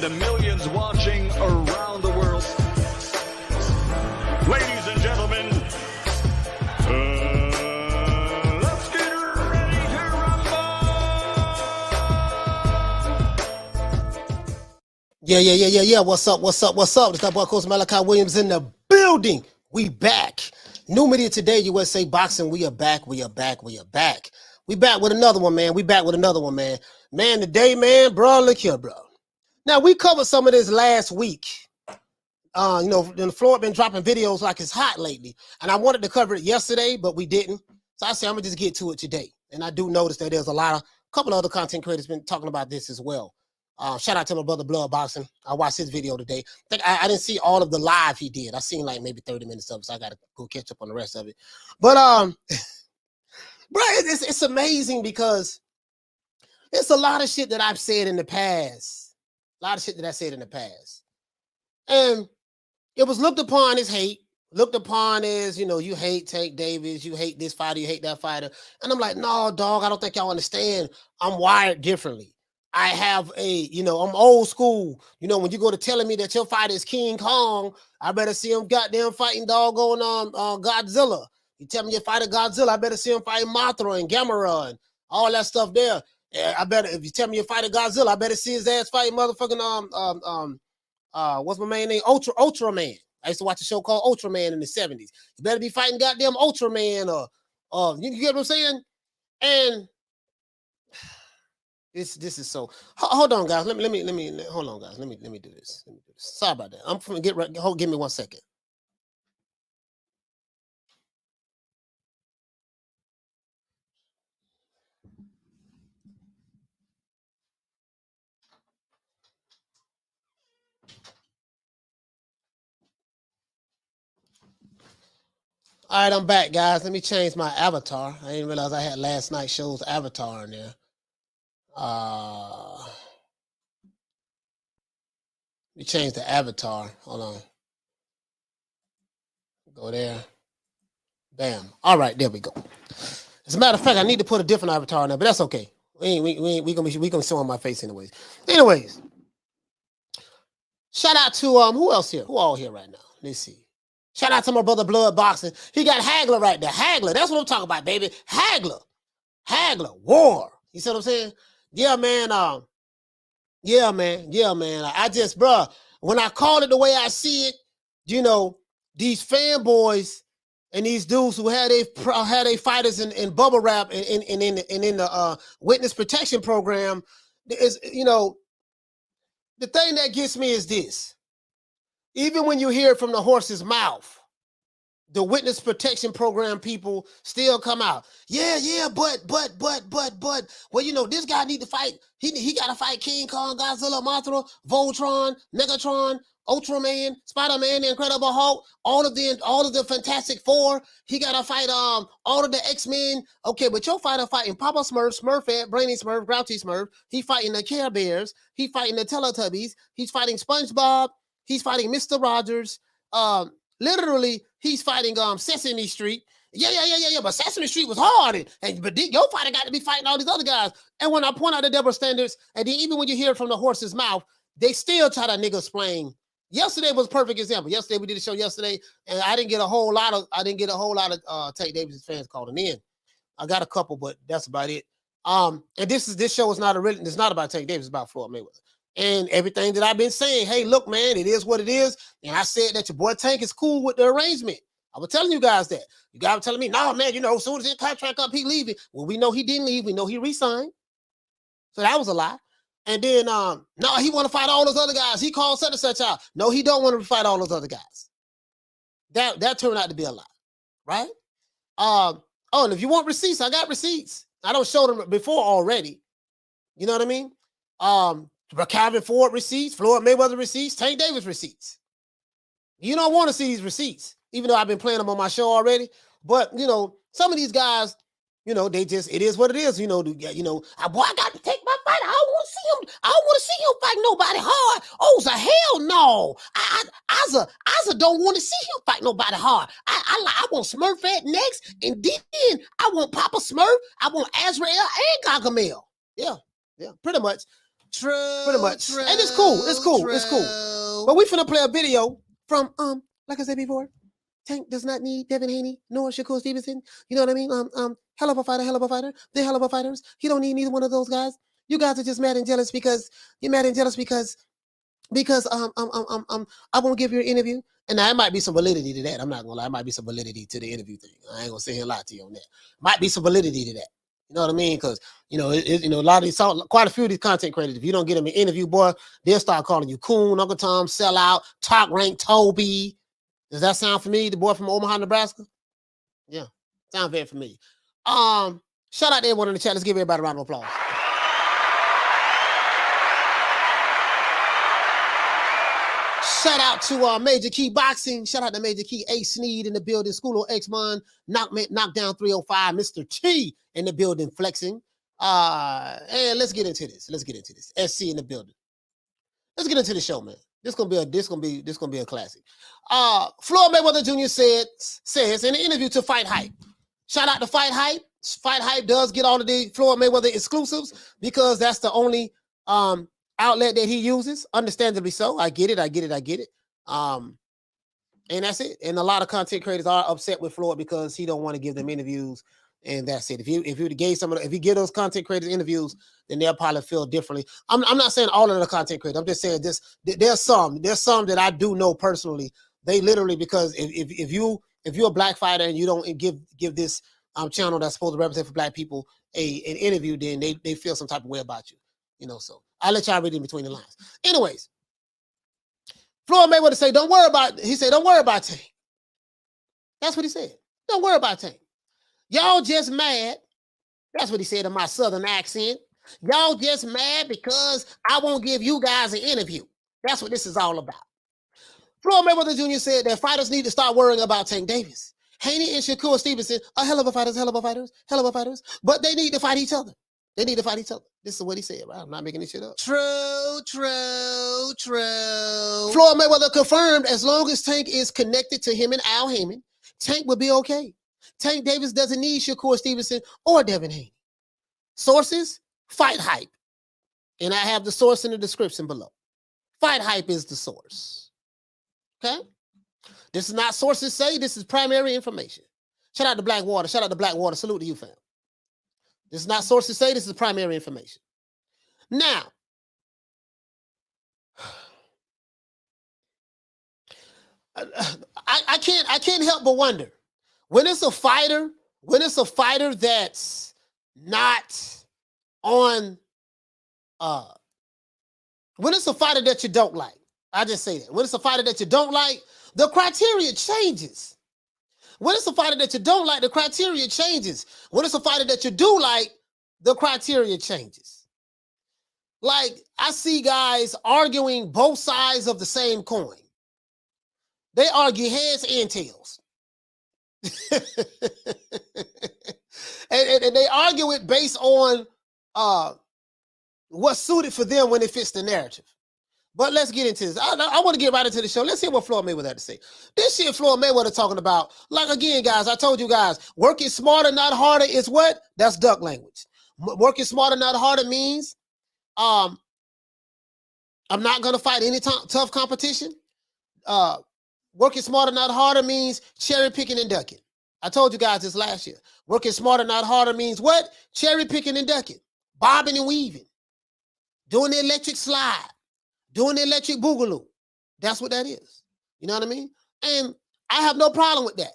and the millions watching around the world. Ladies and gentlemen, let's get ready to rumble! Yeah. What's up? It's that boy, Coach Malachi Williams in the building. We back. New Media Today USA Boxing. We are back. We back with another one, man. Man, today, man, bro, look here, bro. Now, we covered some of this last week. Floyd been dropping videos like it's hot lately. And I wanted to cover it yesterday, but we didn't. So I said, I'm going to just get to it today. And I do notice that there's a couple of other content creators been talking about this as well. Shout out to my brother Blood Boxing. I watched his video today. I didn't see all of the live he did. I seen like maybe 30 minutes of it, so I got to go catch up on the rest of it. But, bro, it's amazing because it's a lot of shit that I've said in the past. And it was looked upon as hate, looked upon as, you hate Tank Davis, you hate this fighter, you hate that fighter. And I'm like, no, dog, I don't think y'all understand. I'm wired differently. I have I'm old school. When you go to telling me that your fighter is King Kong, I better see him goddamn fighting doggone Godzilla. You tell me your fighter Godzilla, I better see him fighting Mothra and Gamera and all that stuff there. If you tell me your fighter Godzilla, I better see his ass fighting motherfucking what's my man name? Ultraman. I used to watch a show called Ultraman in the 70s. You better be fighting goddamn Ultraman or you get what I'm saying? And this is so. Hold on, guys. Let me hold on, guys. Let me do this. Sorry about that. I'm gonna get right. Give me 1 second. All right, I'm back, guys. Let me change my avatar. I didn't realize I had last night's show's avatar in there. Let me change the avatar. Hold on. Go there. Bam. All right, there we go. As a matter of fact, I need to put a different avatar in there, but that's okay. We gonna show on my face anyways. Anyways, shout out to who else here? Who all here right now? Let's see. Shout out to my brother Blood Boxing. He got Hagler right there. Hagler. That's what I'm talking about, baby. Hagler. War. You see what I'm saying? Yeah, man. Yeah, man. I just, bro, when I call it the way I see it, these fanboys and these dudes who had their fighters in bubble wrap and in the witness protection program is, the thing that gets me is this. Even when you hear it from the horse's mouth, the witness protection program people still come out. Yeah, but. Well, this guy need to fight. He got to fight King Kong, Godzilla, Mothra, Voltron, Megatron, Ultraman, Spider-Man, the Incredible Hulk, all of the Fantastic Four. He got to fight all of the X-Men. Okay, but your fighter fighting Papa Smurf, Smurfette, Brainy Smurf, Grouchy Smurf. He fighting the Care Bears. He fighting the Teletubbies. He's fighting SpongeBob. He's fighting Mr. Rogers. Literally, he's fighting Sesame Street. Yeah. But Sesame Street was hard. But your fighter got to be fighting all these other guys. And when I point out the double standards, and then even when you hear it from the horse's mouth, they still try to nigga explain. Yesterday was a perfect example. Yesterday we did a show yesterday, and I didn't get a whole lot of Tank Davis fans calling in. I got a couple, but that's about it. And this show is it's not about Tank Davis, it's about Floyd Mayweather. And everything that I've been saying, hey, look, man, it is what it is. And I said that your boy Tank is cool with the arrangement. I was telling you guys that. You guys were telling me, no, man, as soon as his contract up, he leaving. Well, we know he didn't leave. We know he re-signed. So that was a lie. And then, no, he want to fight all those other guys. He called such and such out. No, he don't want to fight all those other guys. That turned out to be a lie, right? And if you want receipts, I got receipts. I don't show them before already. You know what I mean? Calvin Ford receipts, Floyd Mayweather receipts, Tank Davis receipts. You don't want to see these receipts, even though I've been playing them on my show already. But, some of these guys, it is what it is. Boy, I got to take my fight. I don't want to see him. I don't want to see him fight nobody hard. Oh, so hell no. I don't want to see him fight nobody hard. I want Smurfette next, and then I want Papa Smurf. I want Azrael and Gargamel. Yeah, pretty much. Pretty much. And it's cool. It's cool. It's cool. But we finna play a video from, like I said before, Tank does not need Devin Haney nor Shakur Stevenson. You know what I mean? Hell of a fighter, hell of a fighter. They're hell of a fighters. He don't need neither one of those guys. You guys are just mad and jealous because you're mad and jealous because I won't give you an interview. And now, it might be some validity to that. I'm not gonna lie. It might be some validity to the interview thing. I ain't gonna sit here and lie to you on that. Might be some validity to that. You know what I mean? Because you know, a lot of these, quite a few of these content creators, if you don't get them an interview, boy, they'll start calling you Coon, Uncle Tom, Sellout, Talk Rank, Toby. Does that sound familiar? The boy from Omaha, Nebraska? Yeah, sound very familiar. Shout out to everyone in the chat. Let's give everybody a round of applause. Shout out to Major Key Boxing. Shout out to Major Key A Sneed in the building. School of X-Mon. Knockdown 305. Mr. T in the building flexing. And let's get into this. SC in the building. Let's get into the show, man. This gonna be a classic. Floyd Mayweather Jr. says in an interview to Fight Hype. Shout out to Fight Hype. Fight Hype does get all of the Floyd Mayweather exclusives because that's the only outlet that he uses. Understandably so. I get it. And that's it. And a lot of content creators are upset with Floyd because he don't want to give them interviews. And that's it. If you give those content creators interviews, then they'll probably feel differently. I'm not saying all of the content creators. I'm just saying this. There's some that I do know personally. They literally, because if you're a black fighter and you don't give this channel that's supposed to represent for black people an interview, then they feel some type of way about you. You know, so I'll let y'all read in between the lines. Anyways, Floyd Mayweather say, don't worry about Tank. That's what he said. Don't worry about Tank. Y'all just mad. That's what he said in my southern accent. Y'all just mad because I won't give you guys an interview. That's what this is all about. Floyd Mayweather Jr. said that fighters need to start worrying about Tank Davis. Haney and Shakur Stevenson are hell of a fighters. But they need to fight each other. This is what he said, right? I'm not making this shit up. True. Floyd Mayweather confirmed as long as Tank is connected to him and Al Heyman, Tank will be okay. Tank Davis doesn't need Shakur Stevenson or Devin Haney. Sources, Fight Hype. And I have the source in the description below. Fight Hype is the source. Okay? This is not sources say, this is primary information. Shout out to Blackwater. Salute to you, fam. This is not sources say, this is primary information. Now, I can't help but wonder. When it's a fighter that's not on, when it's a fighter that you don't like, I just say that. When it's a fighter that you don't like, the criteria changes. When it's a fighter that you don't like, the criteria changes. When it's a fighter that you do like, the criteria changes. Like, I see guys arguing both sides of the same coin. They argue heads and tails. and they argue it based on what's suited for them when it fits the narrative. But let's get into this. I want to get right into the show. Let's hear what Floyd Mayweather had to say. This shit Floyd Mayweather talking about, like, again, guys, I told you guys, working smarter, not harder is what? That's duck language. Working smarter, not harder means I'm not going to fight any tough competition. Working smarter, not harder means cherry picking and ducking. I told you guys this last year. Working smarter, not harder means what? Cherry picking and ducking. Bobbing and weaving. Doing the electric slide. Doing the electric boogaloo. That's what that is. You know what I mean? And I have no problem with that.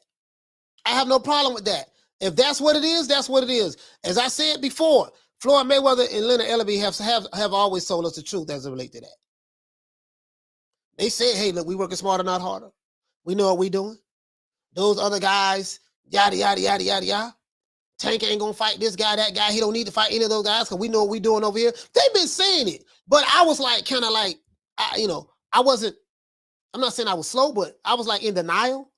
If that's what it is, that's what it is. As I said before, Floyd Mayweather and Leonard Ellaby have always told us the truth as it relates to that. They said, hey, look, we working smarter, not harder. We know what we doing. Those other guys, yada, yada, yada, yada, yada. Tank ain't gonna fight this guy, that guy. He don't need to fight any of those guys because we know what we doing over here. They've been saying it. But I was like, kind of like, I'm not saying I was slow, but I was like in denial.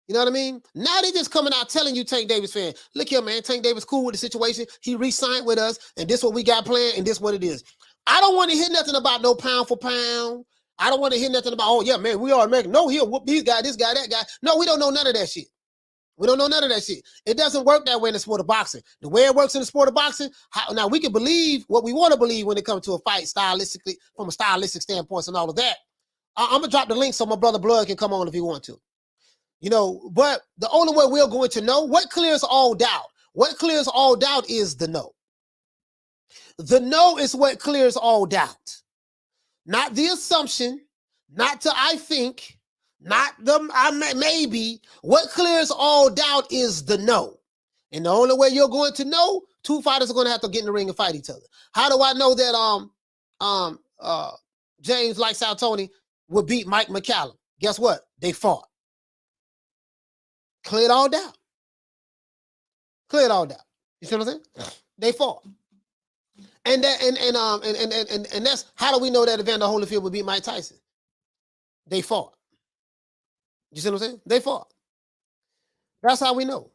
You know what I mean? Now they just coming out telling you, Tank Davis fan, look here, man, Tank Davis cool with the situation. He re-signed with us, and this what we got planned, and this what it is. I don't want to hear nothing about no pound for pound. I don't want to hear nothing about, oh, yeah, man, we are American. No, he'll whoop these guys, this guy, that guy. No, we don't know none of that shit. We don't know none of that shit. It doesn't work that way in the sport of boxing. The way it works in the sport of boxing, now we can believe what we want to believe when it comes to a fight stylistically, from a stylistic standpoint and all of that. I'm going to drop the link so my brother Blood can come on if he want to. You know, but the only way we're going to know, what clears all doubt? What clears all doubt is the no. The no is what clears all doubt. Not the assumption, not the I think, not the maybe. What clears all doubt is the no. And the only way you're going to know, two fighters are going to have to get in the ring and fight each other. How do I know that James Lights Out Tony would beat Mike McCallum? Guess what? They fought. Cleared all doubt. Cleared all doubt. You see what I'm saying? They fought. And that's how do we know that Evander Holyfield would beat Mike Tyson? They fought. You see what I'm saying? They fought. That's how we know.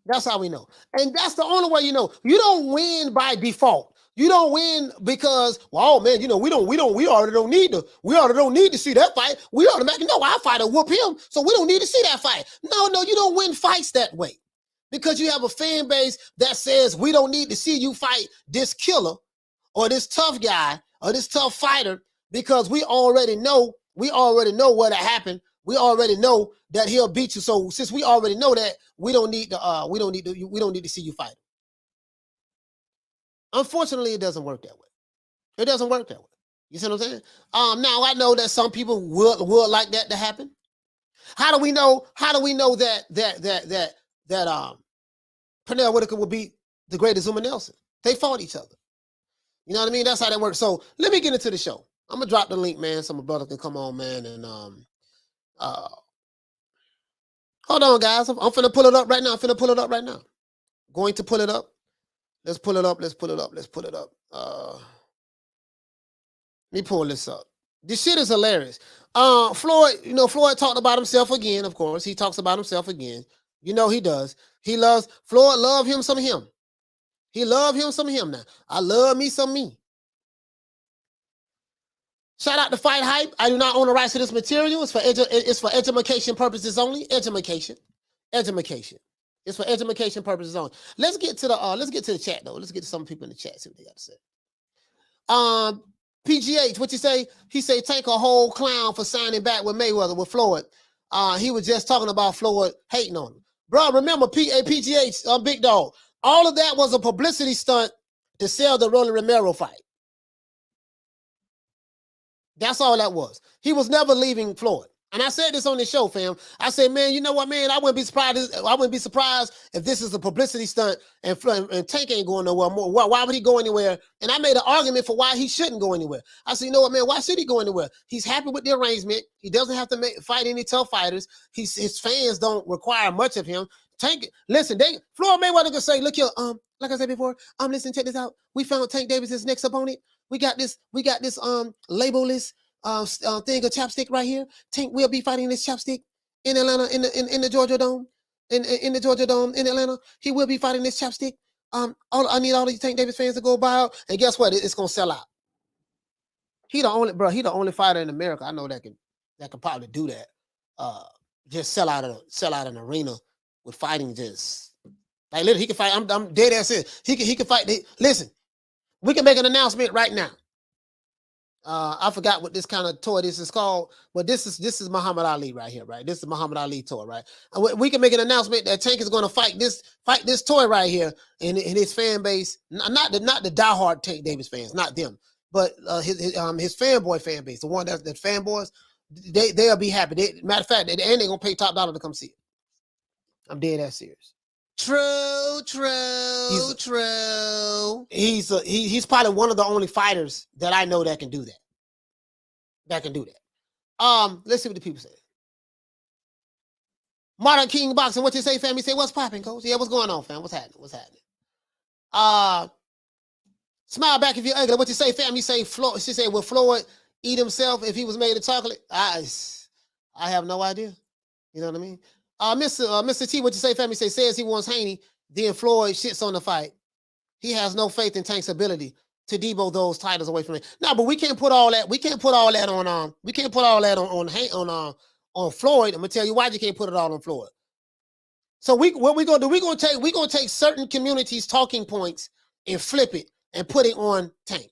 That's how we know. And that's the only way you know. You don't win by default. You don't win because, well, oh man, you know, we already don't need to see that fight. We automatically know our fighter whoop him, so we don't need to see that fight. No, you don't win fights that way. Because you have a fan base that says we don't need to see you fight this killer or this tough guy or this tough fighter because we already know what happened. We already know that he'll beat you. So since we already know that, we don't need to see you fight. Unfortunately, it doesn't work that way. It doesn't work that way. You see what I'm saying? Now I know that some people would like that to happen. How do we know that Pernell Whitaker will beat the greatest Zuma Nelson? They fought each other. You know what I mean? That's how that works. So let me get into the show. I'm gonna drop the link, man, so my brother can come on, man, and hold on, guys. I'm finna pull it up right now. Going to pull it up. Let's pull it up. Let me pull this up. This shit is hilarious. Floyd talked about himself again, of course. He talks about himself again. You know he does. Floyd love him some him. He love him some him now. I love me some me. Shout out to Fight Hype. I do not own the rights to this material. It's for education purposes only. Education. It's for education purposes only. Let's get to the chat though. Let's get to some people in the chat. See what they got to say. PGH, what you say? He say take a whole clown for signing back with Mayweather with Floyd. He was just talking about Floyd hating on him. Bro, remember PGH, Big Dog. All of that was a publicity stunt to sell the Rolly Romero fight. That's all that was. He was never leaving Floyd. And I said this on the show, fam. I said, man, you know what, man? I wouldn't be surprised if this is a publicity stunt and Tank ain't going nowhere more. Why would he go anywhere? And I made an argument for why he shouldn't go anywhere. I said, you know what, man? Why should he go anywhere? He's happy with the arrangement. He doesn't have to fight any tough fighters. His fans don't require much of him. Tank, listen, Floyd Mayweather can say, look here, like I said before, listen, check this out. We found Tank Davis' next opponent. We got this labelless thing of chapstick right here. Tank will be fighting this chapstick in Atlanta, in the Georgia Dome, in the Georgia Dome in Atlanta. He will be fighting this chapstick. I need all these Tank Davis fans to go buy out, and guess what? It's gonna sell out. He the only fighter in America I know that can probably do that. Just sell out an arena with fighting. Just like literally, he can fight. I'm dead ass serious. He can fight. Listen, we can make an announcement right now. I forgot what this kind of toy this is called, but this is Muhammad Ali right here, right? This is Muhammad Ali toy, right? We can make an announcement that Tank is going to fight this toy right here, and his fan base, not the diehard Tank Davis fans, not them, but his fanboy fan base, the one that fanboys, they'll be happy. Matter of fact, and they're gonna pay top dollar to come see it. I'm dead ass serious. True. He's probably one of the only fighters that I know that can do that. Let's see what the people say. Modern King Boxing, what you say, fam? You say, what's popping, coach? Yeah, what's going on, fam? What's happening? Smile back if you're ugly. What you say, fam? You say Floyd. She say, will Floyd eat himself if he was made of chocolate? I have no idea. You know what I mean? Mr. T, what you say, family? Says he wants Haney, then Floyd shits on the fight. He has no faith in Tank's ability to debo those titles away from him. No, but we can't put all that. We can't put all that on. We can't put all that on Floyd. I'm gonna tell you why you can't put it all on Floyd. So what we gonna do? We're gonna take certain communities' talking points and flip it and put it on Tank.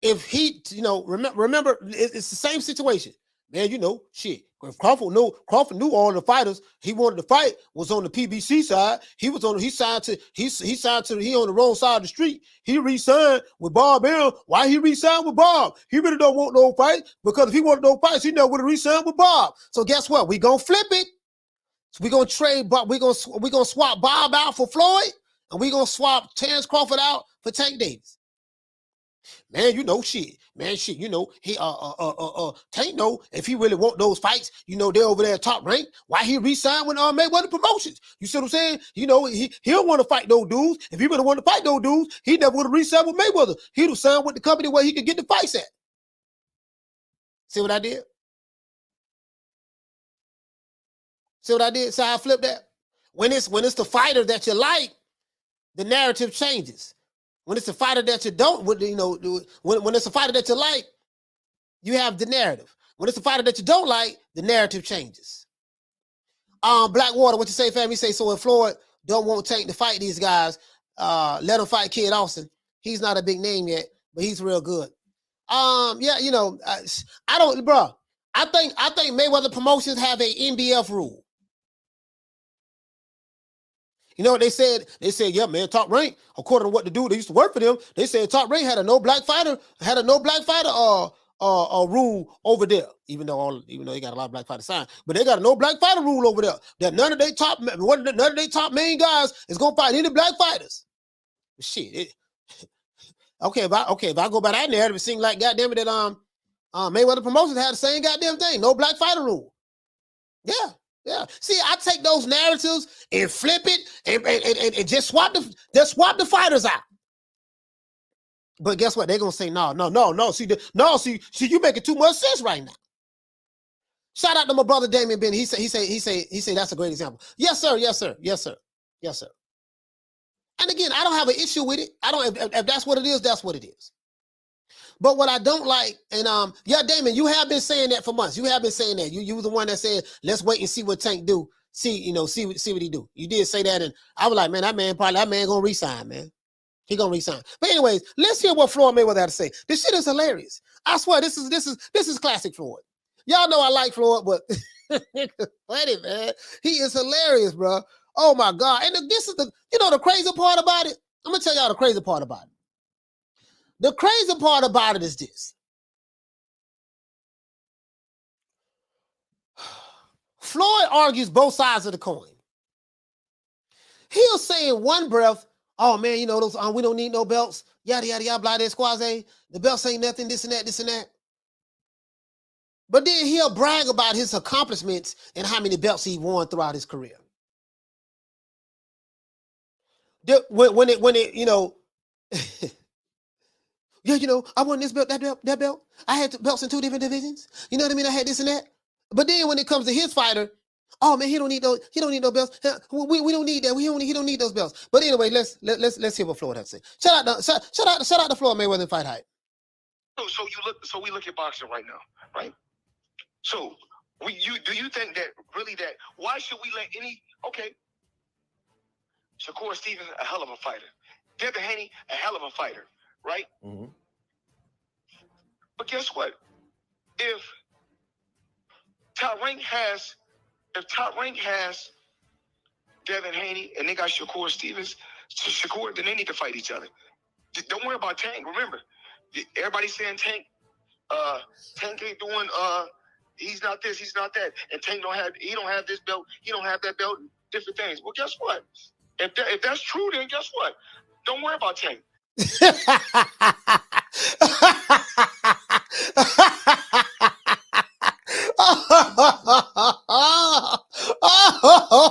If he, remember, it's the same situation, man. Shit. If Crawford knew all the fighters he wanted to fight was on the PBC side. He was on. He signed to on the wrong side of the street. He re-signed with Bob Arum. Why he re-signed with Bob? He really don't want no fight, because if he wanted no fights, he never would have re-signed with Bob. So guess what? We gonna flip it. So we gonna trade, but we gonna swap Bob out for Floyd, and we gonna swap Terrence Crawford out for Tank Davis. Man, shit. Man, shit, he Tank know if he really want those fights, they're over there top rank. Why he re-signed with Mayweather Promotions? You see what I'm saying? He don't want to fight those dudes. If he really want to fight those dudes, he never would have re-signed with Mayweather. He'd have signed with the company where he could get the fights at. See what I did? See what I did? So I flipped that. When it's the fighter that you like, the narrative changes. When it's a fighter that you don't, when it's a fighter that you like, you have the narrative. When it's a fighter that you don't like, the narrative changes. Blackwater, what you say, fam? He say, so if Floyd don't want Tank to fight these guys, let him fight Kid Austin. He's not a big name yet, but he's real good. I don't, bro. I think Mayweather Promotions have a NBF rule. You know what they said? They said, yeah, man, Top Rank, according to what the dude that used to work for them, they said Top Rank had a no black fighter rule over there. Even though they got a lot of black fighters signed, but they got a no black fighter rule over there. That none of their top main guys is gonna fight any black fighters. Shit. If I go by that narrative, it seems like goddamn it that Mayweather Promotions had the same goddamn thing. No black fighter rule. Yeah. Yeah. See, I take those narratives and flip it and just swap the fighters out. But guess what? They're gonna say no. See, you making too much sense right now. Shout out to my brother Damian Ben. He say that's a great example. Yes, sir. And again, I don't have an issue with it. I don't. If that's what it is, that's what it is. But what I don't like, and Damon, you have been saying that for months. You have been saying that. You were the one that said, let's wait and see what Tank do. See what he do. You did say that, and I was like, man, that man gonna resign, man. He gonna resign. But anyways, let's hear what Floyd Mayweather had to say. This shit is hilarious. I swear, this is classic Floyd. Y'all know I like Floyd, but funny, man. He is hilarious, bro. Oh my God. And this is the crazy part about it. I'm gonna tell y'all the crazy part about it. The crazy part about it is this. Floyd argues both sides of the coin. He'll say in one breath, oh man, those we don't need no belts, yada yada yada, blah, blah, squaze. The belts ain't nothing, this and that. But then he'll brag about his accomplishments and how many belts he won throughout his career. When it yeah, I won this belt, that belt. I had belts in 2 different divisions. You know what I mean? I had this and that. But then when it comes to his fighter, oh man, he don't need those. He don't need no belts. We don't need that. He don't need those belts. But anyway, let's hear what Floyd has to say. Shout out to Floyd Mayweather and Fight Hype. So we look at boxing right now, right? So do you think that really that why should we let Shakur Stevenson, a hell of a fighter. Devin Haney, a hell of a fighter, right? Mm-hmm. But guess what? If Top Rank has Devin Haney and they got Shakur Stevens, then they need to fight each other. Don't worry about Tank. Remember, everybody's saying Tank ain't doing he's not this, he's not that, and Tank don't have this belt, he don't have that belt, different things. Well, guess what? If that's true, then guess what? Don't worry about Tank.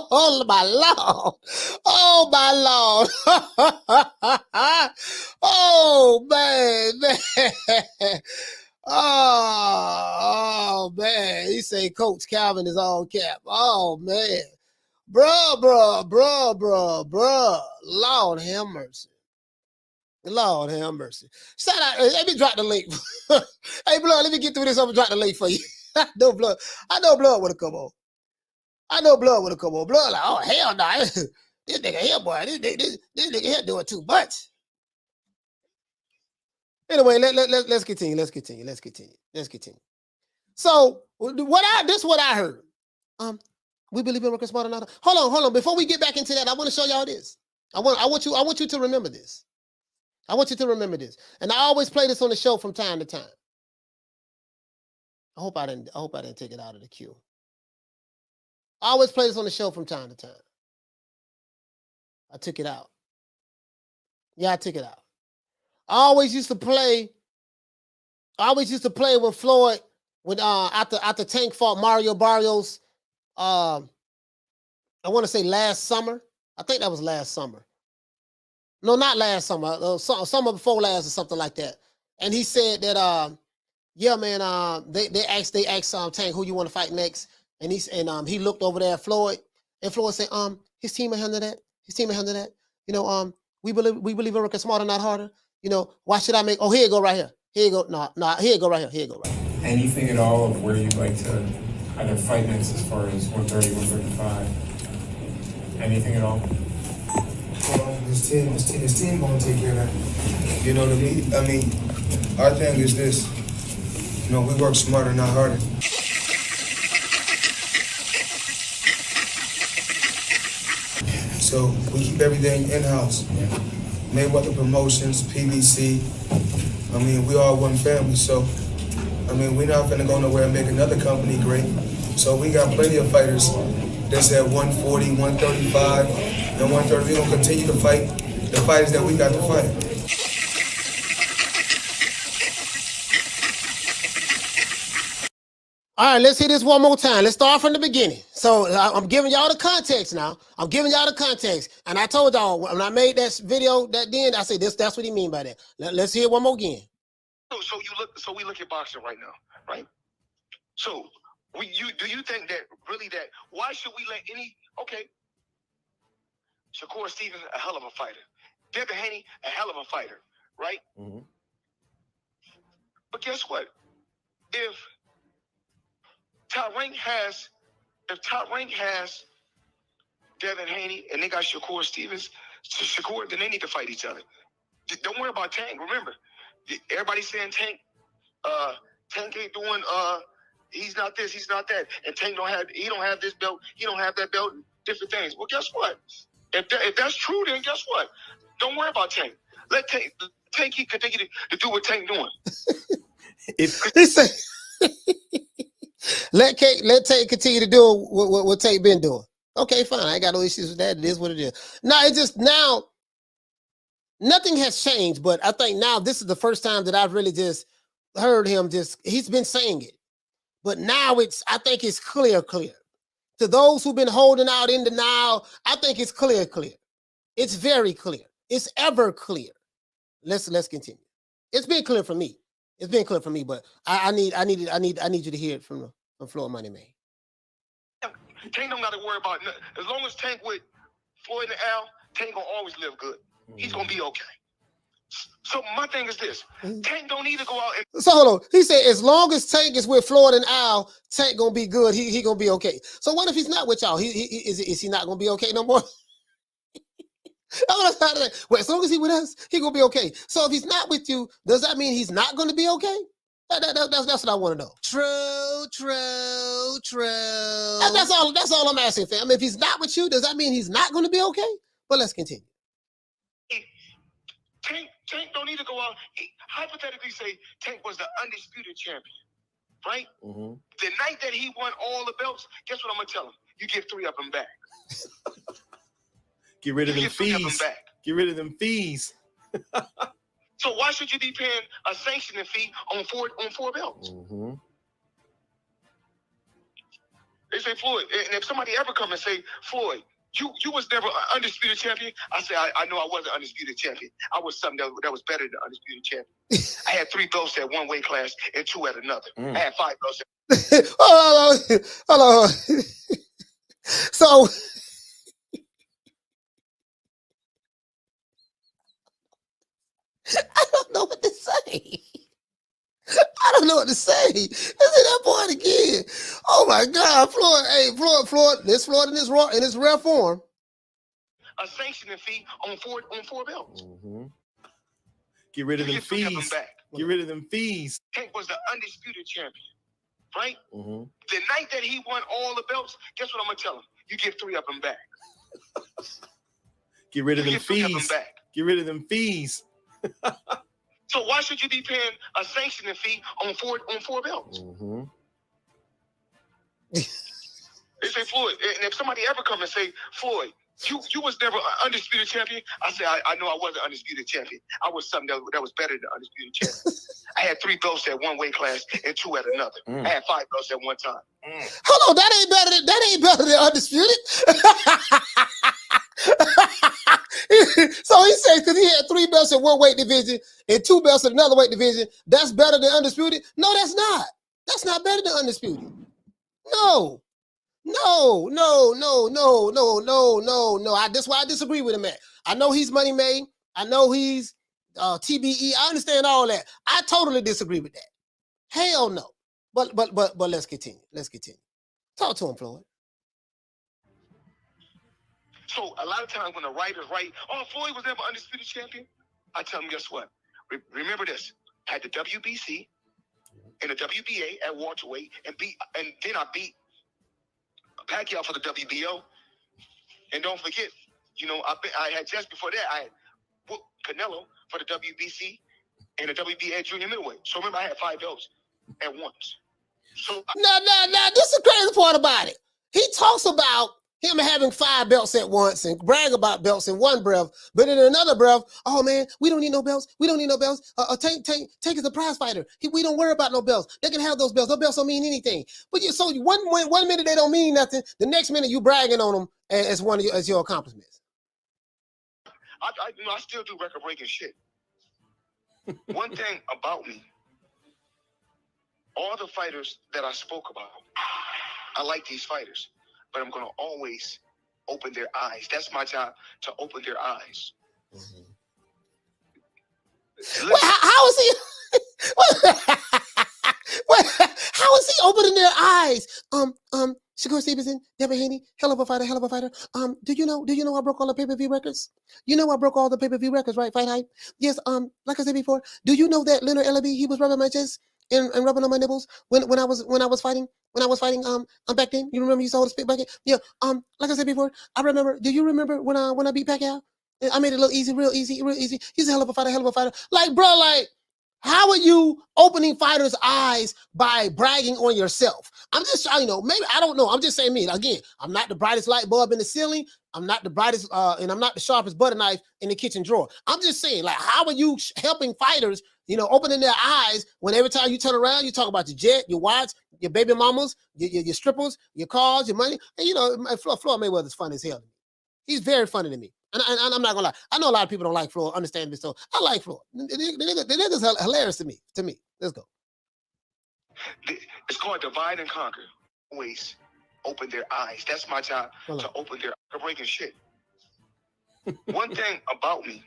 Oh my Lord. Oh my Lord. Oh man. Oh man. He say Coach Calvin is all cap. Oh man. Bruh. Lord have mercy. Lord have mercy. Shout out. Let me drop the link. Hey, Blood, let me get through this. I'm gonna drop the link for you. I know Blood would have come on. I know Blood would have come on. Blood like, oh hell no, this nigga here, boy, this nigga here doing too much. Anyway, let's continue. So this is what I heard. We believe in working smarter, not. Hold on. Before we get back into that, I want to show y'all this. I want you to remember this. I want you to remember this. And I always play this on the show from time to time. I hope I didn't take it out of the queue. I always play this on the show from time to time. I took it out. Yeah, I took it out. I always used to play when Floyd, after Tank fought Mario Barrios, I want to say last summer. I think that was last summer. No, not last summer. Summer before last or something like that. And he said that, yeah, man, they asked Tank who you want to fight next, and he looked over there at Floyd, and Floyd said, his team will handle that. You know, we believe in working smarter, not harder. You know, why should I make? Oh, here you go, right here. Here you go. No, here you go, right here. Anything at all of where you'd like to either fight next as far as 130, 135? Anything at all? Well, this team gonna take care of that. You know what I mean? I mean, our thing is this. You know, we work smarter, not harder. So we keep everything in-house. Mayweather Promotions, PVC. I mean, we all one family, so I mean, we're not gonna go nowhere and make another company great. So we got plenty of fighters that's at 140, 135, and 130. We're gonna continue to fight the fighters that we got to fight. All right, let's hear this one more time. Let's start from the beginning. So I'm giving y'all the context now. And I told y'all when I made that video that then, I said that's what he mean by that. Let's hear it one more again. So we look at boxing right now, right? So do you think that why should we let Shakur Stevenson, a hell of a fighter. Devin Haney, a hell of a fighter, right? Mm-hmm. But guess what? If Top Rank has Devin Haney and they got Shakur Stevenson, then they need to fight each other. Don't worry about Tank. Remember, everybody's saying Tank ain't doing he's not this, he's not that, and Tank don't have this belt, he don't have that belt, and different things. Well, guess what? If that's true, then guess what? Don't worry about Tank. Let Tank continue to do what Tank doing. Let Tank continue to do what Tank been doing. Okay, fine. I ain't got no issues with that. It is what it is. Now nothing has changed, but I think now this is the first time that I've really just heard him he's been saying it. But now I think it's clear. To those who've been holding out in denial, I think it's clear. It's very clear. It's ever clear. Let's continue. It's been clear for me. But I need you to hear it from Floyd Money Man. Tank don't got to worry about nothing. As long as Tank with Floyd and Al, Tank gonna always live good. He's gonna be okay. So my thing is this: Tank don't need to go out and. So hold on. He said as long as Tank is with Floyd and Al, Tank gonna be good. He gonna be okay. So what if he's not with y'all? Is he not gonna be okay no more? Well, as long as he with us, he gonna be okay. So if he's not with you, does that mean he's not gonna be okay? That's what I want to know. True. That's all I'm asking, fam. If he's not with you, does that mean he's not gonna be okay? But let's continue. Tank don't need to go out. Hypothetically, say Tank was the undisputed champion, right? Mm-hmm. The night that he won all the belts, guess what I'm gonna tell him? You give 3 of them back. Get rid of them fees. Get rid of them fees. So why should you be paying a sanctioning fee on four belts? Mm-hmm. They say Floyd, and if somebody ever come and say, Floyd, you was never an undisputed champion, I say I know I wasn't undisputed champion. I was something that was better than undisputed champion. I had 3 belts at one weight class and 2 at another. I had 5 belts. Hold on. So. I don't know what to say. I don't even know what to say. Listen to that point again. Oh my God, Floyd. Hey, Floyd. This Floyd in this rare form. A sanctioning fee on four belts. Get rid of You them get 3 of them fees. back. Get rid of them fees. Tank was the undisputed champion, right? Mm-hmm. The night that he won all the belts, guess what I'm gonna tell him? You get 3 of them back. Get rid of You them get 3 of them fees. back. Get rid of them fees. So why should you be paying a sanctioning fee on four belts? Mm-hmm. They say Floyd, and if somebody ever come and say, Floyd, you was never an undisputed champion, I say I know I wasn't undisputed champion. I was something that was better than undisputed champion. I had 3 belts at one weight class and 2 at another. I had 5 belts at one time. Hold on, that ain't better than undisputed. So he says because he had 3 belts in one weight division and 2 belts in another weight division, that's better than undisputed? No, that's not. That's not better than undisputed. No. That's why I disagree with him, man. I know he's money made. I know he's TBE. I understand all that. I totally disagree with that. Hell no. But let's continue. Talk to him, Floyd. So a lot of times when the writers write, oh, Floyd was never undisputed champion, I tell them, guess what? Remember this. I had the WBC and the WBA at welterweight, and then I beat Pacquiao for the WBO. And don't forget, I had just before that, I had whooped Canelo for the WBC and the WBA junior middleweight. So remember, I had 5 belts at once. So No. This is the crazy part about it. He talks about him having 5 belts at once and brag about belts in one breath, but in another breath, oh man, we don't need no belts. Tank is a prize fighter. We don't worry about no belts. They can have those belts. Those belts don't mean anything. But so one minute they don't mean nothing. The next minute you bragging on them as your accomplishments. I still do record breaking shit. One thing about me, all the fighters that I spoke about, I like these fighters. But I'm going to always open their eyes. That's my job, to open their eyes. Well, how is he? How is he opening their eyes? Shakur Stevenson, Devin Haney, hell of a fighter. Do you know I broke all the pay-per-view records? You know I broke all the pay-per-view records, right? Fight Hype. Yes. Like I said before, do you know that Leonard Ellaby, he was rubbing my chest and rubbing on my nipples when I was fighting back then? You remember you saw the spit bucket? Yeah. Like I said before, I remember. Do you remember when I beat Pacquiao? I made it look easy, real easy. He's a hell of a fighter. Like, bro, how are you opening fighters' eyes by bragging on yourself? I'm just, maybe, I don't know. I'm just saying me. Again, I'm not the brightest light bulb in the ceiling. I'm not the brightest, and I'm not the sharpest butter knife in the kitchen drawer. I'm just saying, how are you helping fighters, opening their eyes when every time you turn around, you talk about your jet, your watch, your baby mamas, your strippers, your cars, your money. And, Floyd Mayweather's funny as hell to me. He's very funny to me. And I'm not gonna lie. I know a lot of people don't like Floyd, understand this, so I like Floyd. The nigga's hilarious to me. Let's go. It's called divide and conquer. Always open their eyes. That's my job, to open their breaking shit. One thing about me,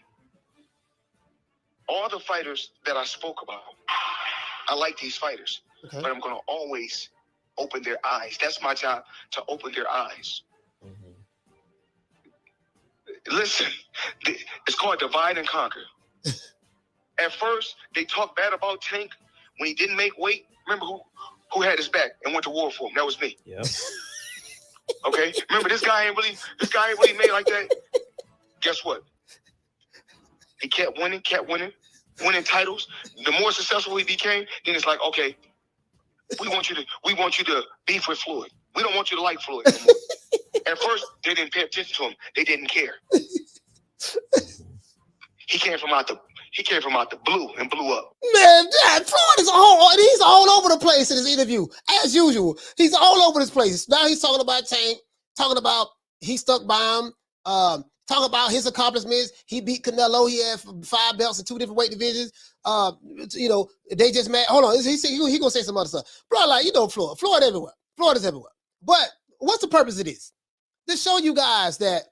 all the fighters that I spoke about, I like these fighters, but I'm gonna always open their eyes. That's my job, to open their eyes. Listen, it's called divide and conquer. At first, they talked bad about Tank when he didn't make weight. Remember who had his back and went to war for him? That was me. Yep. Okay. Remember, this guy ain't really made like that. Guess what? He kept winning titles. The more successful he became, then it's like, okay, we want you to beef with Floyd. We don't want you to like Floyd no more. At first, they didn't pay attention to him. They didn't care. He came from out the blue and blew up. Man, Floyd is he's all over the place in his interview, as usual. He's all over this place. Now he's talking about Tank, talking about he stuck by him, talking about his accomplishments. He beat Canelo. He had 5 belts in 2 different weight divisions. They just met. Hold on, he gonna say some other stuff, bro. Floyd everywhere. Floyd is everywhere. But what's the purpose of this? To show you guys that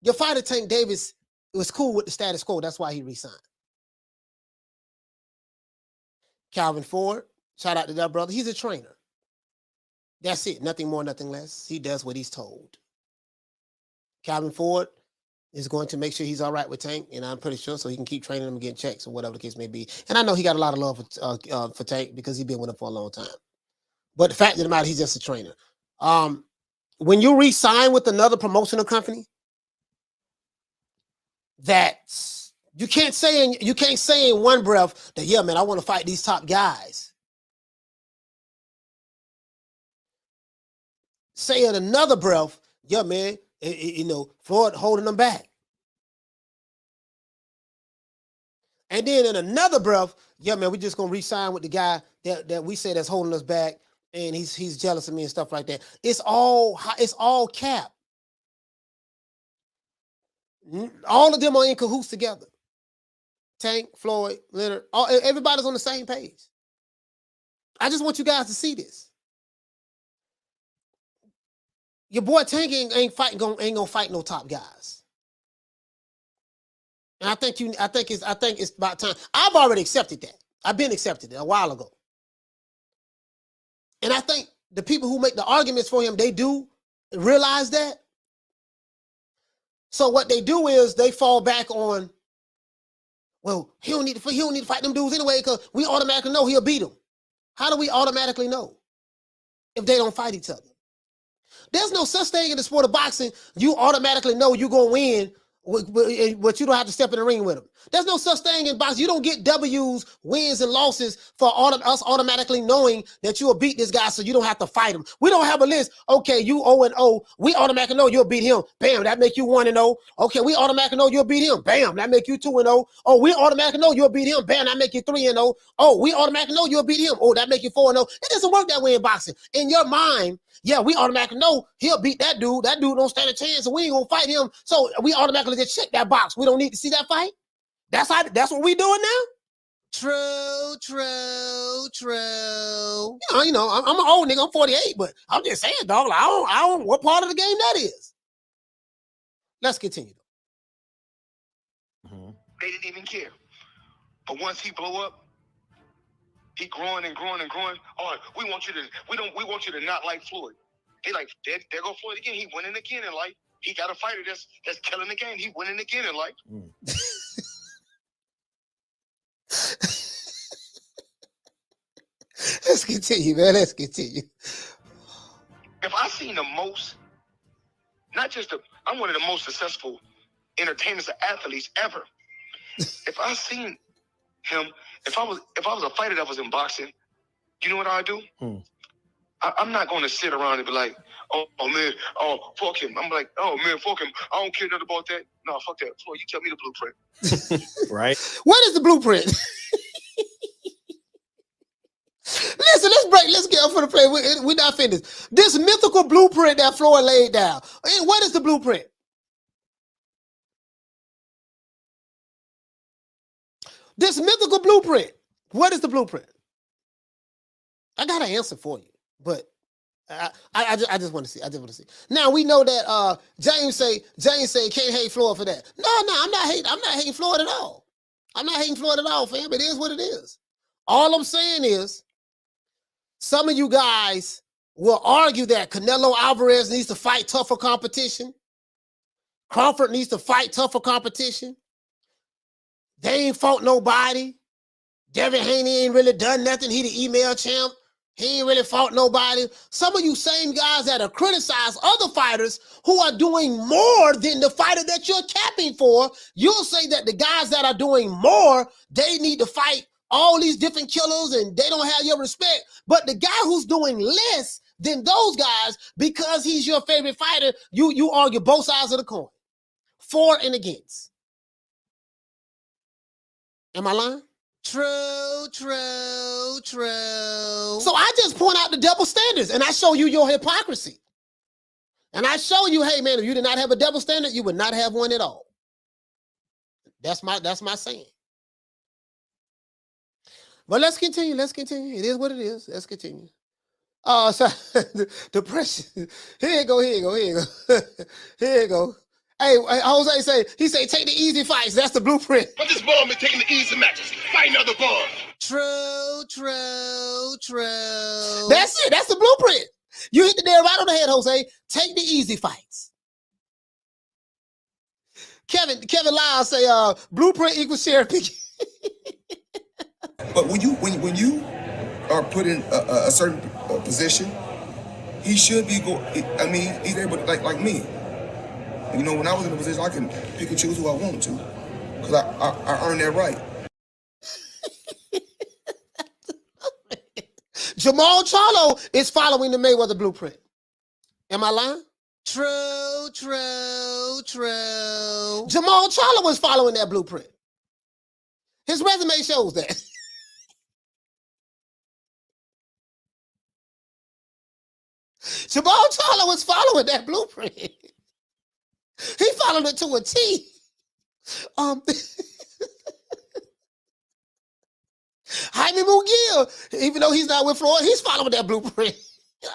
your fighter Tank Davis was cool with the status quo. That's why he resigned. Calvin Ford, Shout out to that brother. He's a trainer. That's it. Nothing more, nothing less. He does what he's told. Calvin Ford is going to make sure he's all right with Tank, and I'm pretty sure so he can keep training him and getting checks or whatever the case may be. And I know he got a lot of love for Tank because he's been with him for a long time. But the fact of the matter, he's just a trainer. When you re-sign with another promotional company, that you can't say in one breath that, yeah, man, I want to fight these top guys. Say in another breath, yeah, man, you know, Floyd holding them back. And then in another breath, yeah, man, we're just gonna re-sign with the guy that we say that's holding us back, and he's jealous of me and stuff like that. It's all cap. All of them are in cahoots together. Tank, Floyd, Leonard, everybody's on the same page. I just want you guys to see this. Your boy Tank ain't gonna fight no top guys. And I think it's about time. I've already accepted that. I've been accepted it a while ago. And I think the people who make the arguments for him, they do realize that. So what they do is they fall back on, well, he don't need to fight them dudes anyway because we automatically know he'll beat them. How do we automatically know if they don't fight each other? There's no such thing in the sport of boxing. You automatically know you're going to win, but you don't have to step in the ring with them. There's no such thing in boxing. You don't get W's, wins, and losses for us automatically knowing that you'll beat this guy so you don't have to fight him. We don't have a list. Okay, you 0-0. We automatically know you'll beat him. Bam, that make you 1-0. Okay, we automatically know you'll beat him. Bam, that make you 2-0. Oh, we automatically know you'll beat him. Bam, that make you 3-0. Oh, we automatically know you'll beat him. Oh, that make you 4-0. It doesn't work that way in boxing. In your mind, yeah, we automatically know he'll beat that dude. That dude don't stand a chance, and we ain't gonna fight him. So we automatically just check that box. We don't need to see that fight. That's what we doing now. True. You know, I'm an old nigga. I'm 48, but I'm just saying, dog. Like, I don't. What part of the game that is? Let's continue. They didn't even care. But once he blow up, he growing and growing and growing. Oh, we want you to not like Floyd. They like, there go Floyd again. He winning again in life. He got a fighter that's killing the game. He winning again in life. Let's continue, man. Let's continue. If I seen the most, I'm one of the most successful entertainers or athletes ever. If I seen him, if I was a fighter that was in boxing, you know what I'd do? I'm not going to sit around and be like, oh man, oh fuck him. I'm like, oh man, fuck him. I don't care nothing about that. No, fuck that. Floyd, you tell me the blueprint. Right. What is the blueprint? Listen, let's get up for the play. We're not finished. This mythical blueprint that Floyd laid down. What is the blueprint? This mythical blueprint. What is the blueprint? I got an answer for you, but I just want to see. I just want to see. Now we know that James say can't hate Floyd for that. No, I'm not hating Floyd at all. I'm not hating Floyd at all, fam. It is what it is. All I'm saying is, some of you guys will argue that Canelo Alvarez needs to fight tougher competition. Crawford needs to fight tougher competition. They ain't fought nobody. Devin Haney ain't really done nothing. He the email champ. He ain't really fought nobody. Some of you same guys that have criticized other fighters who are doing more than the fighter that you're capping for, you'll say that the guys that are doing more, they need to fight all these different killers and they don't have your respect. But the guy who's doing less than those guys, because he's your favorite fighter, you argue both sides of the coin. For and against. Am I lying? True. So I just point out the double standards and I show you your hypocrisy. And I show you, hey man, if you did not have a double standard, you would not have one at all. That's my saying. But let's continue. It is what it is. Let's continue. So depression. Here you go. Here you go. Hey, Jose say take the easy fights. That's the blueprint. But this bum is taking the easy matches. Fight another bum. True. That's it. That's the blueprint. You hit the nail right on the head, Jose. Take the easy fights. Kevin Lyles say, blueprint equals sheriff picking. But when you are put in a certain position, he should be he's able to like me. You know, when I was in a position, I can pick and choose who I want to, because I earned that right. Jamal Charlo is following the Mayweather blueprint. Am I lying? True. Jamal Charlo was following that blueprint. His resume shows that. Jamal Charlo was following that blueprint. He followed it to a T. Jaime Mugiel, even though he's not with Floyd, he's following that blueprint.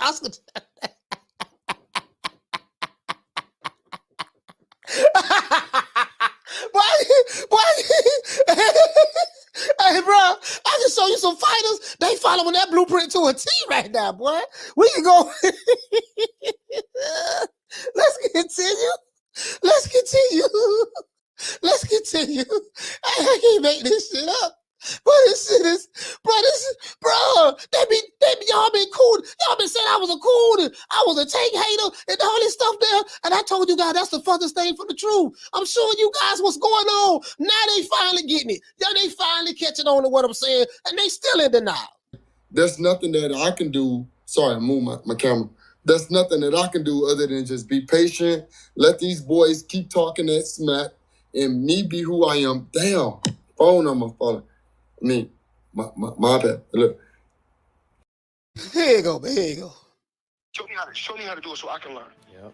Oscar. Hey, bro, I can show you some fighters. They following that blueprint to a T right now, boy. We can go. Let's continue. I can't make this shit up. But y'all been cool. Y'all been saying I was a cool and I was a tank hater and all this stuff there. And I told you guys that's the furthest thing from the truth. I'm showing you guys what's going on. Now they finally getting it. Now they finally catching on to what I'm saying, and they still in denial. There's nothing that I can do. Sorry, I moved my camera. There's nothing that I can do other than just be patient, let these boys keep talking that smack, and me be who I am. Damn, phone number falling. I mean, my bad. Look. Here you go, man. Here you go. Show me how to do it so I can learn. Yep.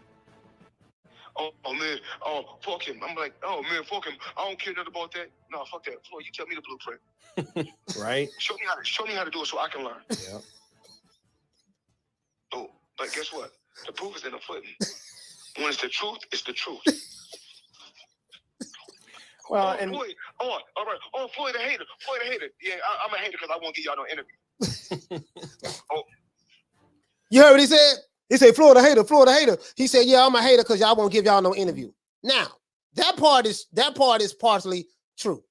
Oh man, fuck him. I'm like, oh man, fuck him. I don't care nothing about that. No, fuck that. Floyd, you tell me the blueprint. Right. Show me how to do it so I can learn. Yep. Oh, but guess what? The proof is in the pudding. When it's the truth, it's the truth. Well, and Floyd, all right. Oh, Floyd a hater. Yeah, I'm a hater because I won't give y'all no interview. You heard what he said? He said, Florida hater. He said, yeah, I'm a hater because y'all won't give y'all no interview. Now, that part is partially true.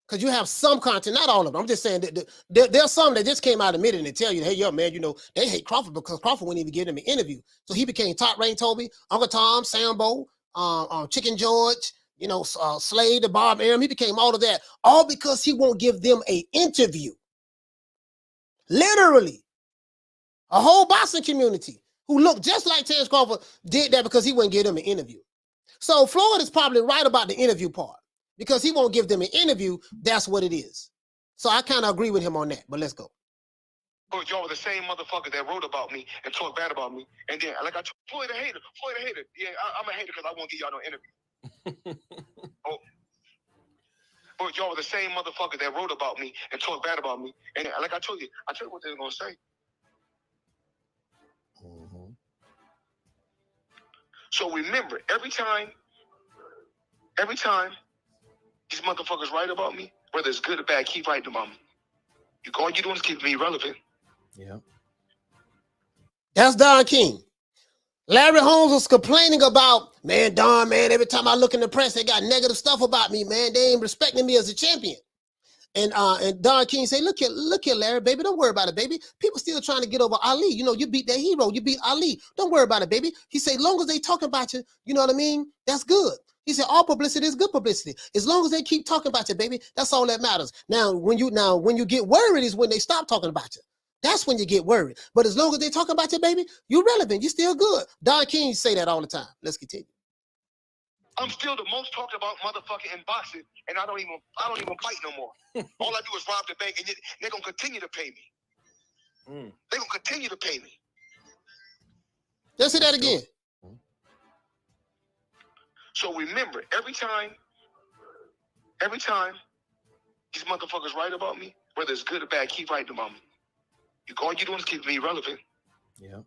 Because you have some content, not all of them. I'm just saying that there's some that just came out admitting and tell you, hey, yo, man, you know, they hate Crawford because Crawford wouldn't even give them an interview. So he became Top Rank Toby, Uncle Tom, Sambo, Chicken George, you know, Slade, the Bob Arum. He became all of that, all because he won't give them an interview. Literally. A whole boxing community who looked just like Terence Crawford did that because he wouldn't give them an interview. So Floyd is probably right about the interview part. Because he won't give them an interview, that's what it is. So I kind of agree with him on that, but let's go. Oh, y'all were the same motherfucker that wrote about me and talked bad about me. And then, like I told Floyd a hater. Yeah, I'm a hater because I won't give y'all no interview. Oh, y'all were the same motherfucker that wrote about me and talked bad about me. And then, like I told you what they were going to say. Mm-hmm. So remember, every time these motherfuckers write about me, whether it's good or bad, keep writing about me. All you're doing is keep me relevant. Yeah. That's Don King. Larry Holmes was complaining about, man, Don, man, every time I look in the press, they got negative stuff about me, man. They ain't respecting me as a champion. And Don King say, look here, Larry, baby, don't worry about it, baby. People still trying to get over Ali. You know, you beat that hero. You beat Ali. Don't worry about it, baby. He said, long as they talking about you, you know what I mean? That's good. He said, all publicity is good publicity. As long as they keep talking about you, baby, that's all that matters. Now, when you get worried is when they stop talking about you. That's when you get worried. But as long as they talking about you, baby, you're relevant. You're still good. Don King say that all the time. Let's continue. I'm still the most talked about motherfucker in boxing, and I don't even fight no more. All I do is rob the bank, and they're gonna continue to pay me. They're gonna continue to pay me. Let's say that again. So remember, every time these motherfuckers write about me, whether it's good or bad, keep writing about me. All you're doing is keep me relevant. Yeah.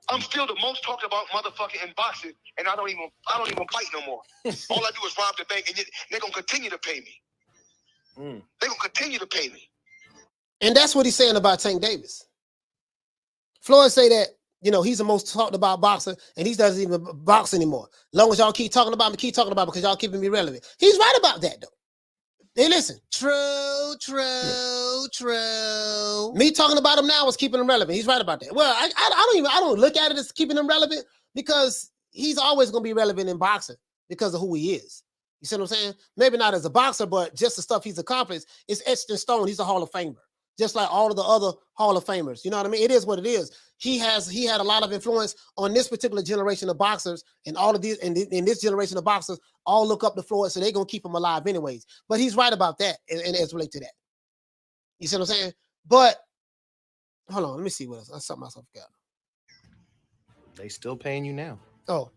I'm still the most talked about motherfucker in boxing, and I don't even fight no more. All I do is rob the bank, and they're gonna continue to pay me. They're gonna continue to pay me. And that's what he's saying about Tank Davis. Floyd say that, you know, he's the most talked about boxer, and he doesn't even box anymore. Long as y'all keep talking about me, because y'all keeping me relevant. He's right about that, though. Hey, listen. True. Me talking about him now is keeping him relevant. He's right about that. Well, I don't look at it as keeping him relevant, because he's always going to be relevant in boxing because of who he is. You see what I'm saying? Maybe not as a boxer, but just the stuff he's accomplished is etched in stone. He's a Hall of Famer, just like all of the other Hall of Famers. You know what I mean? It is what it is. He had a lot of influence on this particular generation of boxers, and all of these, and in this generation of boxers, all look up to Floyd, so they're gonna keep him alive anyways. But he's right about that, and as relate to that. You see what I'm saying? But hold on, let me see what else. I saw myself got. They still paying you now. Oh,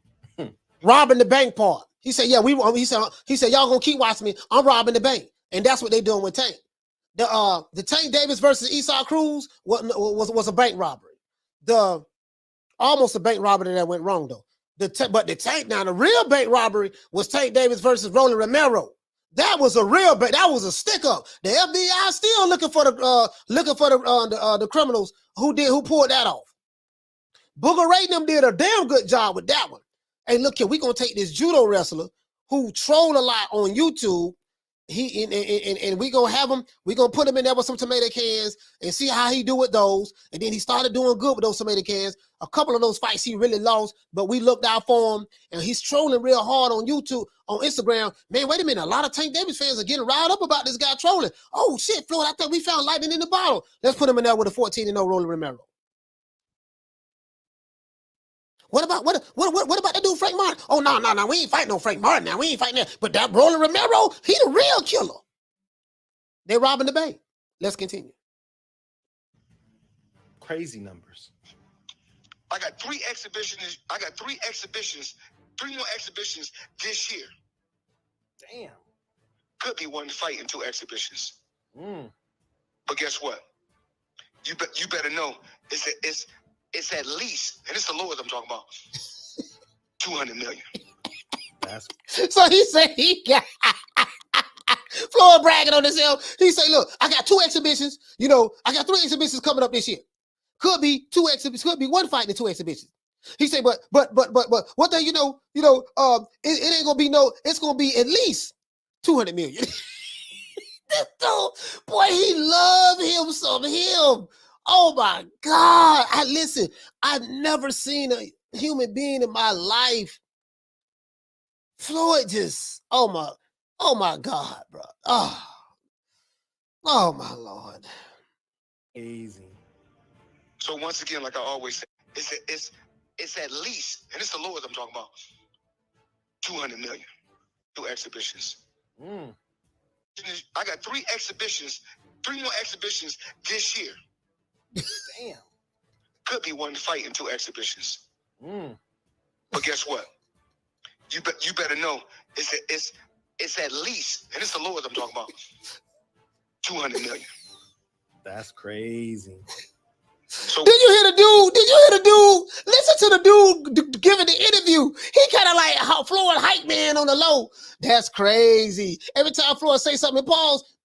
robbing the bank part. He said, yeah, he said, y'all gonna keep watching me. I'm robbing the bank, and that's what they doing with Tank. The Tank Davis versus Esau Cruz was a bank robbery. Almost a bank robbery that went wrong though. But the real bank robbery was Tank Davis versus Roland Romero. That was a real bank. That was a stick up. The FBI still looking for the criminals who pulled that off. Booger Ray and them did a damn good job with that one. Hey, look here, we're gonna take this judo wrestler who trolled a lot on YouTube. And we gonna have him. We gonna put him in there with some tomato cans and see how he do with those. And then he started doing good with those tomato cans. A couple of those fights he really lost, but we looked out for him. And he's trolling real hard on YouTube, on Instagram. Man, wait a minute! A lot of Tank Davis fans are getting riled up about this guy trolling. Oh shit, Floyd! I thought we found lightning in the bottle. Let's put him in there with a 14-0 Roland Romero. What about that dude Frank Martin? Oh no, we ain't fighting no Frank Martin now. We ain't fighting that. But that Roland Romero, he the real killer. They robbing the bank. Let's continue. Crazy numbers. I got three exhibitions, 3 more exhibitions this year. Damn. Could be one fight in 2 exhibitions. But guess what? You better know it's at least, and it's the lowest I'm talking about, 200 million. So he said he got Floyd bragging on himself. He said, look, I got 2 exhibitions. You know, I got 3 exhibitions coming up this year. Could be 2 exhibitions, could be 1 fight in 2 exhibitions. He said, but one thing, it ain't gonna be it's gonna be at least 200 million. This dude, boy, he love him some him. Oh my God. I've never seen a human being in my life. Floyd just, oh my God, bro. Oh my Lord. Easy. So once again, like I always say, it's at least, and it's the lowest I'm talking about, 200 million. 2 exhibitions. I got 3 exhibitions, 3 more exhibitions this year. Damn. Could be 1 fight in 2 exhibitions. But guess what? You better know it's at least, and it's the lowest I'm talking about, 200 million. That's crazy. So Did you hear the dude? Listen to the dude giving the interview. He kind of like how Floyd hype man on the low. That's crazy. Every time Floyd say something, pause.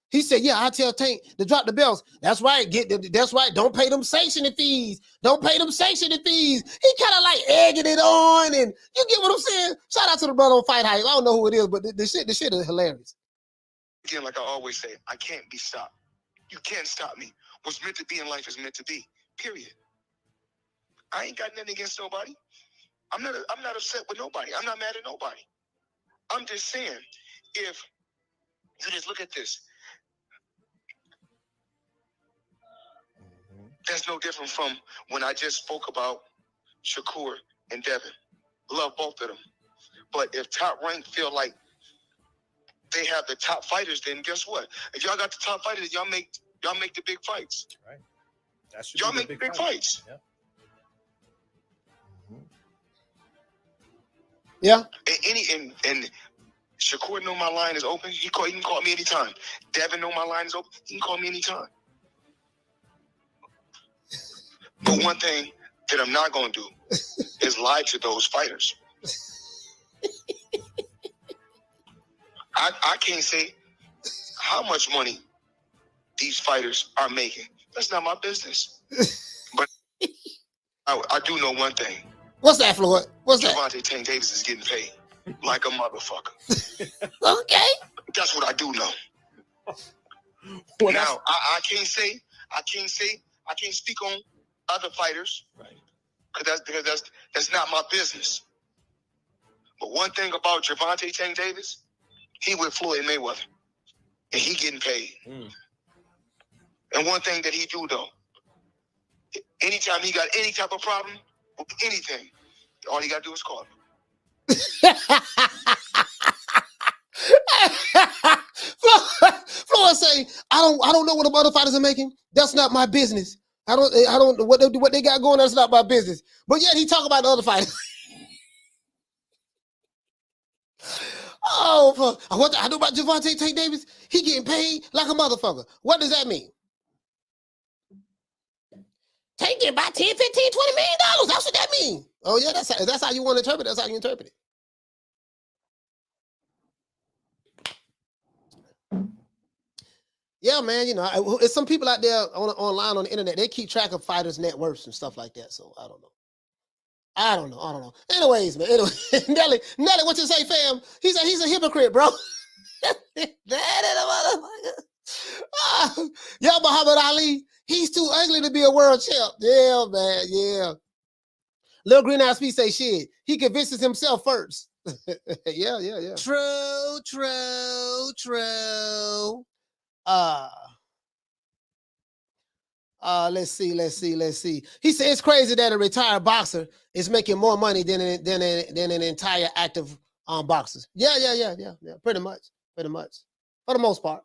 He said, yeah, I tell Tank to drop the belts. That's right. That's right. Don't pay them sanctioning fees. Don't pay them sanctioning fees. He kind of like egging it on, and you get what I'm saying? Shout out to the brother on Fight Hype. I don't know who it is, but the shit is hilarious. Again, like I always say, I can't be stopped. You can't stop me. What's meant to be in life is meant to be. Period. I ain't got nothing against nobody. I'm not upset with nobody. I'm not mad at nobody. I'm just saying, if you just look at this, that's no different from when I just spoke about Shakur and Devin. Love both of them. But if Top Rank feel like they have the top fighters, then guess what? If y'all got the top fighters, y'all make the big fights. Right. Y'all make the big fights. Yeah. And Shakur know my line is open. He can call me anytime. Devin know my line is open. He can call me anytime. But one thing that I'm not going to do is lie to those fighters. I can't say how much money these fighters are making. That's not my business. But I do know one thing. What's that, Floyd? What's that? Gervonta Tank Davis is getting paid like a motherfucker. Okay. That's what I do know. Well, Now, I can't speak on other fighters, right? Because that's not my business. But one thing about Gervonta Tank Davis, he with Floyd Mayweather, and he getting paid. And one thing that he do though, anytime he got any type of problem with anything, all he got to do is call him. Floyd say, I don't know what the other fighters are making. That's not my business. I don't know what they got going. That's not my business. But yet he talk about the other fighters. Oh, what I know about Gervonta Tank Davis? He getting paid like a motherfucker. What does that mean? Tank getting about 10, 15, $20 million. That's what that means. Oh yeah, that's how you want to interpret it. That's how you interpret it. Yeah, man, you know, it's some people out there online on the internet, they keep track of fighters' net worths and stuff like that. So I don't know. Anyways, man. Anyway, Nelly, what you say, fam? He's a hypocrite, bro. That is a motherfucker. Yo, Muhammad Ali, he's too ugly to be a world champ. Yeah, man, yeah. Lil Green Eyes P say shit. He convinces himself first. Yeah. True. Let's see. He said it's crazy that a retired boxer is making more money than an entire active boxer. Yeah. Pretty much. For the most part.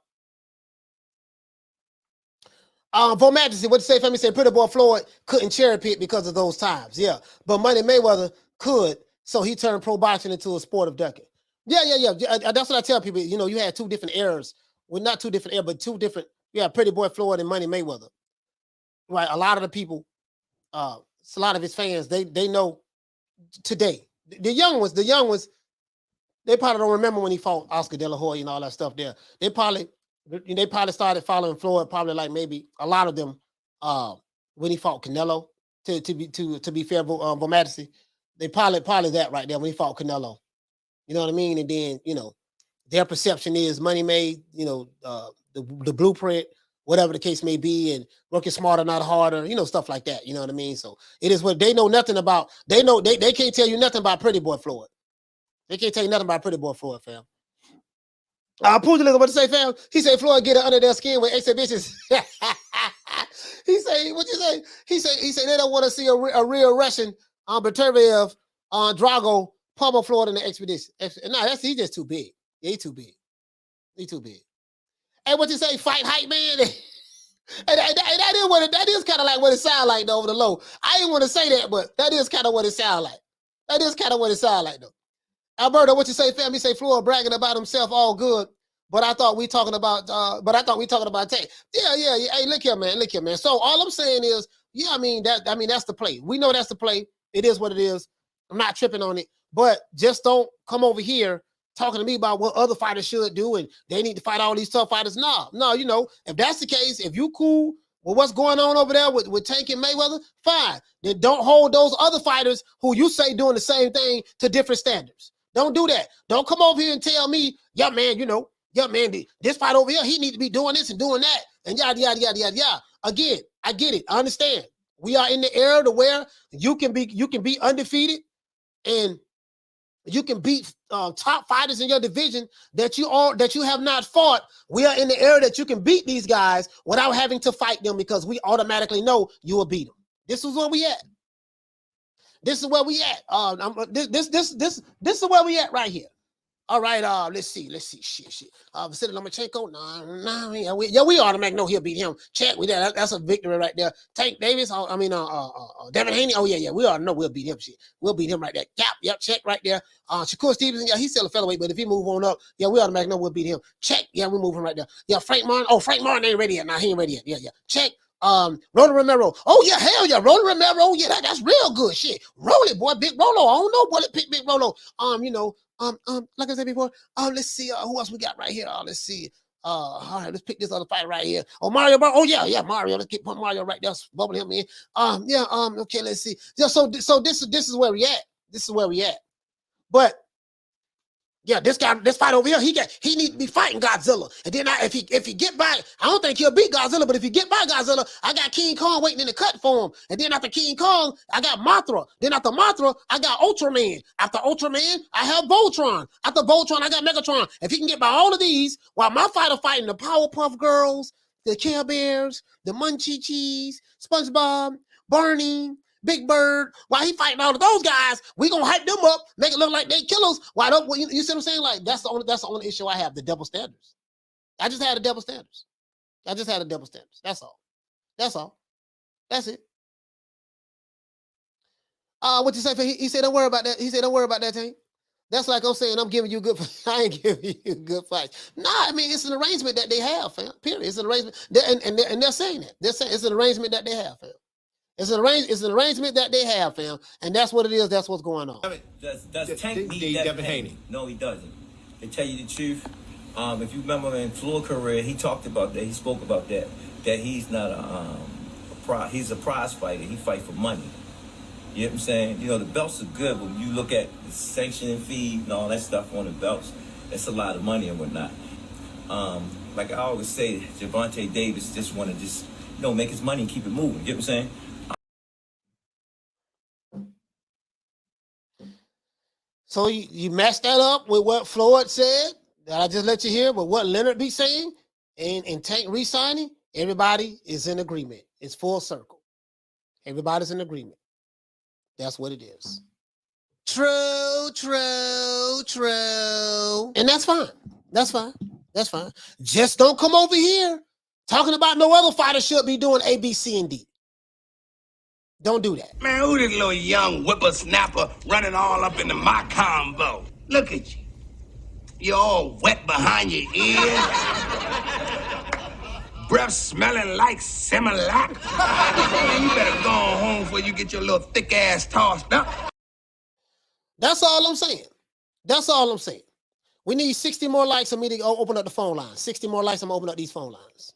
For Majesty, what you say, family? Say Pretty Boy Floyd couldn't cherry pick because of those times. Yeah. But Money Mayweather could, so he turned pro boxing into a sport of ducking. Yeah. That's what I tell people. You know, you had two different eras. Well, not two different eras, but two different. Yeah, Pretty Boy Floyd and Money Mayweather. Right. A lot of the people, a lot of his fans, they know today. The young ones, they probably don't remember when he fought Oscar De La Hoya and all that stuff there. They probably started following Floyd, probably like maybe a lot of them when he fought Canelo. To be fair, Bo Majesty, they probably that right there when he fought Canelo. You know what I mean? And then, you know, their perception is money made, you know, the blueprint, whatever the case may be, and working smarter, not harder, you know, stuff like that. You know what I mean? So it is what they know nothing about. They know they can't tell you nothing about Pretty Boy Floyd. They can't tell you nothing about Pretty Boy Floyd, fam. Pooja, what to say, fam? He said Floyd get it under their skin with exhibitions. He say, what you say? He said they don't want to see a real Russian Bertervev Drago pummel Floyd in the expedition. No, he's just too big. Yeah, he's too big. Hey, what you say? Fight hype, man. And that is kind of like what it sounds like though, over the low. I didn't want to say that, but that is kind of what it sounds like. Though. Alberto, what you say, fam? He say Floyd bragging about himself, all good. But I thought we talking about Tank. Yeah. Hey, look here, man. So all I'm saying is, yeah, that's the play. We know that's the play. It is what it is. I'm not tripping on it. But just don't come over here talking to me about what other fighters should do and they need to fight all these tough fighters. No, you know, if that's the case, if you cool with what's going on over there with Tank and Mayweather, fine. Then don't hold those other fighters who you say doing the same thing to different standards. Don't do that. Don't come over here and tell me, this fight over here, he need to be doing this and doing that, and yada, yada, yada, yada, yada. Again, I get it. I understand. We are in the era to where you can be undefeated and you can beat top fighters in your division that you have not fought. We are in the era that you can beat these guys without having to fight them because we automatically know you will beat them. This is where we at. This is where we at. This is where we at right here. All right. Let's see. Shit. Vasily Lomachenko. No. We automatically know he'll beat him. Check. That's a victory right there. Tank Davis. Devin Haney. Oh yeah. We already know we'll beat him. Shit. We'll beat him right there. Yep. Check right there. Shakur Stevenson. Yeah, he's still a featherweight, but if he move on up, yeah, we automatically know we'll beat him. Check. Yeah, we move him right there. Yeah, Frank Martin. Oh, Frank Martin ain't ready yet. Nah, he ain't ready yet. Yeah. Check. Roland Romero. Oh yeah, hell yeah, Roland Romero. Oh yeah, that's real good shit. Roll it, boy, Big Rolo. I don't know, boy, pick Big Rolo. Like I said before, let's see who else we got right here. Let's see. All right, let's pick this other fight right here. Oh, Mario, oh yeah, Mario. Let's put Mario right there, bubble him in. Okay, let's see. Yeah, so this is where we at. This is where we at. But yeah, this fight over here, he need to be fighting Godzilla. And then if he get by, I don't think he'll beat Godzilla, but if he get by Godzilla, I got King Kong waiting in the cut for him. And then after King Kong, I got Mothra. Then after Mothra, I got Ultraman. After Ultraman, I have Voltron. After Voltron, I got Megatron. If he can get by all of these, while my fighter fighting the Powerpuff Girls, the Care Bears, the Munchie-Cheese, SpongeBob, Barney, Big Bird, while he fighting all of those guys, we gonna hype them up, make it look like they killers. Why don't you see what I'm saying? Like that's the only issue I have, the double standards. I just had the double standards. That's all. That's it. What you say? He said, don't worry about that. He said, don't worry about that, Tank. That's like I'm saying, I'm giving you good. I ain't giving you good fights. Nah, I mean it's an arrangement that they have, fam. Period. It's an arrangement, and they're saying that. They're saying it's an arrangement that they have, fam. It's an arrangement that they have, fam, and that's what it is. That's what's going on. Does Tank need Devin Haney? No, he doesn't. To tell you the truth, if you remember in Floyd career, he talked about that. He spoke about that. That he's not he's a prize fighter. He fight for money. You know what I'm saying? You know the belts are good, but when you look at the sanctioning fee and all that stuff on the belts, that's a lot of money and whatnot. Like I always say, Gervonta Davis just want to make his money and keep it moving. You know what I'm saying? So you match that up with what Floyd said, that I just let you hear, but what Leonard be saying, and Tank re-signing, everybody is in agreement. It's full circle. Everybody's in agreement. That's what it is. True. And that's fine. That's fine. Just don't come over here talking about no other fighter should be doing A, B, C, and D. Don't do that. Man, who this little young whippersnapper running all up into my combo? Look at you. You're all wet behind your ears. Breath smelling like Similac. Man, you better go home before you get your little thick ass tossed up. That's all I'm saying. We need 60 more likes for me to open up the phone line. 60 more likes, I'm gonna open up these phone lines.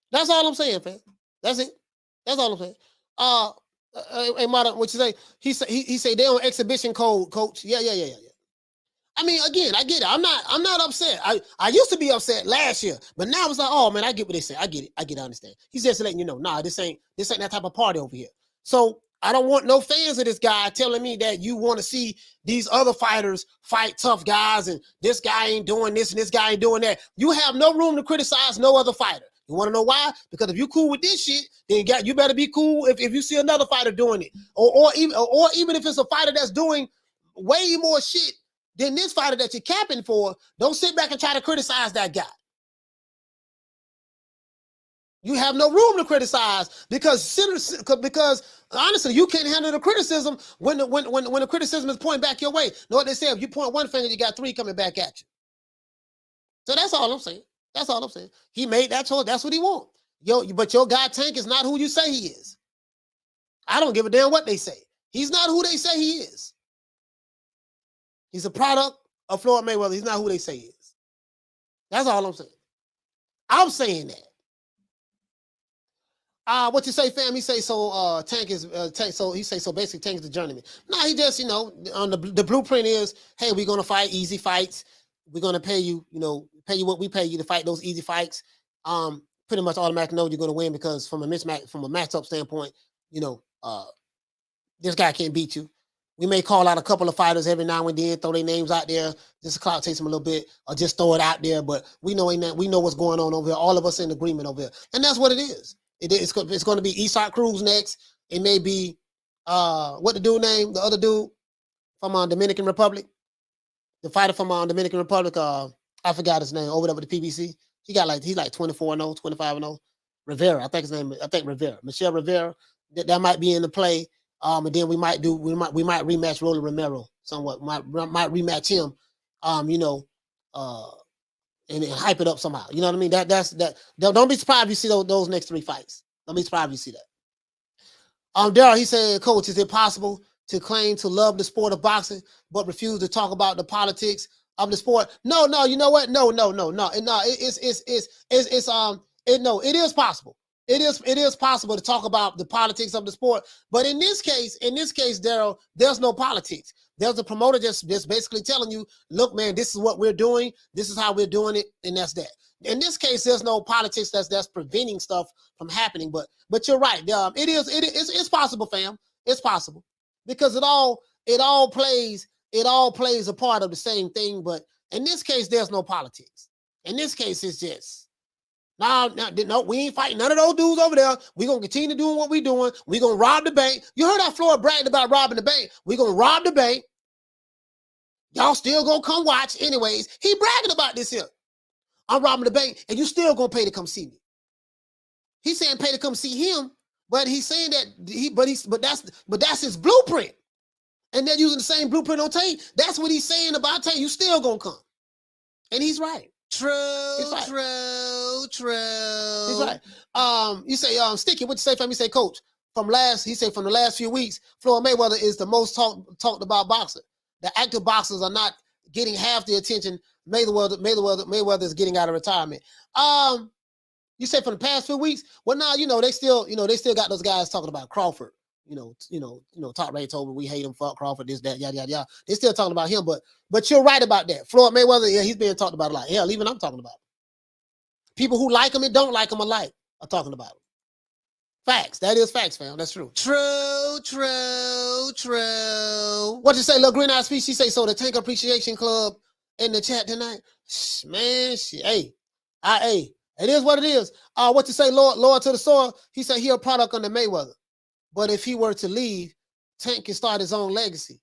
That's all I'm saying, fam. That's it. That's all I'm saying. Hey, Mata, what you say? He say they on exhibition code, coach. Yeah. I mean, again, I get it. I'm not upset. I used to be upset last year, but now it's like, oh man, I get what they say. I get it. I understand. He's just letting you know, nah, this ain't that type of party over here. So I don't want no fans of this guy telling me that you want to see these other fighters fight tough guys and this guy ain't doing this and this guy ain't doing that. You have no room to criticize no other fighter. You want to know why? Because if you cool with this shit, then you better be cool if you see another fighter doing it, or even if it's a fighter that's doing way more shit than this fighter that you're capping for. Don't sit back and try to criticize that guy. You have no room to criticize because honestly, you can't handle the criticism when the criticism is pointing back your way. Know what they say? If you point one finger, you got three coming back at you. So that's all I'm saying. He made that choice. That's what he wants. But your guy Tank is not who you say he is. I don't give a damn what they say. He's not who they say he is. He's a product of Floyd Mayweather. He's not who they say he is. That's all I'm saying. I'm saying that. What you say, fam? He say so. Tank is Tank. So he say so. Basically, Tank is the journeyman. No, he just on the blueprint is, hey, we're gonna fight easy fights. We're gonna pay you. Pay you what we pay you to fight those easy fights. Pretty much automatically know you're gonna win because from a matchup standpoint, this guy can't beat you. We may call out a couple of fighters every now and then, throw their names out there, just to clout chase them a little bit, or just throw it out there. But we know what's going on over here. All of us in agreement over here, and that's what it is. It's going to be Isak Cruz next. It may be what the dude name, the other dude from Dominican Republic, the fighter from Dominican Republic. I forgot his name over there with the PBC. He's like 24-0, 25-0. Rivera, I think his name. I think Rivera, Michelle Rivera. That might be in the play. And then we might rematch Rolly Romero somewhat. Might rematch him. And hype it up somehow. You know what I mean? That's that. Don't be surprised if you see those next three fights. Don't be surprised if you see that. Daryl, he said, Coach, is it possible to claim to love the sport of boxing but refuse to talk about the politics of the sport. No, you know what? No. It is possible. It is possible to talk about the politics of the sport, but in this case, Daryl, there's no politics. There's a promoter just basically telling you, look, man, this is what we're doing, this is how we're doing it, and that's that. In this case, there's no politics that's preventing stuff from happening. But you're right. It's possible, fam. It's possible because it all plays a part of the same thing. But in this case, there's no politics. In this case, it's just no, we ain't fighting none of those dudes over there. We're gonna continue doing what we're doing. We're gonna rob the bank. You heard how Floyd bragged about robbing the bank. We're gonna rob the bank. Y'all still gonna come watch anyways. He bragging about this here. I'm robbing the bank, and you still gonna pay to come see me. He's saying pay to come see him, but he's saying that but that's his blueprint. And they're using the same blueprint on Tate. That's what he's saying about Tate. You still gonna come. And he's right. True. He's right. You say, Sticky, what you say, fam? You say, Coach, from the last few weeks, Floyd Mayweather is the most talked about boxer. The active boxers are not getting half the attention Mayweather is getting out of retirement. You say from the past few weeks? Well, now they still got those guys talking about Crawford. Top Ray told me we hate him, fuck Crawford, this, that, yada, yada, yada. They're still talking about him, but you're right about that. Floyd Mayweather, yeah, he's being talked about a lot. Hell, even I'm talking about him. People who like him and don't like him alike are talking about him. Facts. That is facts, fam. That's true. True. What you say, little green eyed speech? She say, so the Tank Appreciation Club in the chat tonight? Man, hey, it is what it is. What you say, Lord to the soil? He said he a product under Mayweather. But if he were to leave, Tank can start his own legacy.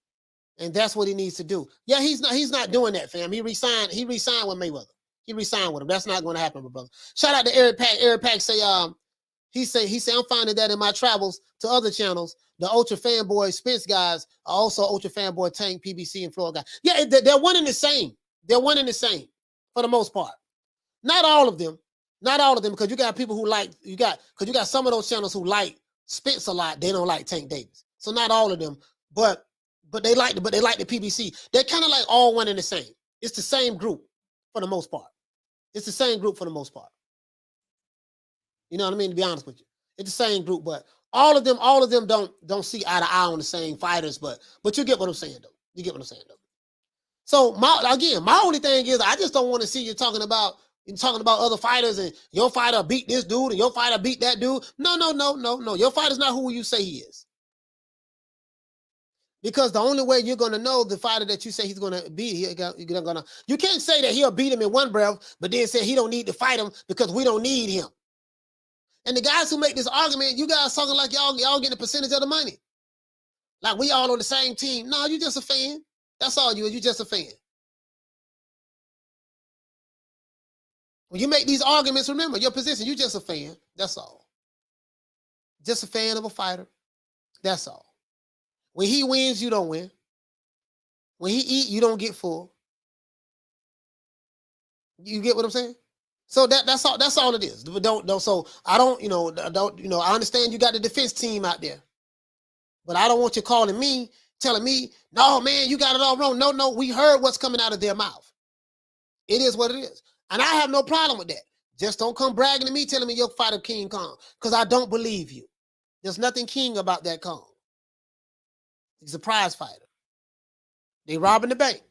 And that's what he needs to do. Yeah, he's not doing that, fam. He resigned with Mayweather. He resigned with him. That's not going to happen, my brother. Shout out to Eric Pack. Eric Pack say, he say, I'm finding that in my travels to other channels, the Ultra Fanboy Spence guys are also Ultra Fanboy Tank, PBC, and Floyd guys. Yeah, they're one and the same. They're one and the same for the most part. Not all of them, because you got people who you got some of those channels who like Spence a lot. They don't like Tank Davis. So not all of them, but they like the PBC. They're kind of like all one and the same. It's the same group for the most part. It's the same group for the most part. You know what I mean? To be honest with you, it's the same group, but all of them don't see eye to eye on the same fighters. But you get what I'm saying, though. You get what I'm saying, though. So my only thing is, I just don't want to see you talking about other fighters and your fighter beat this dude and your fighter beat that dude. No. Your fighter's not who you say he is. Because the only way you're going to know the fighter that you say he's going to beat, you can't say that he'll beat him in one breath, but then say he don't need to fight him because we don't need him. And the guys who make this argument, you guys talking like y'all getting a percentage of the money. Like we all on the same team. No, you just a fan. That's all you just a fan. When you make these arguments, remember your position, you just a fan. That's all. Just a fan of a fighter. That's all. When he wins, you don't win. When he eat, you don't get full. You get what I'm saying? So that's all it is. I understand you got the defense team out there. But I don't want you telling me, no, man, you got it all wrong. No, we heard what's coming out of their mouth. It is what it is. And I have no problem with that. Just don't come bragging to me, telling me you're fighter King Kong, because I don't believe you. There's nothing king about that Kong. He's a prize fighter. They robbing the bank.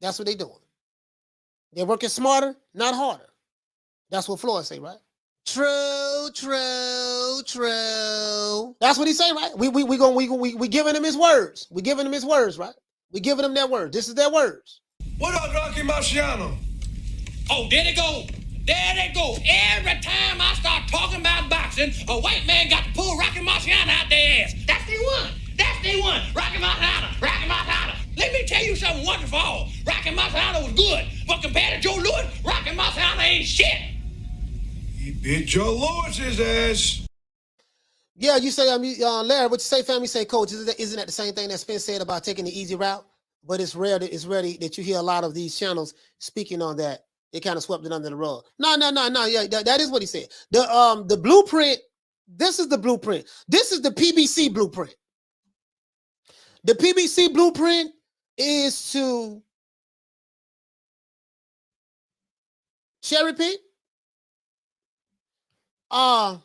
That's what they doing. They're working smarter, not harder. That's what Floyd say, right? True. That's what he say, right? We giving him his words. We giving him his words, right? We giving him their words. This is their words. What up, Rocky Marciano? Oh, there they go. There they go. Every time I start talking about boxing, a white man got to pull Rocky Marciano out their ass. That's the one. That's the one. Rocky Marciano. Rocky Marciano. Let me tell you something once and for all. Rocky Marciano was good, but compared to Joe Louis, Rocky Marciano ain't shit. He beat Joe Louis's ass. Yeah, you say, Larry, what you say, fam? You say, Coach, isn't that the same thing that Spence said about taking the easy route? But it's rare that you hear a lot of these channels speaking on that. They kind of swept it under the rug. No. Yeah, that is what he said. The blueprint, this is the blueprint. This is the PBC blueprint. The PBC blueprint is to cherry pick. Not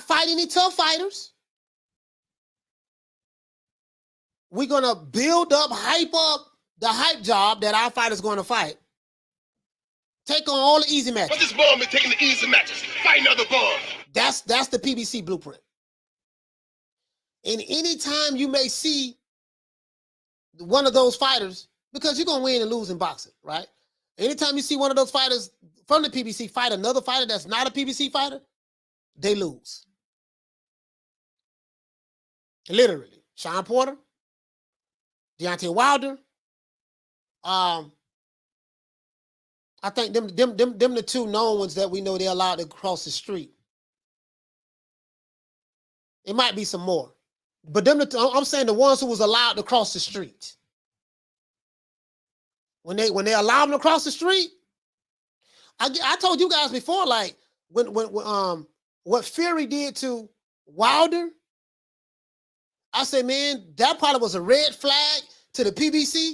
fight any tough fighters. We're going to build up, hype up the hype job that our fighter's going to fight. Take on all the easy matches. But this bum is taking the easy matches, fighting other bums. That's the PBC blueprint. And anytime you may see one of those fighters, because you're going to win and lose in boxing, right? Anytime you see one of those fighters from the PBC fight another fighter that's not a PBC fighter, they lose. Literally. Sean Porter, Deontay Wilder. I think them the two known ones that we know they're allowed to cross the street. It might be some more. But I'm saying the ones who was allowed to cross the street. When they allow them to cross the street, I told you guys before, like when what Fury did to Wilder, I said, man, that probably was a red flag to the PBC.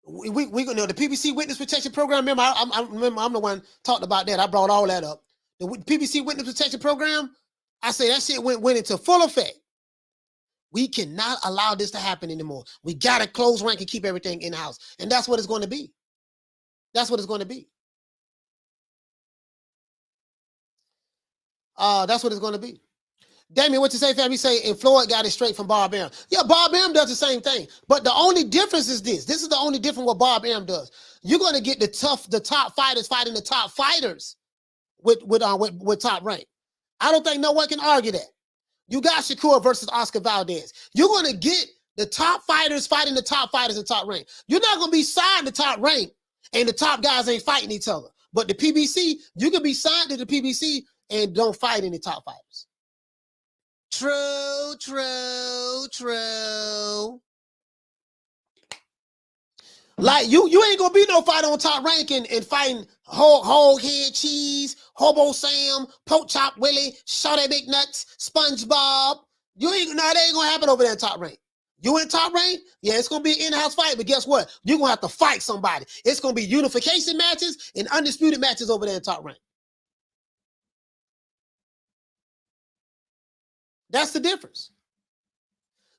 We know the PBC Witness Protection Program. Remember, I'm the one talked about that. I brought all that up. The PBC Witness Protection Program. I say that shit went into full effect. We cannot allow this to happen anymore. We gotta close rank and keep everything in house, and that's what it's going to be. That's what it's going to be. That's what it's going to be. Damien, what you say, fam? You say, and Floyd got it straight from Bob Arum. Yeah, Bob Arum does the same thing. But the only difference is this. This is the only difference what Bob Arum does. You're going to get the top fighters fighting the top fighters with top rank. I don't think no one can argue that. You got Shakur versus Oscar Valdez. You're going to get the top fighters fighting the top fighters in top rank. You're not going to be signed to top rank and the top guys ain't fighting each other. But the PBC, you can be signed to the PBC and don't fight any top fighters. True. Like you ain't gonna be no fighter on top rank and fighting hog head cheese, Hobo Sam, Poke Chop Willie, Shawty Big Nuts, SpongeBob. That ain't gonna happen over there in top rank. You in top rank? Yeah, it's gonna be an in-house fight, but guess what? You're gonna have to fight somebody. It's gonna be unification matches and undisputed matches over there in top rank. That's the difference.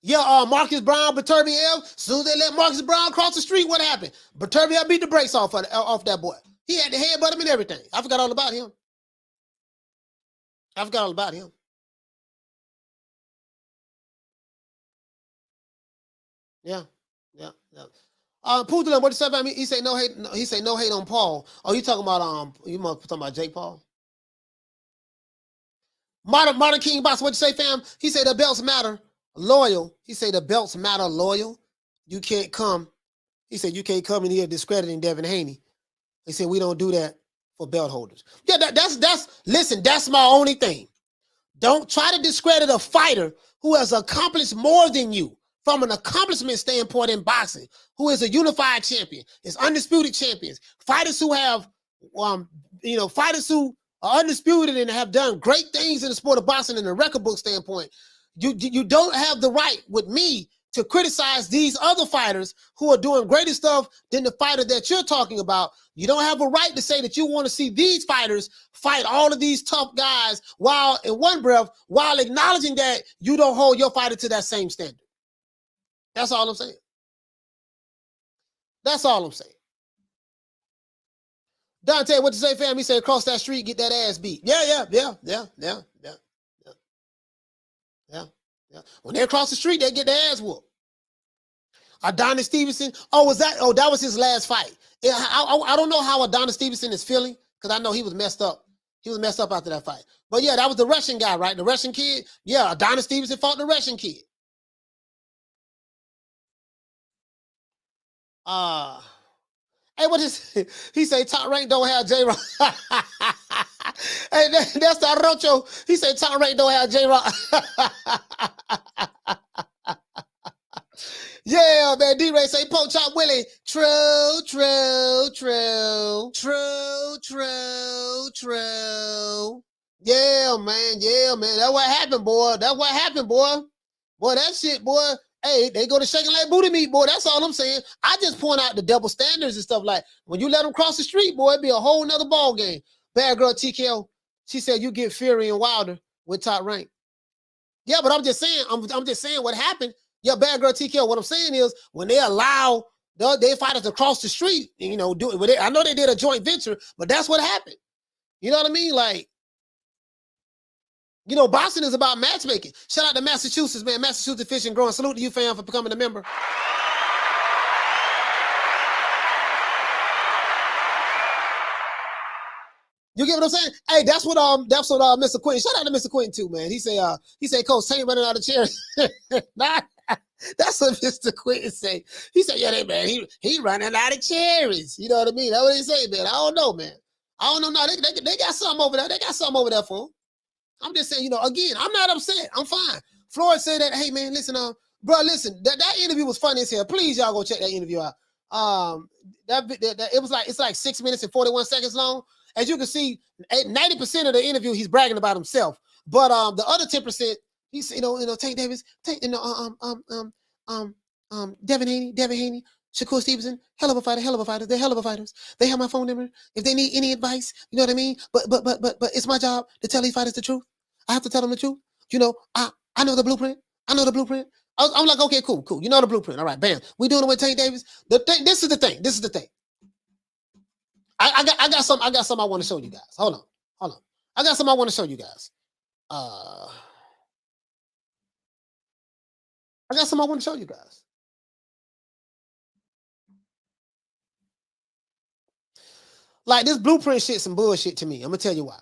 Yeah, Marcus Brown, Beterbiev. As soon as they let Marcus Brown cross the street, what happened? Beterbiev beat the brakes off that boy. He had to headbutt him and everything. I forgot all about him. Yeah. Poodle, what did you say about me? He say no hate. He say no hate on Paul. Oh, you talking about you must talking about Jake Paul? Modern King Boss, what'd you say, fam? He said the belts matter. Loyal. He said the belts matter loyal. You can't come. He said you can't come in here discrediting Devin Haney. He said we don't do that for belt holders. Yeah, listen, that's my only thing. Don't try to discredit a fighter who has accomplished more than you from an accomplishment standpoint in boxing, who is a unified champion, is undisputed champions, fighters who have fighters who are undisputed and have done great things in the sport of boxing in a record book standpoint. You don't have the right with me to criticize these other fighters who are doing greater stuff than the fighter that you're talking about. You don't have a right to say that you want to see these fighters fight all of these tough guys while in one breath, while acknowledging that you don't hold your fighter to that same standard. That's all I'm saying. Dante, what you say, fam? He said, across that street, get that ass beat. Yeah. When they cross the street, they get their ass whooped. Adonis Stevenson. That was his last fight. I don't know how Adonis Stevenson is feeling because I know he was messed up. He was messed up after that fight. But yeah, that was the Russian guy, right? The Russian kid. Yeah, Adonis Stevenson fought the Russian kid. Hey, what is he say? Top rank don't have J-Rock. Hey, that's the Rocho. He said top rank don't have J-Rock. Yeah, man. D-Ray say Poke Chop Willie. True. Yeah, man. That's what happened, boy. Boy, that shit, boy. Hey, they go to shaking like booty meat, boy. That's all I'm saying. I just point out the double standards and stuff. Like when you let them cross the street, boy, it'd be a whole nother ball game. Bad girl TKO, she said you get Fury and Wilder with Top Rank. Yeah, but I'm just saying, I'm just saying what happened. Yeah, bad girl TKO. What I'm saying is when they allow their fighters to cross the street, you know, do it. I know they did a joint venture, but that's what happened. You know what I mean? Like, you know, boxing is about matchmaking. Shout out to Massachusetts, man. Massachusetts Fish and Growing. Salute to you, fam, for becoming a member. You get what I'm saying? Hey, that's what Mr. Quentin. Shout out to Mr. Quentin too, man. He said, Coach, Tank running out of chairs. Nah, that's what Mr. Quentin say. He said, yeah, man, he running out of cherries. You know what I mean? That's what he say, man. I don't know, man. I don't know. No, they got something over there. They got something over there for him. I'm just saying, you know, again, I'm not upset. I'm fine. Floyd said that, hey, man, listen, bro, listen, that interview was funny as hell. Please, y'all go check that interview out. It's like 6 minutes and 41 seconds long. As you can see, 90% of the interview, he's bragging about himself. But the other 10%, he's, you know, Tank Davis, Devin Haney, Shakur Stevenson, hell of a fighter. They're hell of a fighters. They have my phone number. If they need any advice, you know what I mean? But it's my job to tell these fighters the truth. I have to tell them the truth. You know, I know the blueprint. I'm like, okay, cool. You know the blueprint. All right, bam. We doing it with Tank Davis. This is the thing. I got something I want to show you guys. Hold on. I got something I want to show you guys. I got something I want to show you guys. Like this blueprint shit, some bullshit to me. I'm gonna tell you why.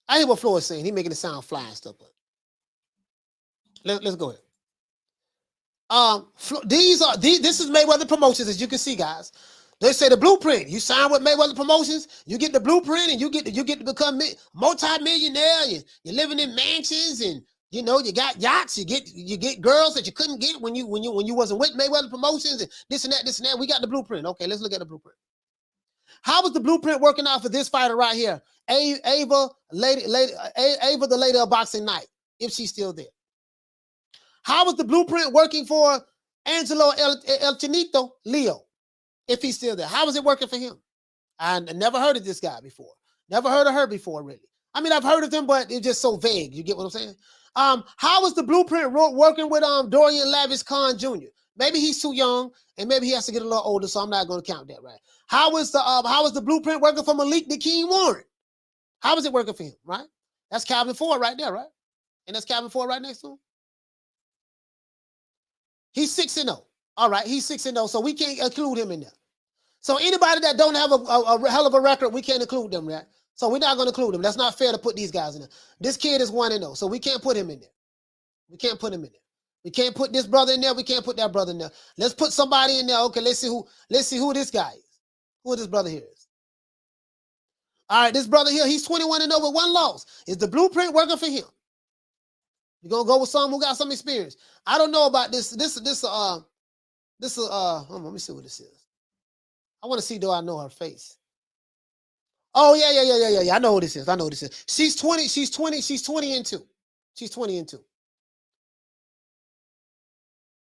I hear what Floyd's saying. He making it sound fly and stuff, but let's go ahead. This is Mayweather Promotions, as you can see, guys. They say the blueprint. You sign with Mayweather Promotions, you get the blueprint, and you get to become multi-millionaire. You're living in mansions, and you know you got yachts. You get girls that you couldn't get when you wasn't with Mayweather Promotions, and this and that. We got the blueprint. Okay, let's look at the blueprint. How was the blueprint working out for this fighter right here, Ava, the lady of boxing night, if she's still there? How was the blueprint working for Angelo El Chinito Leo, if he's still there? How was it working for him? I never heard of this guy before. Never heard of her before, really. I mean, I've heard of them, but it's just so vague. You get what I'm saying? How was the blueprint working with Dorian Lavish Khan Jr.? Maybe he's too young, and maybe he has to get a little older, so I'm not going to count that, right? How was the blueprint working for Malik Nakeem Warren? How was it working for him, right? That's Calvin Ford right there, right? And that's Calvin Ford right next to him. He's 6-0. All right, he's 6-0, so we can't include him in there. So anybody that don't have a hell of a record, we can't include them, right? So we're not going to include them. That's not fair to put these guys in there. This kid is 1-0, so we can't put him in there. We can't put him in there. We can't put this brother in there. We can't put that brother in there. Let's put somebody in there. Okay, let's see who this guy is. Who this brother here is. All right, this brother here, he's 21-0 with 1 loss. Is the blueprint working for him? You're gonna go with someone who got some experience. I don't know about this. Hold on, let me see what this is. I want to see, do I know her face? Oh, yeah. I know who this is. She's 20 and 2. She's 20 and 2.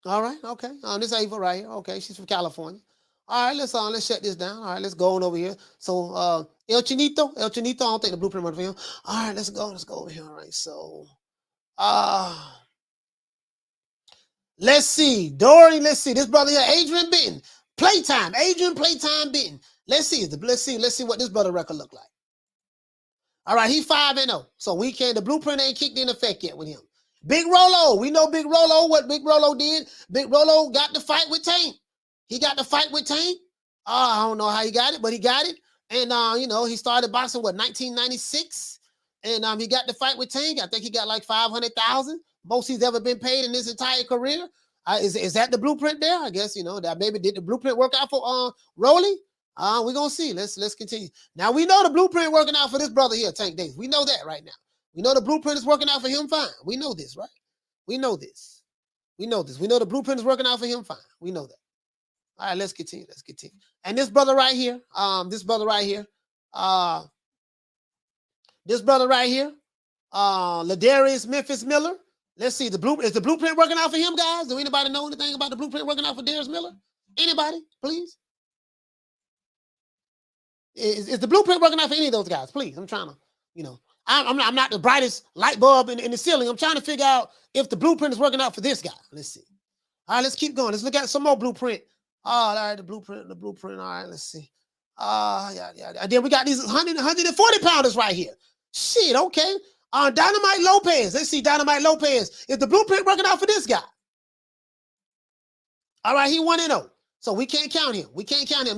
All right, okay. This Ava right here. Okay, she's from California. All right, let's shut this down. All right, let's go on over here. So El Chinito, I don't think the blueprint worked for him. All right, let's go over here. All right, so let's see. Dorian, this brother here, Adrian Benton. Adrian Playtime Benton. Let's see what this brother record look like. All right, he's 5-0. So the blueprint ain't kicked in effect yet with him. Big Rolo, we know Big Rolo, what Big Rolo did. Big Rolo got the fight with Tank. He got the fight with Tank. I don't know how he got it, but he got it. And, he started boxing, 1996? And he got the fight with Tank. I think he got like $500,000. Most he's ever been paid in his entire career. Is that the blueprint there? I guess, that maybe did the blueprint work out for Rolly? We're going to see. Let's continue. Now, we know the blueprint working out for this brother here, Tank Davis. We know that right now. We know the blueprint is working out for him fine. We know this, right? We know this. We know the blueprint is working out for him fine. We know that. All right, let's continue. And this brother right here, Ladarius Memphis Miller, Let's see. Is the blueprint working out for him, guys? Do anybody know anything about the blueprint working out for Darius Miller? Anybody, please? Is the blueprint working out for any of those guys? Please, I'm trying to, I'm not the brightest light bulb in the ceiling. I'm trying to figure out if the blueprint is working out for this guy. Let's see. All right, let's keep going. Let's look at some more blueprint. All right, the blueprint. All right, let's see. Yeah. And then we got these 140 pounders right here. Shit, okay. Dynamite Lopez. Let's see, Dynamite Lopez. Is the blueprint working out for this guy? All right, he 1-0. So we can't count him. He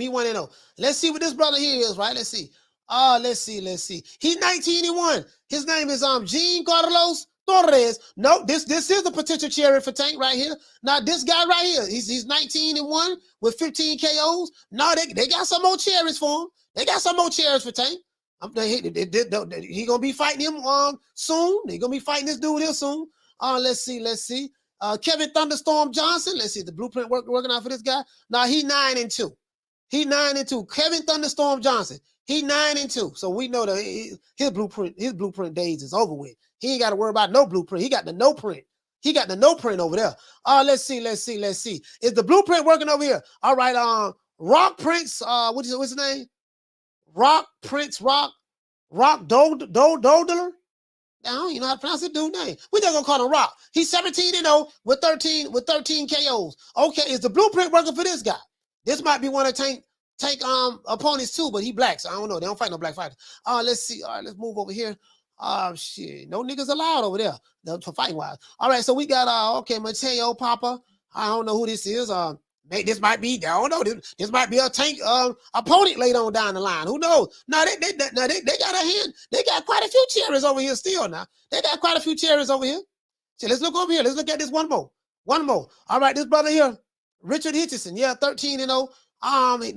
1-0. Let's see what this brother here is, right? Let's see. Let's see. He's 19-1. His name is Jean Carlos Torres. No, this is a potential cherry for Tank right here. Now this guy right here, he's 19-1 with 15 KOs. No, they got some more cherries for him. They got some more cherries for Tank. He gonna be fighting him soon. They gonna be fighting this dude here soon. Let's see. Kevin Thunderstorm Johnson. Let's see the blueprint working out for this guy. Now he 9-2. Kevin Thunderstorm Johnson. He 9-2. So we know that his blueprint days is over with. He ain't got to worry about no blueprint. He got the no print. Over there. Let's see. Is the blueprint working over here? All right. Rock Prince. What's his name? Rock Dodler. I don't even know how to pronounce the dude's name. We just gonna call him Rock. He's 17-0 with 13 KOs. Okay, is the blueprint working for this guy? This might be one of Tank opponents too, but he black, so I don't know. They don't fight no black fighters. Let's see. All right, let's move over here. Shit, no niggas allowed over there for fighting wise. All right, so we got Mateo Papa. I don't know who this is. This might be, I don't know. This might be a Tank opponent later on down the line. Who knows? Now they got a hand. They got quite a few cherries over here still. Now they got quite a few cherries over here. So let's look over here. Let's look at this one more. All right, this brother here, Richard Hitchison. Yeah, 13-0.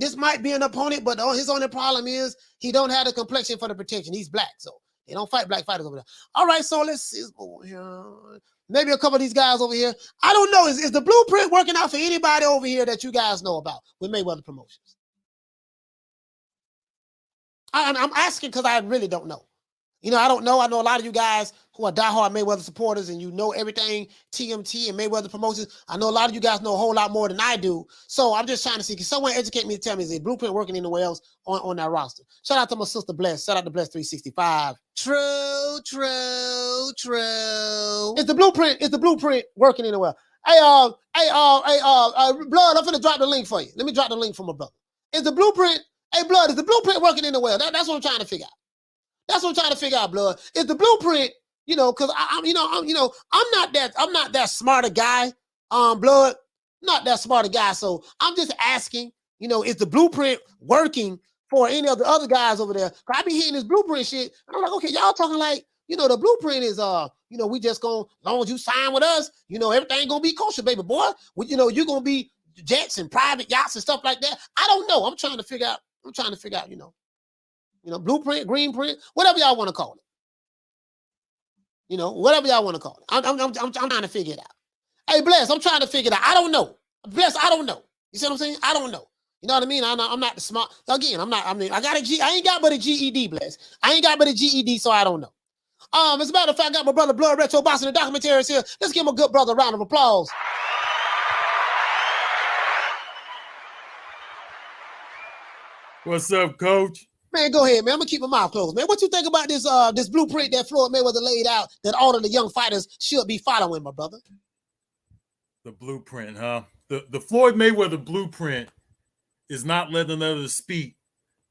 This might be an opponent, but his only problem is he don't have the complexion for the protection. He's black, so they don't fight black fighters over there. All right, so let's see. Maybe a couple of these guys over here. I don't know. Is the blueprint working out for anybody over here that you guys know about with Mayweather Promotions? I'm asking because I really don't know. I don't know. I know a lot of you guys who are diehard Mayweather supporters and you know everything TMT and Mayweather Promotions. I know a lot of you guys know a whole lot more than I do. So I'm just trying to see, can someone educate me and tell me, is the blueprint working anywhere else on that roster? Shout out to my sister Bless. Shout out to Bless 365. True. Is the blueprint working anywhere? Hey, Blood, I'm finna drop the link for you. Let me drop the link for my brother. Is the blueprint working anywhere? That's what I'm trying to figure out. Blood. Is the blueprint, because I'm not that smart a guy, Blood, not that smart a guy. So I'm just asking, is the blueprint working for any of the other guys over there? Cause I be hearing this blueprint shit, and I'm like, okay, y'all talking like, the blueprint is, we just gonna, as long as you sign with us, everything gonna be kosher, baby boy. You're gonna be jets and private yachts and stuff like that. I don't know. I'm trying to figure out, blueprint, green print, whatever y'all want to call it. Whatever y'all want to call it. I'm trying to figure it out. Hey, Bless, I'm trying to figure it out. I don't know. Bless, I don't know. You see what I'm saying? I don't know. You know what I mean? I'm not the smart. Again, I ain't got but a GED, Bless. I ain't got but a GED, so I don't know. As a matter of fact, I got my brother Blood Retro Boss in the documentaries here. Let's give him a good brother a round of applause. What's up, Coach? Man, go ahead, man. I'm gonna keep my mouth closed, man. What you think about this blueprint that Floyd Mayweather laid out that all of the young fighters should be following, my brother? The blueprint, huh? The Floyd Mayweather blueprint is not letting others speak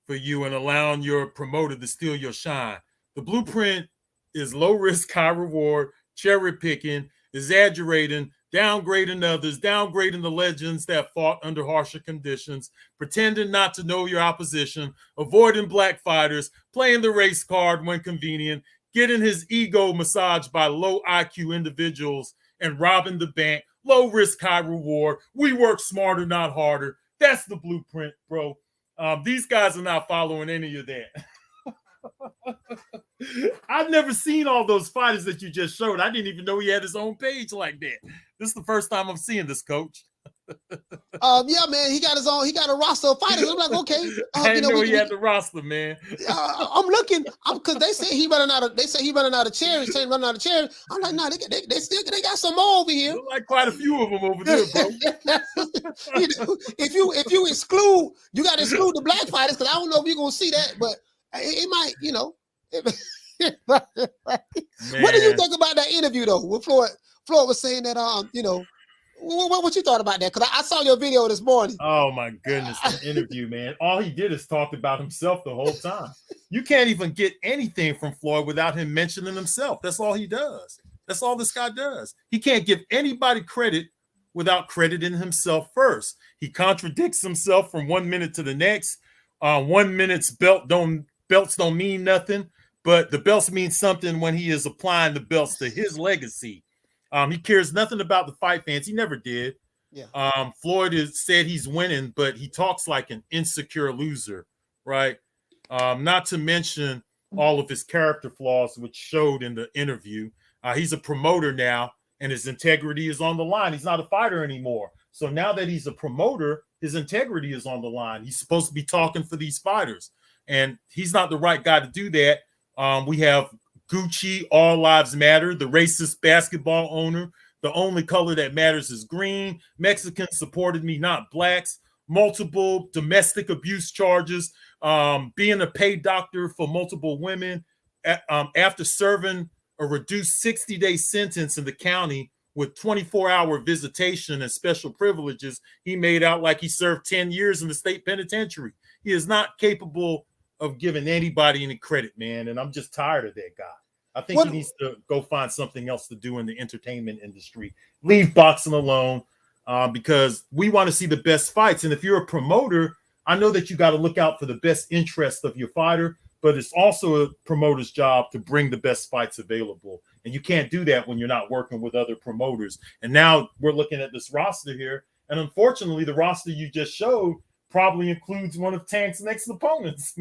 for you and allowing your promoter to steal your shine. The blueprint is low risk, high reward, cherry picking, exaggerating, downgrading others, downgrading the legends that fought under harsher conditions, pretending not to know your opposition, avoiding black fighters, playing the race card when convenient, getting his ego massaged by low IQ individuals, and robbing the bank. Low risk, high reward. We work smarter, not harder. That's the blueprint, bro. These guys are not following any of that. I've never seen all those fighters that you just showed. I didn't even know he had his own page like that. This is the first time I'm seeing this, Coach. Yeah, man, he got his own. He got a roster of fighters. I'm like, okay, I didn't know he had the roster, man. I'm looking, because they say he running out of. They say he running out of cherries. Saying running out of cherries. I'm like, nah, they got some more over here. Look like quite a few of them over there, bro. If you exclude, you got to exclude the black fighters, because I don't know if you're gonna see that, but it might, you know. What do you think about that interview though? With Floyd was saying that you know. What you thought about that? Because I saw your video this morning. Oh my goodness, the interview, man. All he did is talk about himself the whole time. You can't even get anything from Floyd without him mentioning himself. That's all he does. That's all this guy does. He can't give anybody credit without crediting himself first. He contradicts himself from 1 minute to the next. 1 minute's belts don't mean nothing, but the belts mean something when he is applying the belts to his legacy. He cares nothing about the fight fans. He never did. Yeah. Floyd said he's winning, but he talks like an insecure loser, right? Not to mention all of his character flaws, which showed in the interview. He's a promoter now, and his integrity is on the line. He's not a fighter anymore. So now that he's a promoter, his integrity is on the line. He's supposed to be talking for these fighters, and he's not the right guy to do that. We have Gucci, All Lives Matter, the racist basketball owner. The only color that matters is green. Mexicans supported me, not blacks. Multiple domestic abuse charges. Being a paid doctor for multiple women. After serving a reduced 60-day sentence in the county with 24-hour visitation and special privileges, he made out like he served 10 years in the state penitentiary. He is not capable of giving anybody any credit, man. And I'm just tired of that guy. I think he needs to go find something else to do in the entertainment industry. Leave boxing alone, because we want to see the best fights. And if you're a promoter, I know that you got to look out for the best interest of your fighter, but it's also a promoter's job to bring the best fights available. And you can't do that when you're not working with other promoters. And now we're looking at this roster here. And unfortunately, the roster you just showed probably includes one of Tank's next opponents.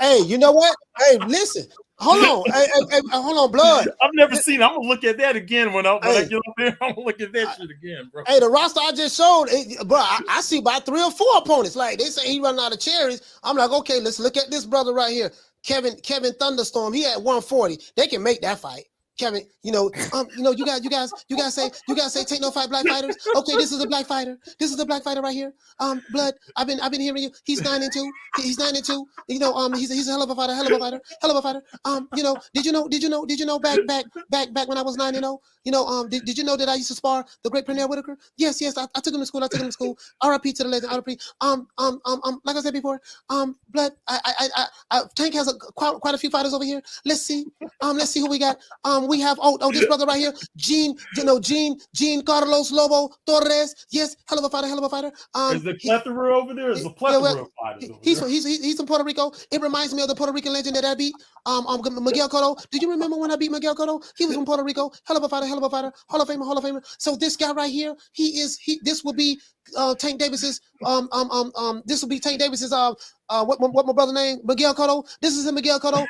Hey, you know what? Hey, listen. Hold on. Hey, hold on, blood. I've never seen it. I'm going to look at that again when I get up there. I'm going to look at that shit again, bro. Hey, the roster I just showed, bro, I see about 3 or 4 opponents. Like, they say he running out of cherries. I'm like, okay, let's look at this brother right here. Kevin Thunderstorm. He at 140. They can make that fight. Kevin, you guys say take no fight black fighters. Okay, this is a black fighter. This is a black fighter right here. Blood. I've been hearing you. He's 9-2. He's 9-2. You know, he's a hell of a fighter. Did you know back when I was 9-0? Did you know that I used to spar the great Pernell Whitaker? Yes, I took him to school. RIP to the legend. RIP. Like I said before, Blood. Tank has quite a few fighters over here. Let's see who we got. We have this brother right here, Gene Carlos Lobo Torres. Yes, hell of a fighter. Is the plethora over there? Is the plethora of fighters over there? He's from Puerto Rico. It reminds me of the Puerto Rican legend that I beat, Miguel Cotto. Did you remember when I beat Miguel Cotto? He was from Puerto Rico. Hell of a fighter. Hall of Famer. So this guy right here, this will be Tank Davis's this will be Tank Davis's what my brother name, Miguel Cotto. This is Miguel Cotto.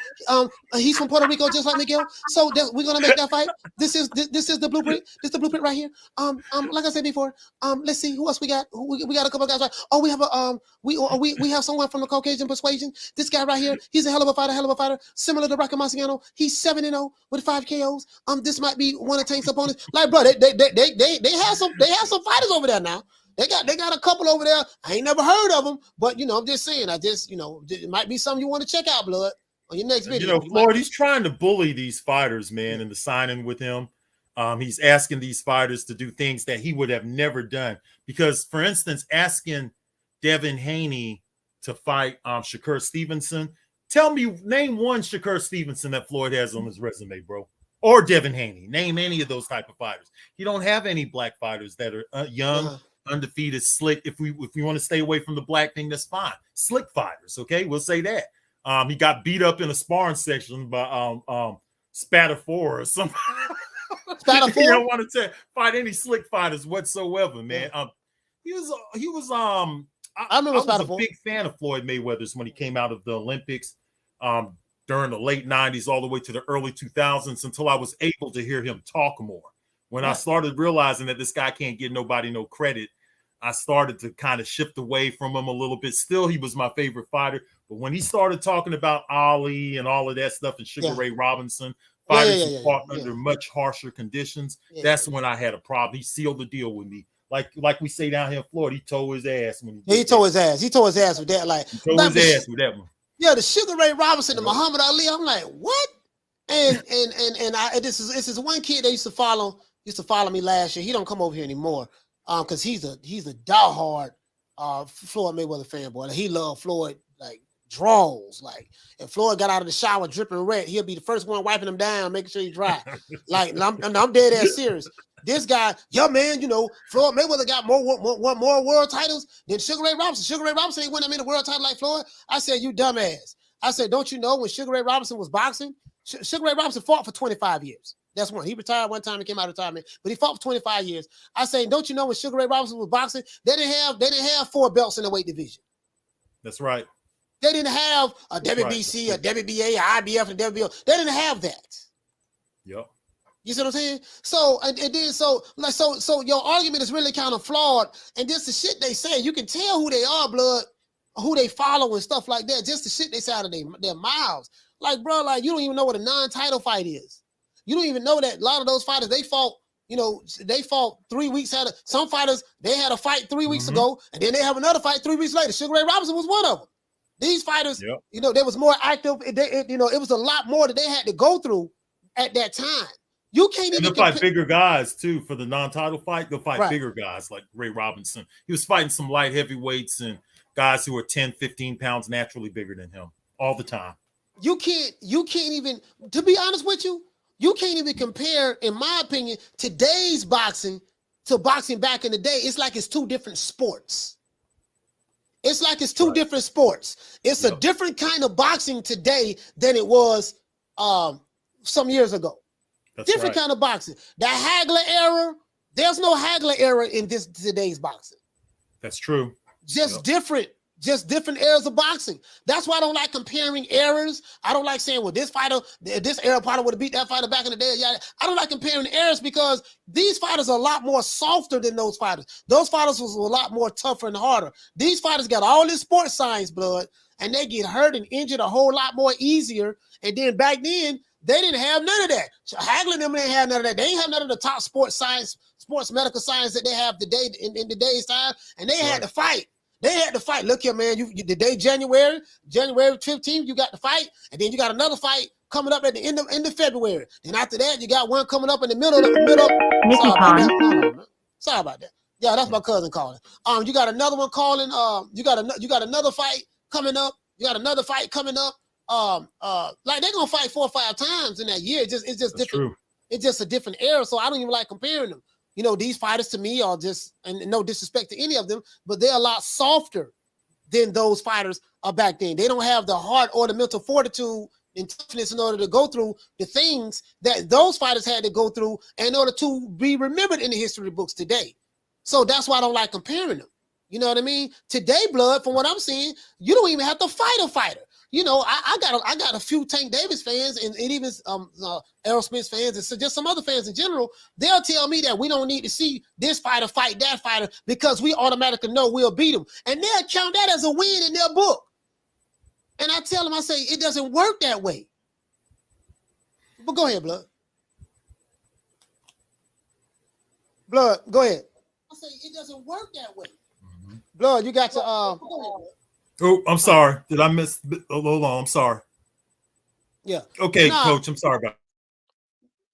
He's from Puerto Rico, just like Miguel. So we're gonna make that fight. This is the blueprint. This is the blueprint right here. Like I said before, let's see who else we got. We got a couple of guys. Right? Oh, we have we have someone from the Caucasian persuasion. This guy right here, he's a hell of a fighter. Similar to Rocky Marciano. He's 7-0 with 5 KOs. This might be one of Tank's opponents. Like, bro, they have some fighters over there now. They got a couple over there. I ain't never heard of them, but I'm just saying. It might be something you want to check out, blood, on your next video. Floyd, he's trying to bully these fighters, man, into signing with him. He's asking these fighters to do things that he would have never done. Because, for instance, asking Devin Haney to fight Shakur Stevenson. Name one Shakur Stevenson that Floyd has on his resume, bro. Or Devin Haney. Name any of those type of fighters. You don't have any black fighters that are young, undefeated, slick. If we want to stay away from the black thing, that's fine. Slick fighters, okay? We'll say that. He got beat up in a sparring section by Spatafor or something. Spatafor? He don't want to fight any slick fighters whatsoever, man. I was a big fan of Floyd Mayweather's when he came out of the Olympics during the late 90s all the way to the early 2000s, until I was able to hear him talk more. When I started realizing that this guy can't give nobody no credit, I started to kind of shift away from him a little bit. Still, he was my favorite fighter. But when he started talking about Ali and all of that stuff and Sugar Ray Robinson, fighters who fought under much harsher conditions, that's when I had a problem. He sealed the deal with me. Like we say down here in Florida, he tore his ass when he tore his ass. He tore his ass with that. Like he tore his ass with that one. Yeah, the Sugar Ray Robinson, the Muhammad Ali. I'm like, what? And this is one kid that used to follow me last year. He don't come over here anymore. Because he's a diehard Floyd Mayweather fanboy. Like, he loved Floyd like draws. Like if Floyd got out of the shower dripping wet, he'll be the first one wiping him down, making sure he's dry. Like I'm dead ass serious. This guy, man, Floyd Mayweather got more world titles than Sugar Ray Robinson. Sugar Ray Robinson ain't won that many world titles like Floyd. I said, you dumbass. I said, don't you know when Sugar Ray Robinson was boxing? Sugar Ray Robinson fought for 25 years. That's one. He retired one time and came out of retirement, but he fought for 25 years. I say, don't you know when Sugar Ray Robinson was boxing, they didn't have 4 belts in the weight division. That's right. They didn't have a WBC, a WBA, a IBF, and WBO. They didn't have that. Yep. You see what I'm saying? So so your argument is really kind of flawed. And just the shit they say, you can tell who they are, blood, who they follow and stuff like that. Just the shit they say out of their mouths. Like, bro, like you don't even know what a non-title fight is. You don't even know that a lot of those fighters, they fought 3 weeks out of some fighters, they had a fight 3 weeks ago, and then they have another fight 3 weeks later. Sugar Ray Robinson was one of them. These fighters, they was more active. It was a lot more that they had to go through at that time. You can't even fight bigger guys too for the non-title fight. They'll fight bigger guys like Ray Robinson. He was fighting some light heavyweights and guys who are 10, 15 pounds naturally bigger than him all the time. You can't even, to be honest with you, you can't even compare, in my opinion, today's boxing to boxing back in the day. It's like it's two different sports. It's like it's two different sports. It's a different kind of boxing today than it was some years ago. That's different kind of boxing. The Hagler era, there's no Hagler era in today's boxing. That's true. Just different eras of boxing. That's why I don't like comparing eras. I don't like saying, well, this era fighter would have beat that fighter back in the day. Yeah, I don't like comparing eras because these fighters are a lot more softer than those fighters. Those fighters was a lot more tougher and harder. These fighters got all this sports science, blood, and they get hurt and injured a whole lot more easier. And then back then, they didn't have none of that. So Hagler and them didn't have none of that. They ain't have none of the top sports medical science that they have today in today's time. And they had to fight. They had to fight. Look here, man. The day January 15th, you got to fight, and then you got another fight coming up at the end of February. Then after that, you got one coming up in the middle. Sorry about that. Yeah, that's my cousin calling. You got another one calling. You got another fight coming up. Like they're gonna fight 4 or 5 times in that year. It's just different. True. It's just a different era. So I don't even like comparing them. These fighters to me are just, and no disrespect to any of them, but they're a lot softer than those fighters are back then. They don't have the heart or the mental fortitude and toughness in order to go through the things that those fighters had to go through in order to be remembered in the history books today. So that's why I don't like comparing them. You know what I mean? Today, blood, from what I'm seeing, you don't even have to fight a fighter. I got a few Tank Davis fans and even Errol Spence fans and just some other fans in general. They'll tell me that we don't need to see this fighter fight that fighter because we automatically know we'll beat him. And they'll count that as a win in their book. And I tell them, I say, it doesn't work that way. But go ahead, Blood. Blood, go ahead. I say, it doesn't work that way. Mm-hmm. Blood, you got to... Oh, I'm sorry. Did I miss? Hold on. I'm sorry. Yeah. Okay, Coach. I'm sorry about it.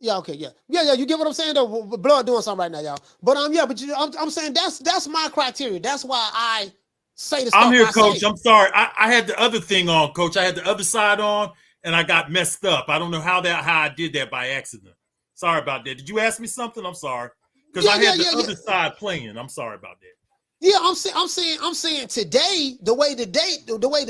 Yeah. Okay. Yeah. You get what I'm saying? Though, Blood doing something right now, y'all. But I'm saying that's my criteria. That's why I say the stuff. I'm here, Coach. I'm sorry. I had the other thing on, Coach. I had the other side on, and I got messed up. I don't know how I did that by accident. Sorry about that. Did you ask me something? I'm sorry because I had the other side playing. I'm sorry about that. Yeah, I'm saying today, the way the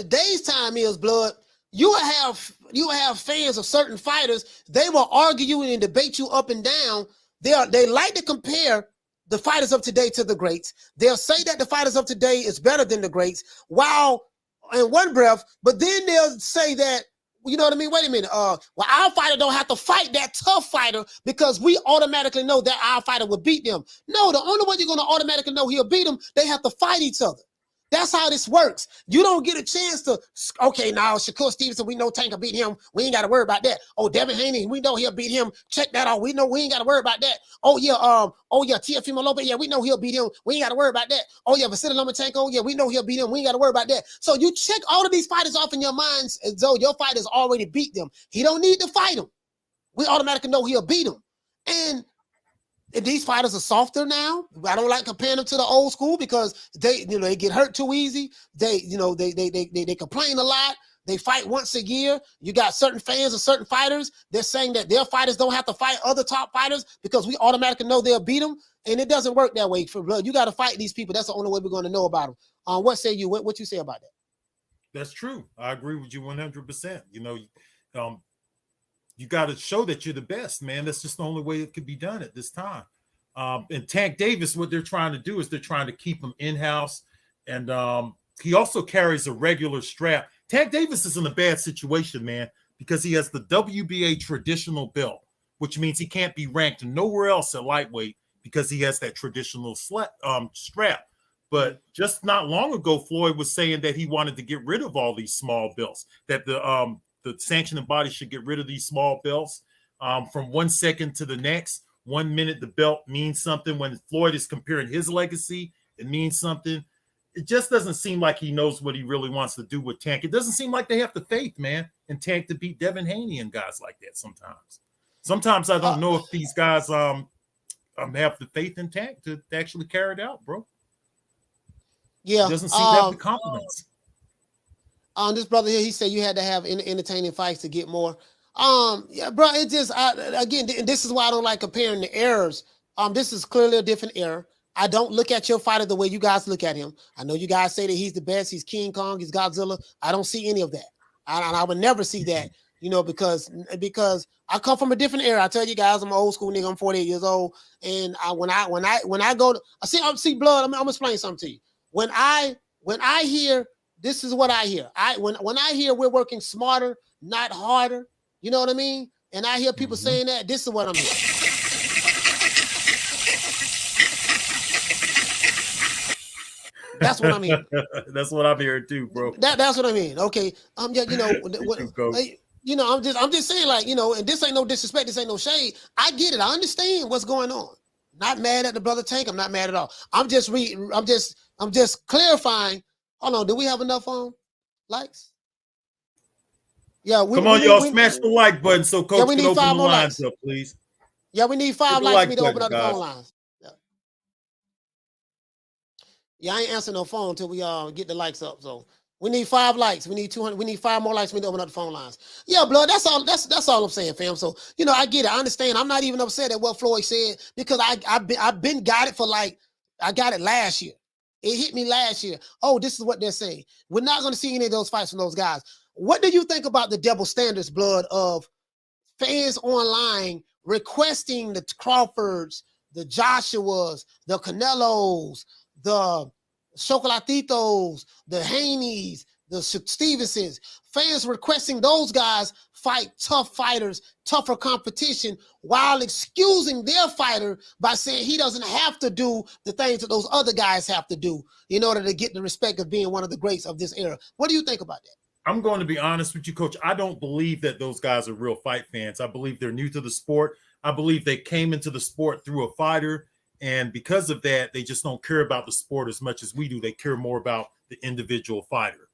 day's time is, Blood, you will have fans of certain fighters. They will argue you and debate you up and down. They like to compare the fighters of today to the greats. They'll say that the fighters of today is better than the greats, while in one breath, but then they'll say that you know what I mean? Wait a minute. Well, our fighter don't have to fight that tough fighter because we automatically know that our fighter will beat them. No, the only way you're going to automatically know he'll beat them, they have to fight each other. That's how this works. You don't get a chance to, okay, now Shakur Stevenson, we know Tank will beat him. We ain't got to worry about that. Oh, Devin Haney, we know he'll beat him. Check that out. We know we ain't got to worry about that. Oh, yeah, Teofimo Lopez, yeah, we know he'll beat him. We ain't got to worry about that. Oh, yeah, Vasily Lomachenko, yeah, we know he'll beat him. We ain't got to worry about that. So you check all of these fighters off in your minds as though your fighter's already beat them. He don't need to fight them. We automatically know he'll beat them. And these fighters are softer now. I don't like comparing them to the old school because they get hurt too easy. They complain a lot. They fight once a year. You got certain fans of certain fighters. They're saying that their fighters don't have to fight other top fighters because we automatically know they'll beat them. And it doesn't work that way. For blood, you got to fight these people. That's the only way we're going to know about them. What say you? What you say about that? That's true. I agree with you 100%. You got to show that you're the best, man. That's just the only way it could be done at this time. And Tank Davis, what they're trying to do is they're trying to keep him in-house. And he also carries a regular strap. Tank Davis is in a bad situation, man, because he has the WBA traditional belt, which means he can't be ranked nowhere else at lightweight because he has that traditional strap. But just not long ago, Floyd was saying that he wanted to get rid of all these small belts, that the sanctioning body should get rid of these small belts from 1 second to the next. 1 minute, the belt means something. When Floyd is comparing his legacy, it means something. It just doesn't seem like he knows what he really wants to do with Tank. It doesn't seem like they have the faith, man, in Tank to beat Devin Haney and guys like that sometimes. Sometimes I don't know if these guys have the faith in Tank to actually carry it out, bro. Yeah. It doesn't seem to have the confidence. This brother here, he said you had to have entertaining fights to get more. Yeah, bro, it just, again, this is why I don't like comparing the errors. This is clearly a different error. I don't look at your fighter the way you guys look at him. I know you guys say that he's the best, he's King Kong, he's Godzilla. I don't see any of that. I would never see that, because I come from a different era. I tell you guys, I'm an old school nigga. I'm 48 years old, and when I go to, I see blood. I'm gonna explain something to you. When I hear, this is what I hear. When I hear we're working smarter, not harder. You know what I mean? And I hear people saying that. This is what I'm hearing. That's what I mean. That's what I'm hearing too, bro. That's what I mean. Okay. I'm just saying, and this ain't no disrespect, this ain't no shade. I get it. I understand what's going on. Not mad at the brother Tank. I'm not mad at all. I'm just clarifying. Hold on. Do we have enough likes? Yeah, y'all, smash the like button so Coach can open the lines up, please. Yeah, we need 5 likes for me to open up the phone lines. Yeah, I ain't answering no phone until we get the likes up. So we need 5 likes. We need 200. We need 5 more likes for me to open up the phone lines. Yeah, blood. That's all. That's all I'm saying, fam. So I get it. I understand. I'm not even upset at what Floyd said because I've been got it for I got it last year. It hit me last year. Oh, this is what they're saying. We're not going to see any of those fights from those guys. What do you think about the double standards, blood, of fans online requesting the Crawfords, the Joshuas, the Canelos, the Chocolatitos, the Haneys, the Stevensons, fans requesting those guys fight tough fighters, tougher competition, while excusing their fighter by saying he doesn't have to do the things that those other guys have to do in order to get the respect of being one of the greats of this era. What do you think about that? I'm going to be honest with you, Coach. I don't believe that those guys are real fight fans. I believe they're new to the sport. I believe they came into the sport through a fighter, and because of that, they just don't care about the sport as much as we do. They care more about the individual fighter.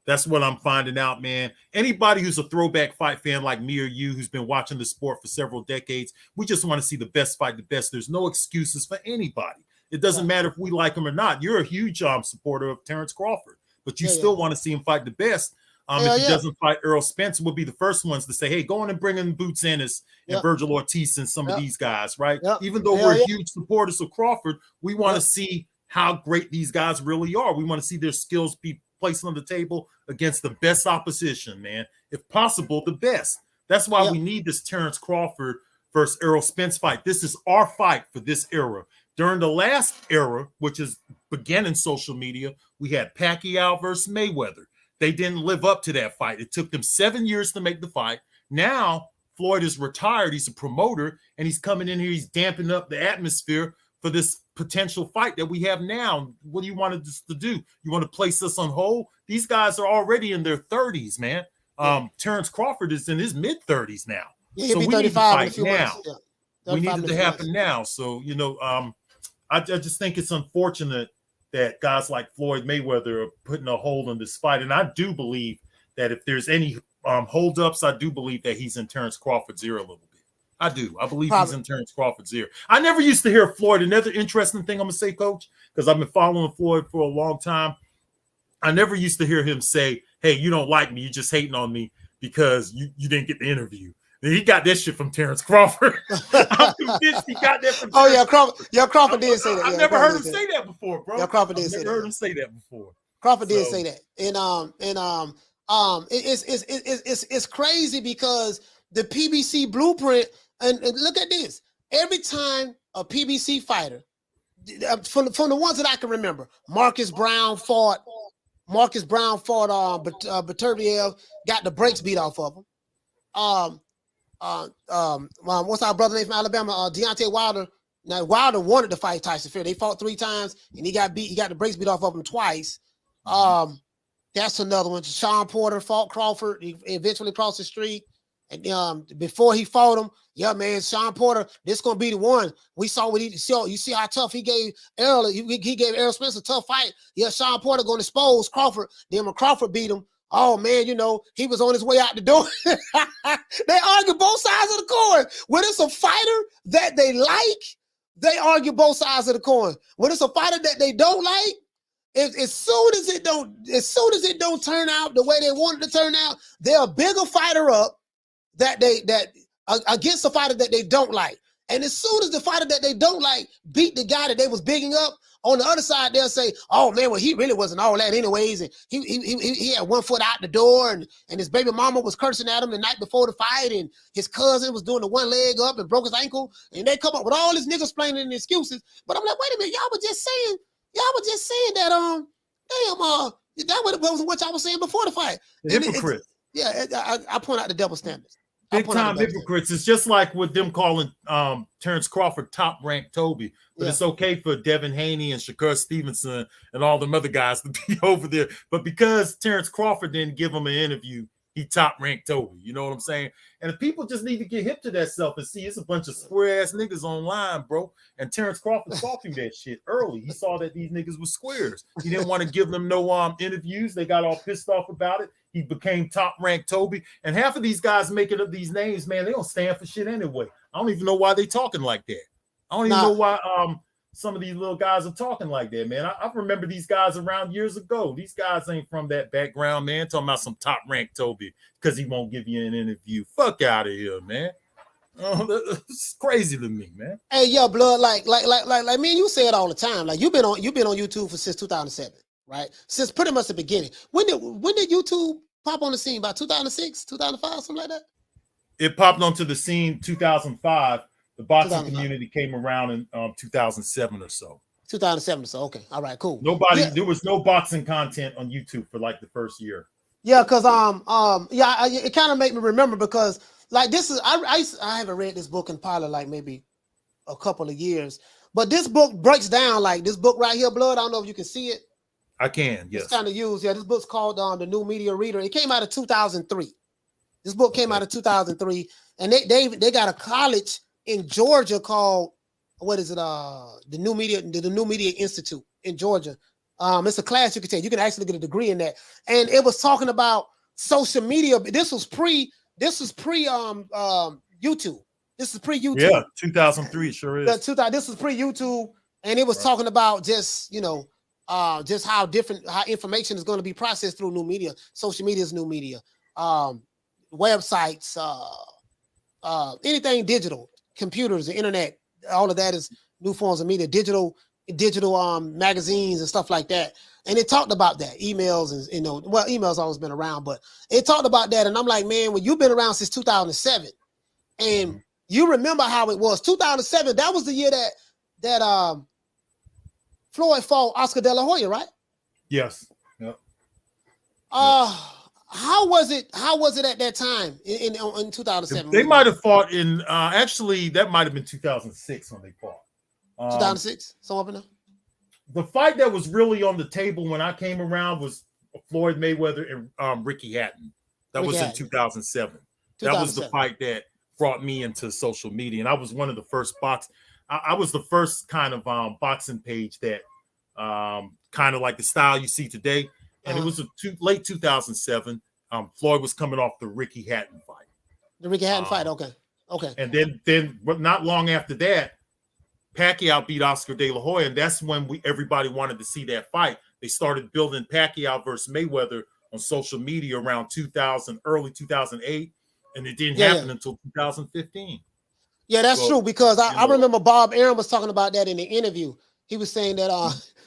That's what I'm finding out, man. Anybody who's a throwback fight fan like me or you, who's been watching the sport for several decades, we just want to see the best fight the best. There's no excuses for anybody. It doesn't matter if we like him or not. You're a huge supporter of Terrence Crawford, but you still want to see him fight the best. If he doesn't fight Errol Spence, we'll be the first ones to say, hey, go on and bring in Boots Ennis and Virgil Ortiz and some of these guys, right? Even though we're huge supporters of Crawford, we want to see how great these guys really are. We want to see their skills be placed on the table against the best opposition, man. If possible, the best. That's why we need this Terrence Crawford versus Errol Spence fight. This is our fight for this era. During the last era, which is began in social media, we had Pacquiao versus Mayweather. they didn't live up to that fight. It took them 7 years to make the fight. Now Floyd is retired. He's a promoter, and he's coming in here. He's damping up the atmosphere for this potential fight that we have now. What do you want us to do? You want to place us on hold? These guys are already in their 30s, man. Terrence Crawford is in his mid-30s now. Yeah, he'll so be we 35 need in a few now. months. Yeah. We need it to happen now. So, I just think it's unfortunate that guys like Floyd Mayweather are putting a hold on this fight. And I do believe that if there's any holdups, I do believe that he's in Terrence Crawford's ear a little bit. I do. I believe he's in Terrence Crawford's ear. I never used to hear Floyd. Another interesting thing I'm going to say, Coach, because I've been following Floyd for a long time. I never used to hear him say, hey, you don't like me. You're just hating on me because you didn't get the interview. And he got this shit from Terrence Crawford. I'm convinced he got that from Terrence. Crawford did say that. I've never heard him say that before, bro. Yeah, Crawford did say that. I've never heard him say that before. Crawford did say that. It's crazy because the PBC blueprint, and look at this. Every time a PBC fighter, from the ones that I can remember, Marcus Brown fought Beterbiev, got the brakes beat off of him. What's our brother name from Alabama? Deontay Wilder. Now Wilder wanted to fight Tyson Fury. They fought 3 times and he got beat. He got the brakes beat off of him twice. That's another one. Sean Porter fought Crawford. He eventually crossed the street. And before he fought him, yeah, man, Sean Porter, this gonna be the one. We saw what he saw. You see how tough he gave Errol. He gave Errol Spence a tough fight. Yeah, Sean Porter gonna expose Crawford. Then when Crawford beat him, oh man, he was on his way out the door. They argue both sides of the coin. When it's a fighter that they like, they argue both sides of the coin. When it's a fighter that they don't like, as soon as it don't turn out the way they want it to turn out, they're a bigger fighter up that against the fighter that they don't like. And as soon as the fighter that they don't like beat the guy that they was bigging up, on the other side, they'll say, oh, man, well, he really wasn't all that anyways. And he had 1 foot out the door, and his baby mama was cursing at him the night before the fight, and his cousin was doing the 1 leg up and broke his ankle. And they come up with all these niggas explaining and excuses. But I'm like, wait a minute, y'all were just saying that, that wasn't what y'all was saying before the fight. Hypocrite. I point out the double standards. Big time hypocrites. It's just like with them calling Terrence Crawford top-ranked Toby, but it's okay for Devin Haney and Shakur Stevenson and all them other guys to be over there. But because Terrence Crawford didn't give him an interview, he top-ranked Toby. You know what I'm saying? And if people just need to get hip to that stuff and see it's a bunch of square-ass niggas online, bro. And Terrence Crawford saw through that shit early. He saw that these niggas were squares. He didn't want to give them no interviews. They got all pissed off about it. He became top-ranked Toby. And half of these guys making up these names, man, they don't stand for shit anyway. I don't even know why they talking like that. I don't even know why some of these little guys are talking like that, man. I remember these guys around years ago. These guys ain't from that background, man. Talking about some top-ranked Toby because he won't give you an interview. Fuck out of here, man. It's crazy to me, man. Hey, yo, blood, like me and you say it all the time. Like you've been on YouTube since 2007. Right? Since pretty much the beginning. When did YouTube pop on the scene? About 2006, 2005, something like that? It popped onto the scene 2005. The boxing community came around in 2007 or so. 2007 or so. Okay. All right, cool. There was no boxing content on YouTube for like the first year. Yeah, because it kind of made me remember because like this is I haven't read this book in probably like maybe a couple of years. But this book breaks down like this book right here, Blood. I don't know if you can see it. I can, yes. It's kind of used. Yeah, this book's called The New Media Reader. It came out of 2003. This book came out of 2003, and they got a college in Georgia called the New Media Institute in Georgia. It's a class you can take. You can actually get a degree in that. And it was talking about social media. This was pre YouTube. This is pre-YouTube. Yeah, 2003 sure is. This was pre-YouTube, and it was talking about just just how information is going to be processed through new media. Social media is new media. Websites, anything digital, computers, the internet, all of that is new forms of media, digital magazines and stuff like that. And it talked about that, emails and emails always been around, but it talked about that. And I'm like, man, when you've been around since 2007, and you remember how it was 2007, that was the year that Floyd fought Oscar De La Hoya, right? Yes. Yep. How was it? How was it at that time in 2007? They might have fought in. Actually, that might have been 2006 when they fought. 2006. So up in there. The fight that was really on the table when I came around was Floyd Mayweather and Ricky Hatton. That was in 2007. That was the fight that brought me into social media, and I was one of the first I was the first kind of boxing page that kind of like the style you see today. And it was late 2007. Floyd was coming off the Ricky Hatton fight. The Ricky Hatton fight, okay. And then, but not long after that, Pacquiao beat Oscar De La Hoya, and that's when everybody wanted to see that fight. They started building Pacquiao versus Mayweather on social media around 2000, early 2008, and it didn't happen until 2015. Yeah, that's true, because I remember Bob Arum was talking about that in the interview. He was saying that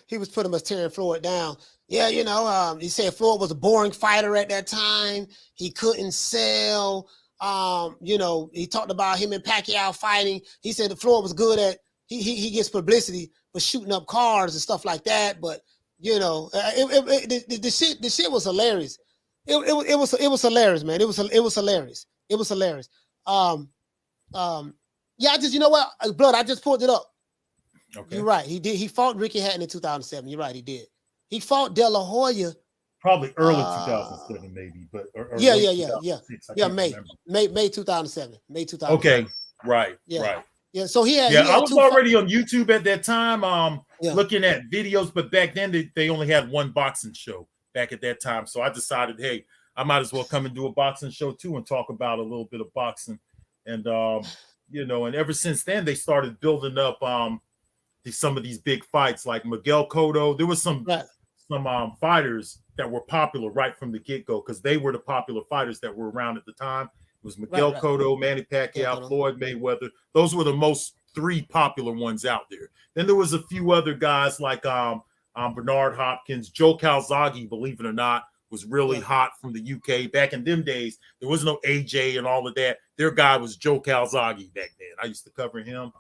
he was pretty much tearing Floyd down. Yeah, he said Floyd was a boring fighter at that time. He couldn't sell. He talked about him and Pacquiao fighting. He said the Floyd was good at he gets publicity for shooting up cars and stuff like that. But the shit was hilarious. It was hilarious, man. It was hilarious. It was hilarious. Yeah, Blood. I just pulled it up. Okay. You're right. He did. He fought Ricky Hatton in 2007. You're right. He did. He fought De La Hoya. Probably early 2007, maybe. But yeah. May 2007. May 2007. Okay. Right. Yeah. Right. Yeah. So he had. I was already on YouTube at that time, looking at videos. But back then they only had one boxing show back at that time. So I decided, hey, I might as well come and do a boxing show too and talk about a little bit of boxing. And and ever since then they started building up some of these big fights like Miguel Cotto. There was some fighters that were popular right from the get-go because they were the popular fighters that were around at the time. It was Miguel Cotto, Manny Pacquiao, Floyd Mayweather. Those were the three popular ones out there. Then there was a few other guys like Bernard Hopkins, Joe Calzaghe, believe it or not, was really hot from the UK. Back in them days, there was no AJ and all of that. Their guy was Joe Calzaghe back then. I used to cover him.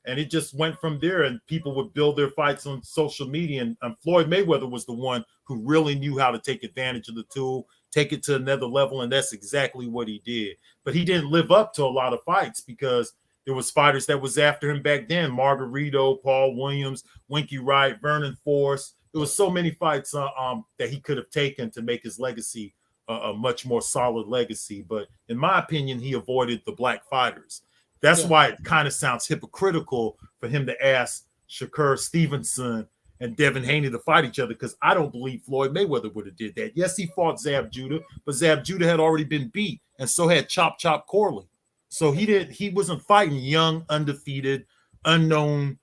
And it just went from there, and people would build their fights on social media. And Floyd Mayweather was the one who really knew how to take advantage of the tool, take it to another level, and that's exactly what he did. But he didn't live up to a lot of fights because there was fighters that was after him back then: Margarito, Paul Williams, Winky Wright, Vernon Forrest. There was so many fights that he could have taken to make his legacy a much more solid legacy. But in my opinion, he avoided the black fighters. That's why it kind of sounds hypocritical for him to ask Shakur Stevenson and Devin Haney to fight each other, because I don't believe Floyd Mayweather would have did that. Yes, he fought Zab Judah, but Zab Judah had already been beat, and so had Chop Chop Corley. So he wasn't fighting young, undefeated, unknown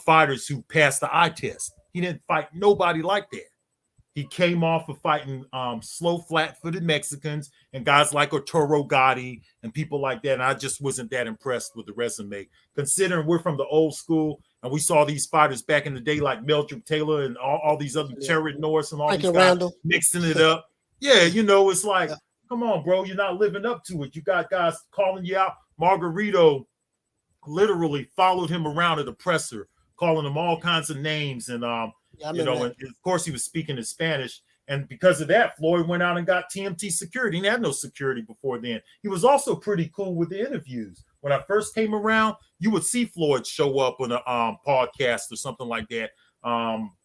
fighters who passed the eye test. He didn't fight nobody like that. He came off of fighting slow, flat-footed Mexicans and guys like Arturo Gotti and people like that. And I just wasn't that impressed with the resume, considering we're from the old school and we saw these fighters back in the day like Meldrick Taylor and all these other Terry Norris and all these guys mixing it up. Yeah, it's like, come on, bro, you're not living up to it. You got guys calling you out. Margarito literally followed him around at the presser, calling him all kinds of names and and of course he was speaking in Spanish. And because of that, Floyd went out and got TMT security. He had no security before then. He was also pretty cool with the interviews. When I first came around, you would see Floyd show up on a podcast or something like that.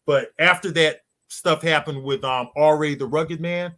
But after that stuff happened with R.A. the Rugged Man,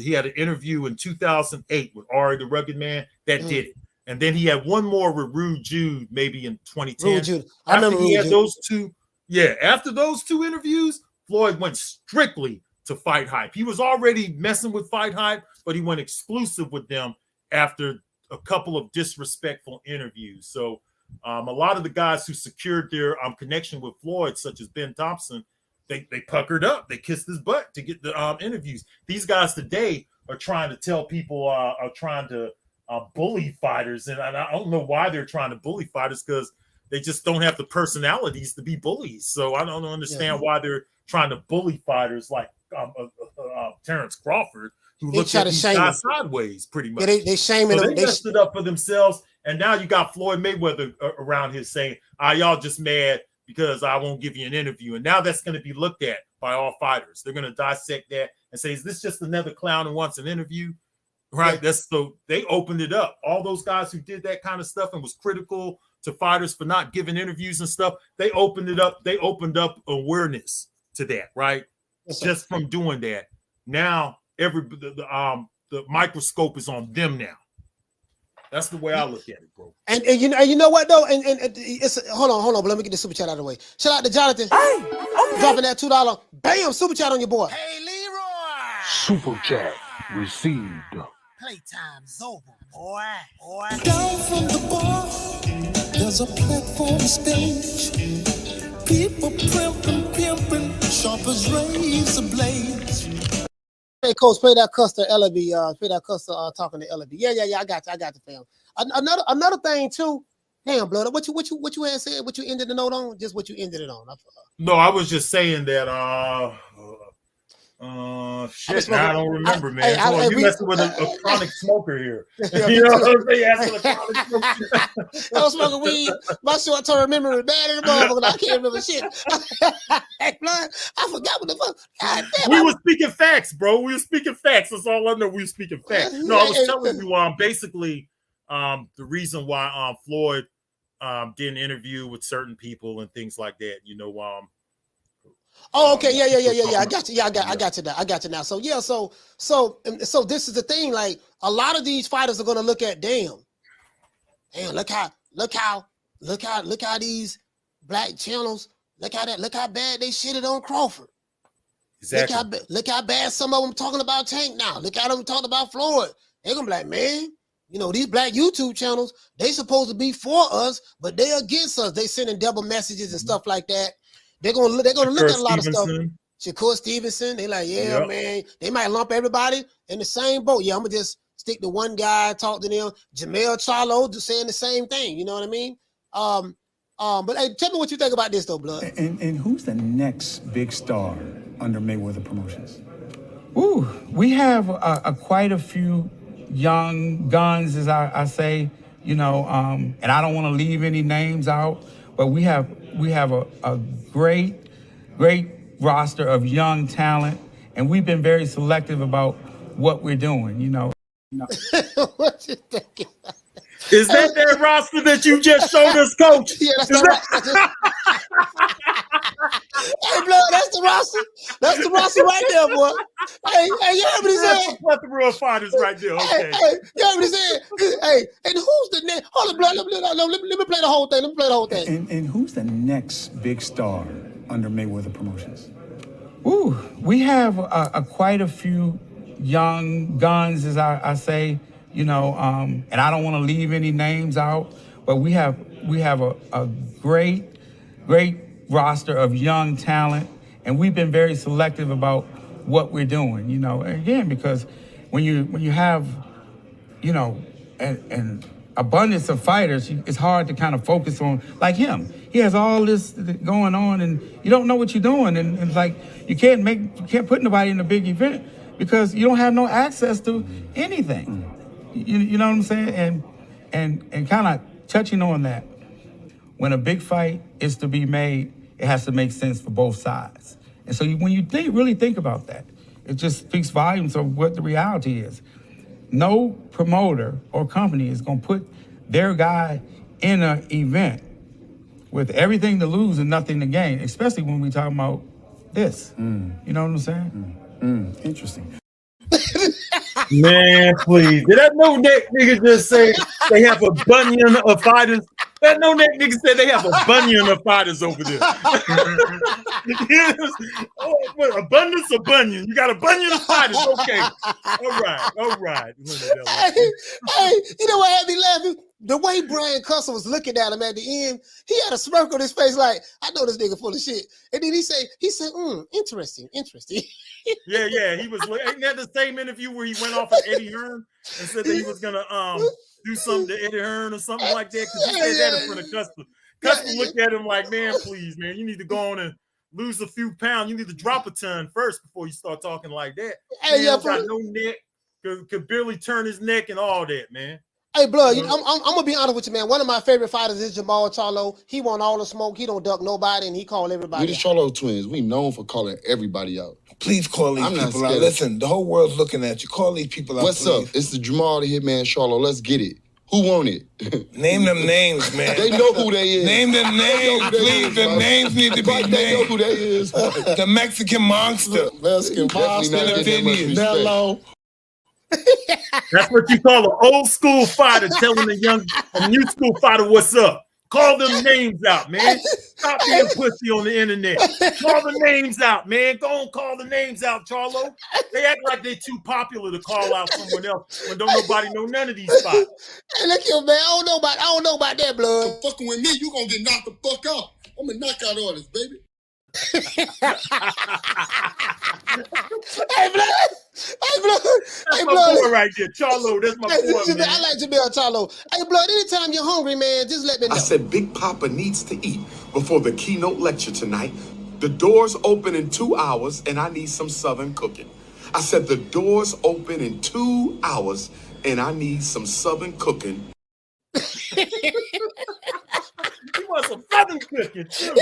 he had an interview in 2008 with R.A. the Rugged Man. That did it. And then he had one more with Rude Jude, maybe in 2010. Rude Jude. I remember he had those two. Yeah, after those two interviews, Floyd went strictly to Fight Hype. He was already messing with Fight Hype, but he went exclusive with them after a couple of disrespectful interviews. So a lot of the guys who secured their connection with Floyd, such as Ben Thompson, they puckered up. They kissed his butt to get the interviews. These guys today are trying to tell people, are trying to bully fighters. And I don't know why they're trying to bully fighters, because they just don't have the personalities to be bullies. So I don't understand why they're trying to bully fighters like Terrence Crawford, who looks at these guys sideways pretty much. Yeah, they shaming them. They messed it up for themselves. And now you got Floyd Mayweather around here saying, y'all just mad because I won't give you an interview. And now that's going to be looked at by all fighters. They're going to dissect that and say, is this just another clown who wants an interview? Right. That's so they opened it up. All those guys who did that kind of stuff and was critical to fighters for not giving interviews and stuff, they opened it up. They opened up awareness to that, right? Just from doing that. Now the microscope is on them now. That's the way I look at it, bro. And you know what though? And it's hold on, but let me get the super chat out of the way. Shout out to Jonathan. Hey, okay. Dropping that $2. Bam, super chat on your boy. Hey, Leroy. Super chat received. Playtime's over, boy. Down from the bar, there's a platform stage. People pimping, sharp as razor blades. Hey, coach, play that Custer Ellaby. Play that Custer talking to Ellaby. Yeah. I got the fam. Another thing too. Damn, blood. What you had said? What you ended the note on? Just what you ended it on. No, I was just saying that. Shit, now I don't remember, man. You messing with a chronic smoker here. You know what I'm saying? I was smoking weed. My short-term memory bad in the motherfucker. I can't remember shit. Hey, blood, I forgot what the fuck. God damn, we were speaking facts, bro. We were speaking facts. That's all I know. We were speaking facts. No, I was telling you basically the reason why Floyd did an interview with certain people and things like that. You know, oh, okay, yeah. I got you. Yeah, I got you now. So yeah, so this is the thing. Like a lot of these fighters are gonna look at, damn, look how these black channels, look how bad they shitted on Crawford. Exactly. Look how bad some of them talking about Tank now. Look how them talking about Floyd. They're gonna be like, man, you know, these black YouTube channels, they supposed to be for us, but they against us. They sending double messages and stuff like that. They're gonna look at a lot of stuff. Shakur Stevenson, they like, man. They might lump everybody in the same boat. Yeah, I'm gonna just stick to one guy, talk to them. Jamel Charlo just saying the same thing. You know what I mean? But hey, tell me what you think about this though, blood. And who's the next big star under Mayweather Promotions? Ooh, we have quite a few young guns, as I say. You know, and I don't want to leave any names out, but we have a great roster of young talent, and we've been very selective about what we're doing, you know. What you thinking? Is that roster that you just showed us, coach? Yeah, that's the Hey, blood, that's the roster. That's the roster right there, boy. Hey, you heard what he said? That's the plethora of fighters right there. Okay. Hey, you heard what he said? Hey, and who's the next? Hold on, blood. Let me play the whole thing. And who's the next big star under Mayweather Promotions? Ooh, we have quite a few young guns, as I say. You know, and I don't want to leave any names out, but we have a great roster of young talent, and we've been very selective about what we're doing. You know, again, because when you have, you know, an abundance of fighters, it's hard to kind of focus on, like him. He has all this going on, and you don't know what you're doing, and it's like you can't put nobody in a big event because you don't have no access to anything. You know what I'm saying? And kind of touching on that, when a big fight is to be made, it has to make sense for both sides. And so when you really think about that, it just speaks volumes of what the reality is. No promoter or company is going to put their guy in an event with everything to lose and nothing to gain, especially when we talking about this. You know what I'm saying? Interesting. Man, please. Did that no neck nigga just say they have a bunion of fighters? That no neck nigga said they have a bunion of fighters over there. What, abundance of bunion? You got a bunion of fighters? Okay. All right. Hey, you know what had me laughing? The way Brian Custer was looking at him at the end, he had a smirk on his face like, I know this nigga full of shit. And then he said, interesting. Yeah. He was. Ain't that the same interview where he went off of Eddie Hearn and said that he was gonna do something to Eddie Hearn or something like that? Because he said that in front of Custer. Custer looked at him like, man, please, man, you need to go on and lose a few pounds. You need to drop a ton first before you start talking like that. Hey, got no neck, could barely turn his neck and all that, man. Hey, Blood, I'm gonna be honest with you, man. One of my favorite fighters is Jamal Charlo. He want all the smoke. He don't duck nobody, and he call everybody. We the Charlo twins. We known for calling everybody out. Please call these people out. Listen, the whole world's looking at you. Call these people out. What's up? It's the Jamal the Hitman Charlo. Let's get it. Who want it? Name them names, man. They know who they is. Name them names, please. Them names need to be named. They know who they is. The Mexican monster. Mexican monster. Nello. That's what you call an old school fighter telling a new school fighter what's up. Call them names out, man. Stop being pussy on the internet. Call the names out, man. Go on, call the names out, Charlo. They act like they're too popular to call out someone else when don't nobody know none of these spots. Hey, look here, man. I don't know about that, Blood. So fucking with me, you gonna get knocked the fuck out. I'm a knockout artist, baby. Hey, Blood. That's my boy right there, Charlo. That's my boy, man. I like Jamel Charlo. Hey, Blood, anytime you're hungry, man, just let me know. I said Big Papa needs to eat before the keynote lecture tonight. The doors open in 2 hours, and I need some Southern cooking. I said the doors open in 2 hours, and I need some Southern cooking. He wants some Southern cooking, too.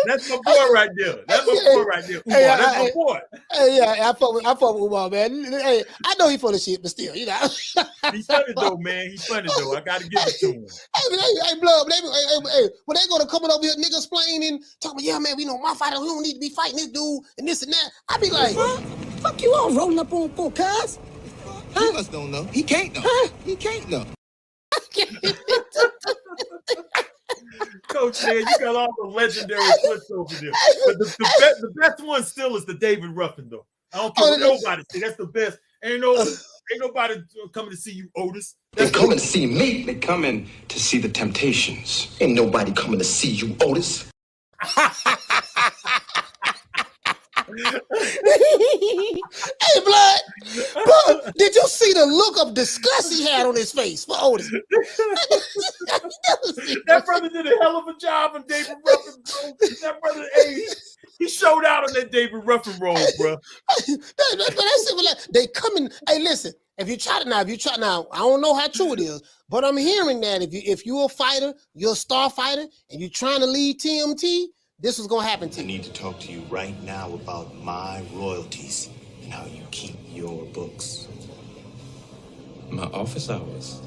That's my boy right there. That's my boy right there. Umar, that's my boy. Hey, yeah, I fuck with Umar, man. Hey, I know he full of shit, but still, you know. He's funny though, man. He's funny though. I gotta give it to him. Hey, Blood, when they gonna come over here, niggas explaining, talking about, yeah, man, we know my fighter, we don't need to be fighting this dude and this and that. I be like, huh? Fuck you all rolling up on full cuz. He must don't know. He can't know. Huh? He can't know. Coach, man, you got all the legendary clips over there. But the best one still is the David Ruffin, though. I don't care what nobody say. That's the best. Ain't nobody coming to see you, Otis. They coming to see me. They coming to see the Temptations. Ain't nobody coming to see you, Otis. Hey, Blood, did you see the look of disgust he had on his face for Otis? That brother did a hell of a job on David Ruffin, bro. That brother, hey, he showed out on that David Ruffin role, bro. They coming. Hey, listen, if you try now, I don't know how true it is, but I'm hearing that if you're a fighter, you're a star fighter, and you're trying to lead TMT, this was gonna happen to you. I need to talk to you right now about my royalties and how you keep your books. My office hours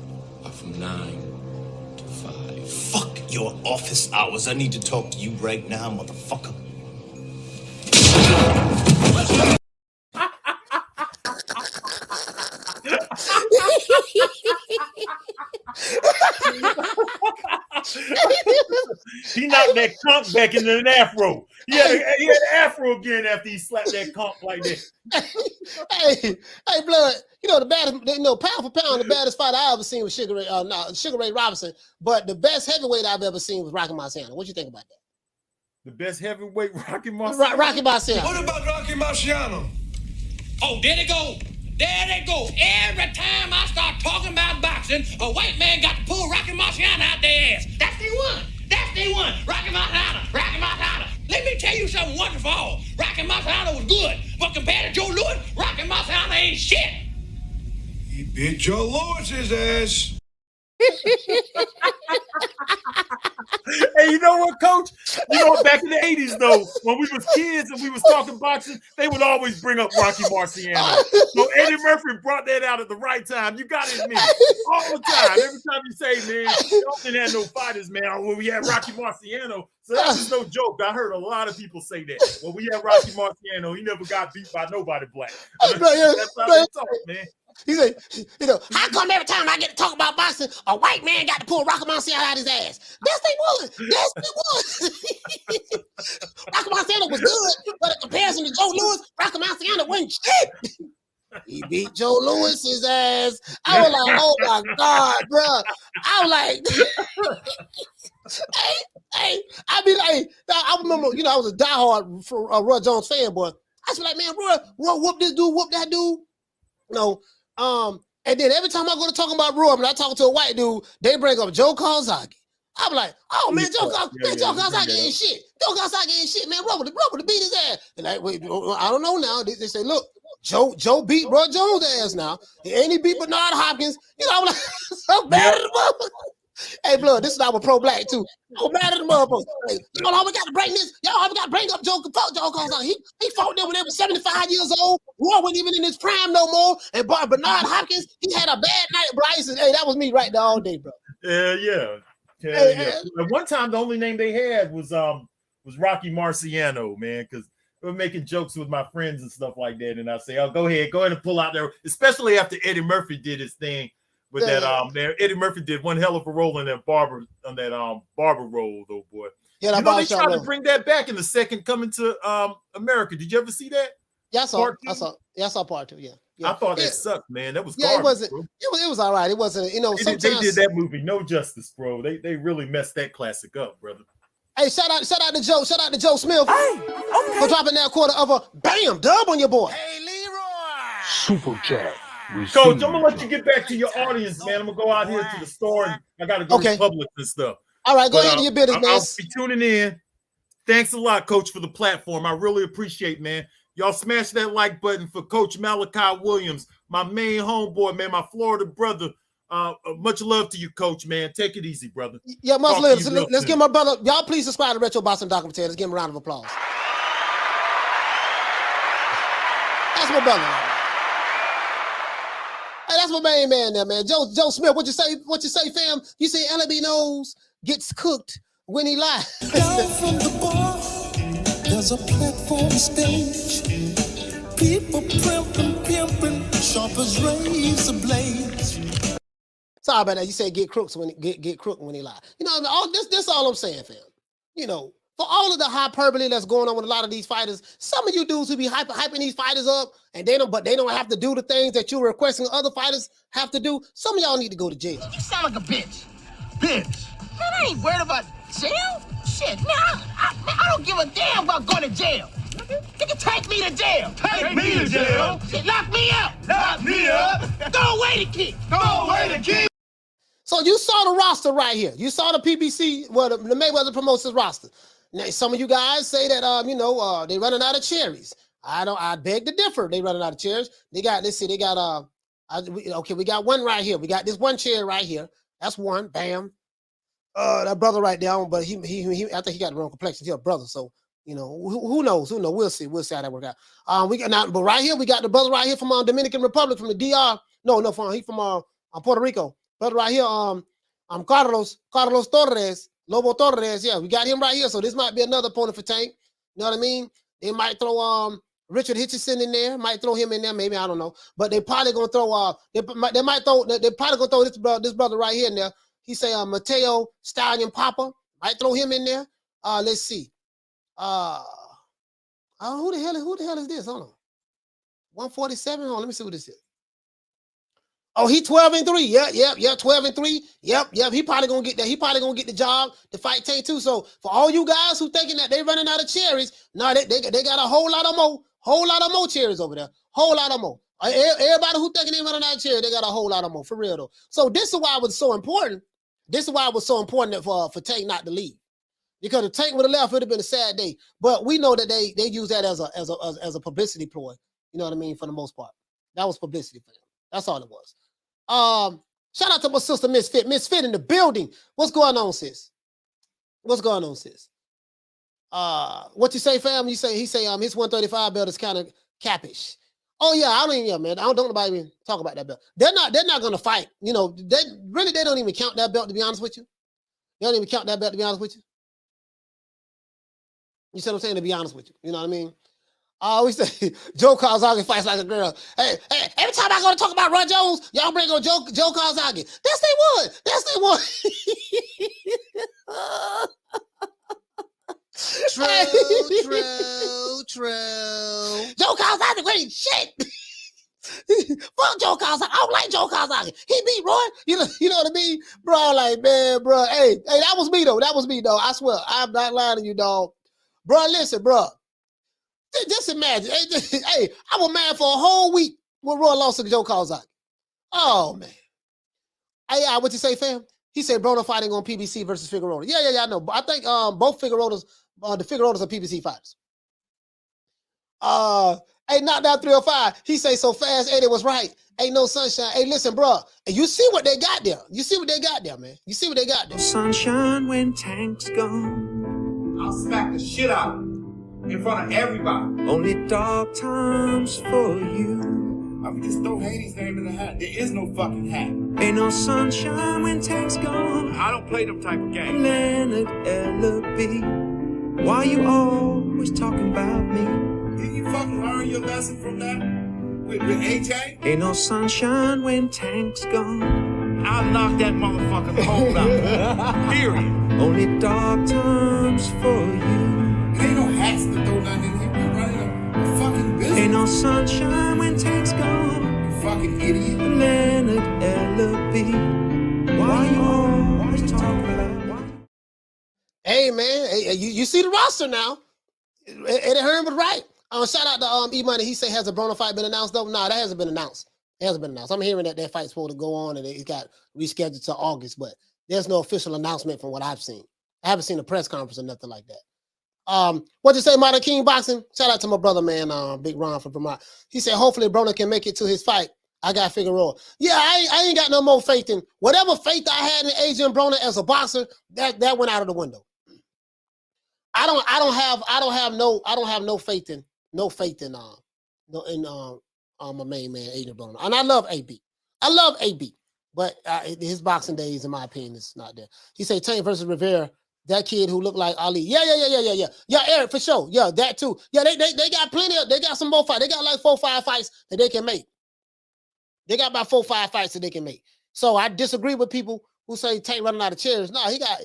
are from 9 to 5. Fuck your office hours. I need to talk to you right now, motherfucker. He knocked that conch back into an afro. He had an afro again after he slapped that conch like that. Hey, Blood, you know the baddest, pound for pound, the baddest fight I ever seen was Sugar Ray Robinson, but the best heavyweight I've ever seen was Rocky Marciano. What you think about that? The best heavyweight, Rocky Marciano. Rocky Marciano. What about Rocky Marciano? Oh, there they go. There they go. Every time I start talking about boxing, a white man got to pull Rocky Marciano out their ass. That's the one. That's the one. Rocky Marciano. Rocky Marciano. Let me tell you something wonderful. Rocky Marciano was good, but compared to Joe Louis, Rocky Marciano ain't shit. He beat Joe Louis's ass. Hey, you know what, Coach? You know, back in the 80s, though, when we was kids and we was talking boxing, they would always bring up Rocky Marciano. So Eddie Murphy brought that out at the right time. You got to admit it. All the time. Every time you say, man, Elton had no fighters, man, when we had Rocky Marciano. So that's just no joke. I heard a lot of people say that. When we had Rocky Marciano, he never got beat by nobody black. That's how they talk, man. He said, how come every time I get to talk about boxing, a white man got to pull Rocky Marciano out his ass? Yes, they would. Yes, they would. Rocky Marciano was good, but in comparison to Joe Louis, Rocky Marciano wasn't shit. He beat Joe Louis's ass. I was like, oh my God, bro. I was like, I remember, I was a diehard for Roy Jones fanboy. I was like, man, Roy whoop this dude, whoop that dude. And then every time I go to talking about Roy, when I talk to a white dude, they bring up Joe Kawasaki. I'm like, oh man, Joe Kawasaki ain't shit. Joe Kawasaki ain't shit, man. Roy would beat his ass. And wait, I don't know now. They say, look, Joe beat Roy Jones' ass now. And he beat Bernard Hopkins. You know, I'm like, so mad at the motherfucker. Hey, blood, this is our pro-black too. I'm mad at the motherfucker. Hey, y'all always got to bring this. Y'all always got to bring up Joe Cause he fought them when they were 75 years old. Roy wasn't even in his prime no more. And Bernard Hopkins, he had a bad night. Bryce, and hey, that was me right there all day, bro. Yeah. Hey. At one time, the only name they had was Rocky Marciano, man, because we were making jokes with my friends and stuff like that. And I say, oh, go ahead and pull out there, especially after Eddie Murphy did his thing with that. Eddie Murphy did one hell of a role in that barber role, though, boy. Yeah, they tried to bring that back in the second Coming to America. Did you ever see that? Yeah, I saw part two. Yeah. I thought that sucked, man. That was garbage, it wasn't. Bro. It was all right. It wasn't. You know, sometimes they did that movie no justice, bro. They really messed that classic up, brother. Hey, shout out to Joe. Shout out to Joe Smith for dropping that quarter of a bam dub on your boy. Hey, Leroy. Super chat. Coach, I'm gonna let you get back to your audience, man. I'm gonna go out here to the store and I gotta go to Publix and stuff. All right, go ahead to your business, man. I'll be tuning in. Thanks a lot, Coach, for the platform. I really appreciate, man. Y'all smash that like button for Coach Malachi Williams, my main homeboy, man, my Florida brother. Much love to you, Coach, man. Take it easy, brother. Yeah, much love. So let's give my brother. Y'all please subscribe to Retro Boston Documentary. Let's give him a round of applause. That's my brother. Hey, that's my main man there, man. Joe Smith, what you say, fam? You say LB Knows gets cooked when he lies. Down from the bar, there's a platform stage. People pimping, sharp as razor blades. Sorry about that. You said get crooked when he lie. You know, all this all I'm saying, fam. You know, for all of the hyperbole that's going on with a lot of these fighters, some of you dudes who be hyping these fighters up, and they don't have to do the things that you're requesting other fighters have to do. Some of y'all need to go to jail. You sound like a bitch. Bitch. Man, I ain't worried about jail. Shit, man, I don't give a damn about going to jail. You can take me to jail. Take me to jail? Shit, lock me up. Lock me up. Throw away the key. Throw away the key. So you saw the roster right here. You saw the PBC, well, the Mayweather Promotions roster. Now, some of you guys say that, they running out of cherries. I beg to differ. They running out of chairs. We got one right here. We got this one chair right here. That's one. Bam. That brother right there. But he I think he got the wrong complexion. He's a brother. So, you know, who knows? Who knows? We'll see. We'll see how that work out. But right here, we got the brother right here from Dominican Republic, from the DR. He's from Puerto Rico. Brother right here, Carlos Torres, Lobo Torres. Yeah, we got him right here. So this might be another opponent for Tank. You know what I mean? They might throw Richard Hitchison in there. Might throw him in there. Maybe, I don't know. But they probably gonna throw they probably gonna throw this brother right here in there. He say Mateo Stallion Papa. Might throw him in there. Let's see. Who the hell is this? Hold on. 147. Hold on, let me see what this is. Oh, he 12-3. Yep. 12-3. Yep. He probably gonna get that. He probably gonna get the job to fight Tank too. So for all you guys who thinking that they running out of cherries, no, they got a whole lot of more cherries over there. Whole lot of more. Everybody who thinking they running out of cherries, they got a whole lot of more for real though. So this is why it was so important. This is why it was so important for Tank not to leave. Because if Tank would have left, it would have been a sad day. But we know that they use that as a publicity ploy. You know what I mean? For the most part, that was publicity for them. That's all it was. Shout out to my sister Misfit. Misfit in the building. What's going on, sis? What you say, fam? He say his 135 belt is kind of cappish. Oh yeah, man. Don't nobody even talk about that belt. They're not gonna fight. You know, they don't even count that belt, to be honest with you. They don't even count that belt, to be honest with you. You see what I'm saying? To be honest with you. You know what I mean? I always say Joe Calzaghe fights like a girl. Hey, every time I go to talk about Roy Jones, y'all bring on Joe Calzaghe. That's they one. True. Joe Calzaghe, wait, shit. Fuck Joe Calzaghe. I don't like Joe Calzaghe. He beat Roy. You know what I mean? Bro, like, man, bro. Hey, that was me, though. I swear. I'm not lying to you, dog. Bro, listen, bro. Just imagine. Hey, I was mad for a whole week when Roy lost to Joe Calzaghe. Oh, man. Hey, what you say, fam? He said Broner fighting on PBC versus Figueroa. Yeah, I know. I think both Figueroas, the Figueroas are PBC fighters. Hey, knock down 305. He say so fast. Eddie was right. Ain't no sunshine. Hey, listen, bro. And you see what they got there. You see what they got there, man. You see what they got there. Sunshine when Tank's gone. I'll smack the shit out of him in front of everybody. Only dark times for you. I mean, just throw Haney's name in the hat. There is no fucking hat. Ain't no sunshine when Tank's gone. I don't play them type of games. Leonard L.B. Why you always talking about me? Didn't you fucking learn your lesson from that? With AJ? Ain't no sunshine when Tank's gone. I'll knock that motherfucker cold out. Period. Only dark times for you. Ain't no hats to throw nothing in here. We're running a fucking business. Ain't no sunshine when Tank's gone. You fucking idiot. Leonard L.B. Why you always talking about? Hey, man. Hey, you see the roster now. Eddie Hearn was right. Shout out to E-Money. He say, has a Broner fight been announced, though? No, that hasn't been announced. It hasn't been announced. I'm hearing that fight's supposed to go on and it got rescheduled to August, but there's no official announcement from what I've seen. I haven't seen a press conference or nothing like that. What you say, Modern King Boxing? Shout out to my brother, man, Big Ron from Vermont. He said, hopefully Broner can make it to his fight. I got Figueroa. Yeah, I ain't got no more faith in whatever faith I had in Adrian Broner as a boxer. That went out of the window. I don't have no faith in my main man Adrian Broner. And I love AB. But his boxing days, in my opinion, is not there. He said Tank versus Rivera. That kid who looked like Ali. Yeah. Yeah, Eric, for sure. Yeah, that too. Yeah, they got they got some more fights. They got like 4 or 5 fights that they can make. They got about 4 or 5 fights that they can make. So I disagree with people who say Tank running out of chairs. He got,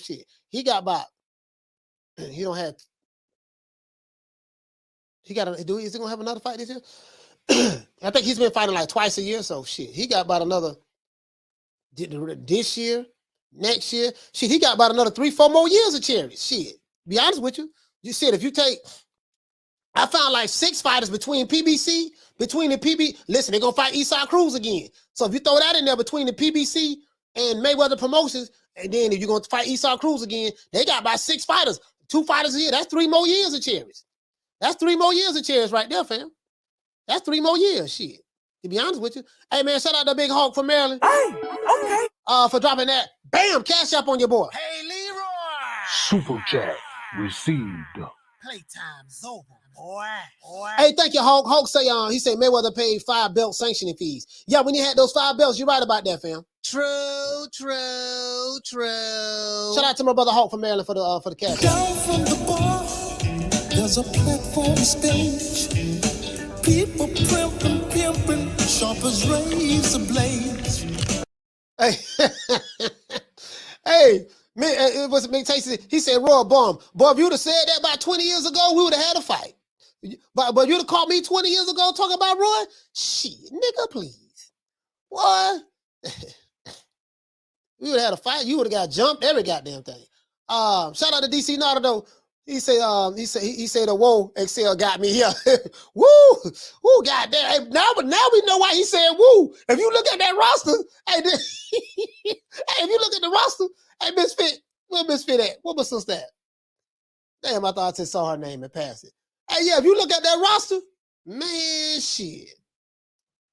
shit. He got about, he don't have, is he gonna have another fight this year? I think he's been fighting like twice a year, so shit. He got about another, this year, next year. Shit, he got about another 3-4 more years of cherries. Shit, be honest with you. You said if you take, I found like 6 fighters between the PB. Listen, they're gonna fight Eastside Cruz again. So if you throw that in there between the PBC and Mayweather Promotions, and then if you're gonna fight Eastside Cruz again, they got about 6 fighters, 2 fighters a year. That's 3 more years of cherries. That's 3 more years of cherries right there, fam. That's 3 more years, shit. To be honest with you. Hey man, shout out to Big Hawk from Maryland. Hey, okay. For dropping that. Bam, cash up on your boy. Hey, Leroy. Super chat received. Playtime's over, boy. Hey, thank you, Hawk. Hawk say, he said Mayweather paid 5 belt sanctioning fees. Yeah, when you had those 5 belts, you're right about that, fam. True. Shout out to my brother Hawk from Maryland for the cash. Down from the bar, there's a platform stage. People pimping, sharp as razor blades. Hey, hey, it was Mick Tyson. He said, "Royal Bomb, boy, if you'd have said that about 20 years ago, we would have had a fight. But you'd have caught me 20 years ago talking about Roy. Shit, nigga, please, boy, we would have had a fight. You would have got jumped, every goddamn thing. Shout out to DC Nada though. He said the whoa, Excel got me here. Woo, goddamn. Hey, now we know why he said woo. If you look at that roster, hey, if you look at the roster, hey, Misfit, where Misfit at? What was sister at? Damn, I thought I just saw her name and passed it. Hey, yeah, if you look at that roster, man, shit.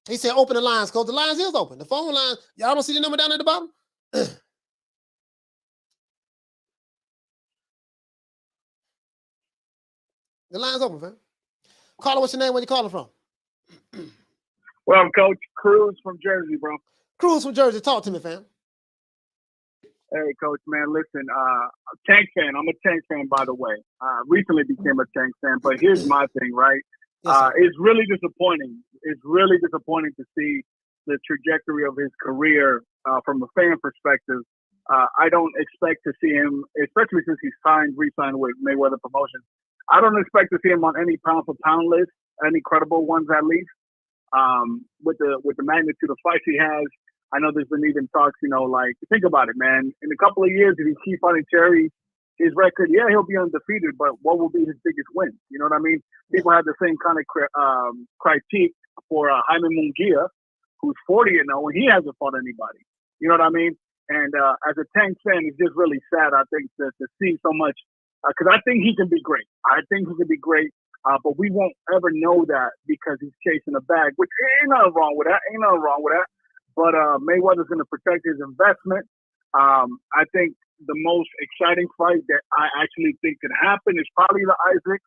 He said open the lines, Coach. The lines is open. The phone line, y'all don't see the number down at the bottom? The line's open, fam. Caller, what's your name? Where you calling from? Well, I'm Coach Cruz from Jersey, bro. Cruz from Jersey. Talk to me, fam. Hey, Coach, man, listen, Tank fan. I'm a Tank fan, by the way. Recently became a Tank fan, but here's my thing, right? It's really disappointing. It's really disappointing to see the trajectory of his career from a fan perspective. I don't expect to see him, especially since he's re-signed with Mayweather Promotions. I don't expect to see him on any pound-for-pound list, any credible ones at least. With the magnitude of fights he has, I know there's been even talks, like, think about it, man. In a couple of years, if he keeps fighting Cherry, his record, yeah, he'll be undefeated, but what will be his biggest win? You know what I mean? People have the same kind of critique for Jaime Munguia, who's 40 and and he hasn't fought anybody. You know what I mean? And as a Tank fan, it's just really sad, I think, to see so much. Because I think he can be great. I think he can be great. But we won't ever know that because he's chasing a bag, which ain't nothing wrong with that. But Mayweather's going to protect his investment. I think the most exciting fight that I actually think could happen is probably the Isaac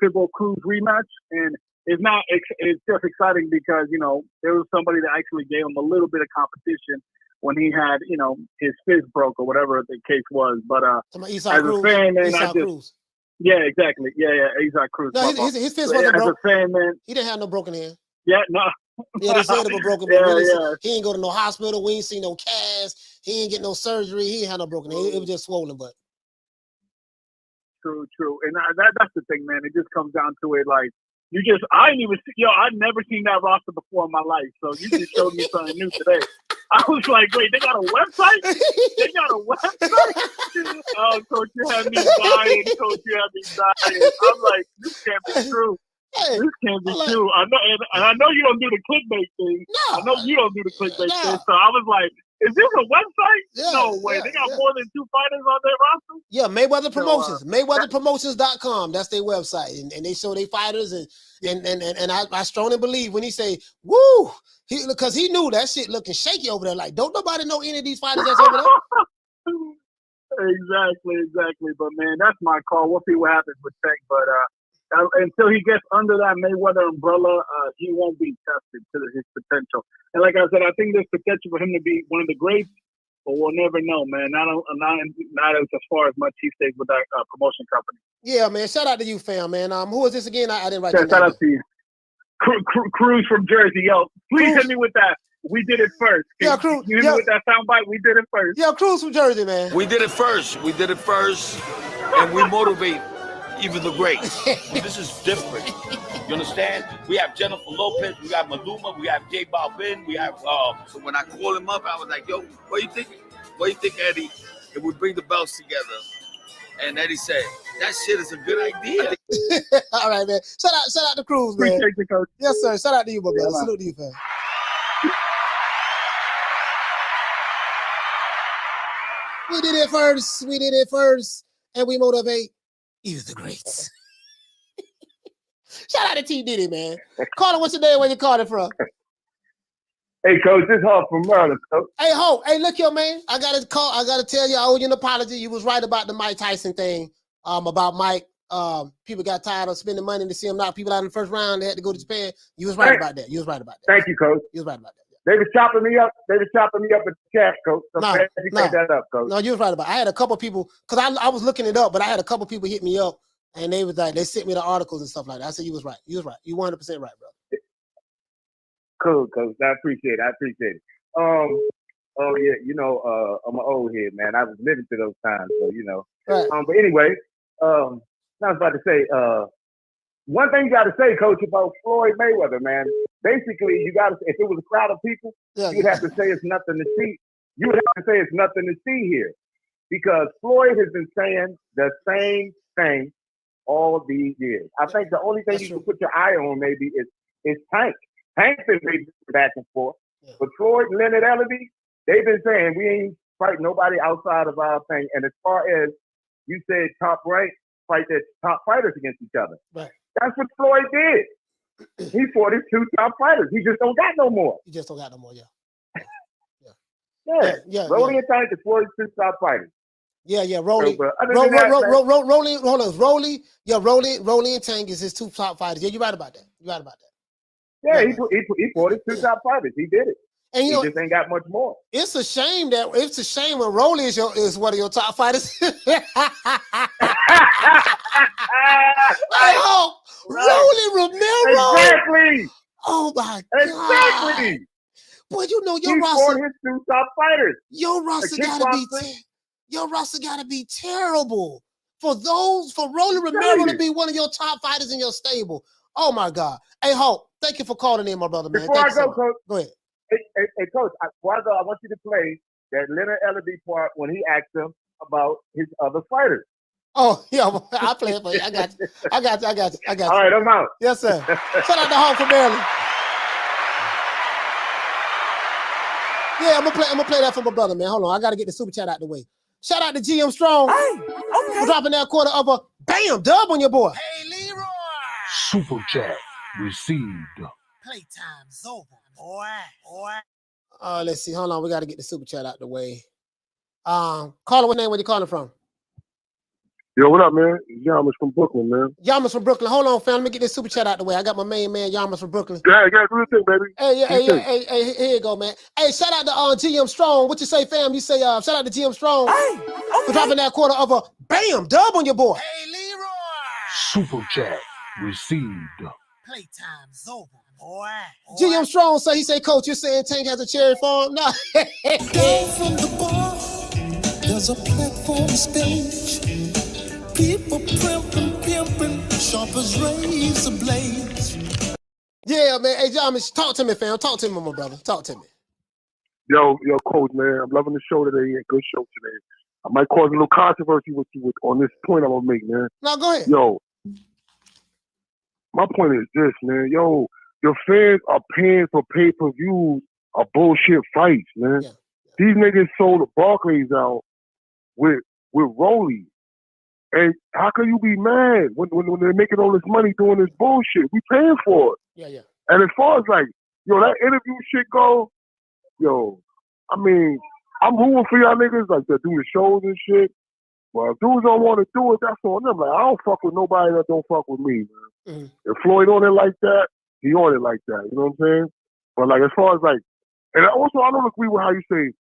Pitbull Cruz rematch, and it's just exciting because there was somebody that actually gave him a little bit of competition when he had his fist broke or whatever the case was. But as a fan, man, Cruz. Yeah, exactly. Yeah, Isaac Cruz. No, his fist wasn't broke. As a fan, man, he didn't have no broken hand. Yeah, no. Yeah, they said it was broken, but he ain't go to no hospital. We ain't seen no cast. He ain't get no surgery. He ain't had no broken hand. It was just swollen, but. True. And that's the thing, man. It just comes down to it. Like, I'd never seen that roster before in my life. So you just showed me something new today. I was like, wait, they got a website? Oh, Coach, you had me dying. I'm like, this can't be true. Hey, this can't be true. I know you don't do the clickbait thing. No, I know you don't do the clickbait thing. So I was like, is this a website? Yeah, no way. They got more than 2 fighters on their roster? Yeah, Mayweather Promotions. MayweatherPromotions.com. That's their website. And they show their fighters and I strongly believe when he say, woo, because he knew that shit looking shaky over there. Like, don't nobody know any of these fighters that's over there? Exactly. But man, that's my call. We'll see what happens with Tank. But until he gets under that Mayweather umbrella, he won't be tested to his potential. And like I said, I think there's potential for him to be one of the greats, but we'll never know, man. Not as far as much he stays with that promotion company. Yeah, man. Shout out to you, fam, man. Who is this again? I didn't write that down. Shout out to you. Cruz from Jersey. Yo, please hit me with that. We did it first. Cruz. You hit me with that soundbite. We did it first. Yeah, Cruz from Jersey, man. We did it first. And we motivate even the greats. This is different. You understand? We have Jennifer Lopez, we got Maluma, we have J Balvin, we have so when I called him up, I was like, yo, what do you think, Eddie? If we bring the belts together? And Eddie said, that shit is a good idea. All right, man. Shout out to Cruz, man. Appreciate you, Coach. Yes, sir. Shout out to you, my brother. Salute to you, fam. We did it first, and we motivate you, the greats. Shout out to T. Diddy, man. Call it what's your name, where you called it from? Hey, Coach, this is Hope from Maryland, Coach. Hey, Hope. Hey, look here, man. I gotta tell you, I owe you an apology. You was right about the Mike Tyson thing. About Mike. People got tired of spending money to see him knock people out in the first round. They had to go to Japan. You was right about that. Thank you, Coach. You was right about that. They were chopping me up. At the chat, Coach. So you picked that up, Coach. No, you was right about it. I had a couple people, because I was looking it up, but I had a couple people hit me up, and they was like, they sent me the articles and stuff like that. I said, you was right. You 100% right, bro. Cool, Coach. I appreciate it. Oh yeah, I'm an old head, man. I was living through those times, so Right. But anyway, I was about to say, one thing you got to say, Coach, about Floyd Mayweather, man. Basically, you got to. If it was a crowd of people, you'd have to say it's nothing to see. You would have to say it's nothing to see here, because Floyd has been saying the same thing all these years. I think the only thing you can put your eye on maybe is Tank. Tank's been back and forth, but Floyd and Leonard Ellerby, they've been saying we ain't fighting nobody outside of our thing. And as far as you said, top rank fight their top fighters against each other. Right. That's what Floyd did. He fought his 2 top fighters. He just don't got no more. Yeah. Rolling and Tank is Floyd's 2 top fighters. Yeah. Rolly and Tank is his 2 top fighters. Yeah, you're right about that. Yeah, he fought his 2 top fighters. He did it. And he just ain't got much more. It's a shame when Rolly is one of your top fighters. Rolly Romero. Exactly. Oh my God. Exactly. Boy, your he roster. His 2 top fighters. Your roster gotta be terrible for Rolly Romero to be one of your top fighters in your stable. Oh my God. Hey, Hope, thank you for calling in, my brother, man. Before I go, Coach. Go ahead. Hey, Coach, before I go, I want you to play that Leonard Ellerby part when he asked him about his other fighters. Oh, yeah, I'll play it for you. I got you. All right, I'm out. Yes, sir. Shout out to Hope from Maryland. Yeah, I'm gonna play that for my brother, man. Hold on, I gotta get the super chat out the way. Shout out to GM Strong. Hey, okay. For dropping that quarter of a bam dub on your boy. Hey, Leroy. Super chat received. Playtime's over, boy. Let's see. Hold on. We got to get the super chat out the way. Caller, what name? Where you calling from? Yo, what up, man? Yamas from Brooklyn, man. Yamas from Brooklyn. Hold on, fam. Let me get this super chat out the way. I got my main man, Yamas from Brooklyn. Yeah, you gotta do the thing, baby. Hey, here you go, man. Hey, shout out to GM Strong. What you say, fam? You say, shout out to GM Strong for dropping that quarter of a bam dub on your boy. Hey, Leroy. Super chat received. Playtime's over, boy. GM Strong say, he say, Coach, you're saying Tank has a cherry farm? No. Down from the bar, there's a platform stage. People pimping, sharp as razor blades. Yeah, man. Hey, John, talk to me, fam. Talk to me, my brother. Talk to me. Yo, Coach, man. I'm loving the show today. Good show today. I might cause a little controversy with you on this point I'm gonna make, man. No, go ahead. Yo, my point is this, man. Yo, your fans are paying for pay-per-views of bullshit fights, man. Yeah. These niggas sold the Barclays out with Rolly. And how can you be mad when they're making all this money doing this bullshit? We paying for it. Yeah. And as far as like, yo, that interview shit go, yo, I mean, I'm rooting for y'all niggas like that do the shows and shit. Well, if dudes don't want to do it, that's on them. Like, I don't fuck with nobody that don't fuck with me, man. Mm-hmm. If Floyd on it like that, he on it like that. You know what I'm saying? But like, as far as like, and also I don't agree with how you say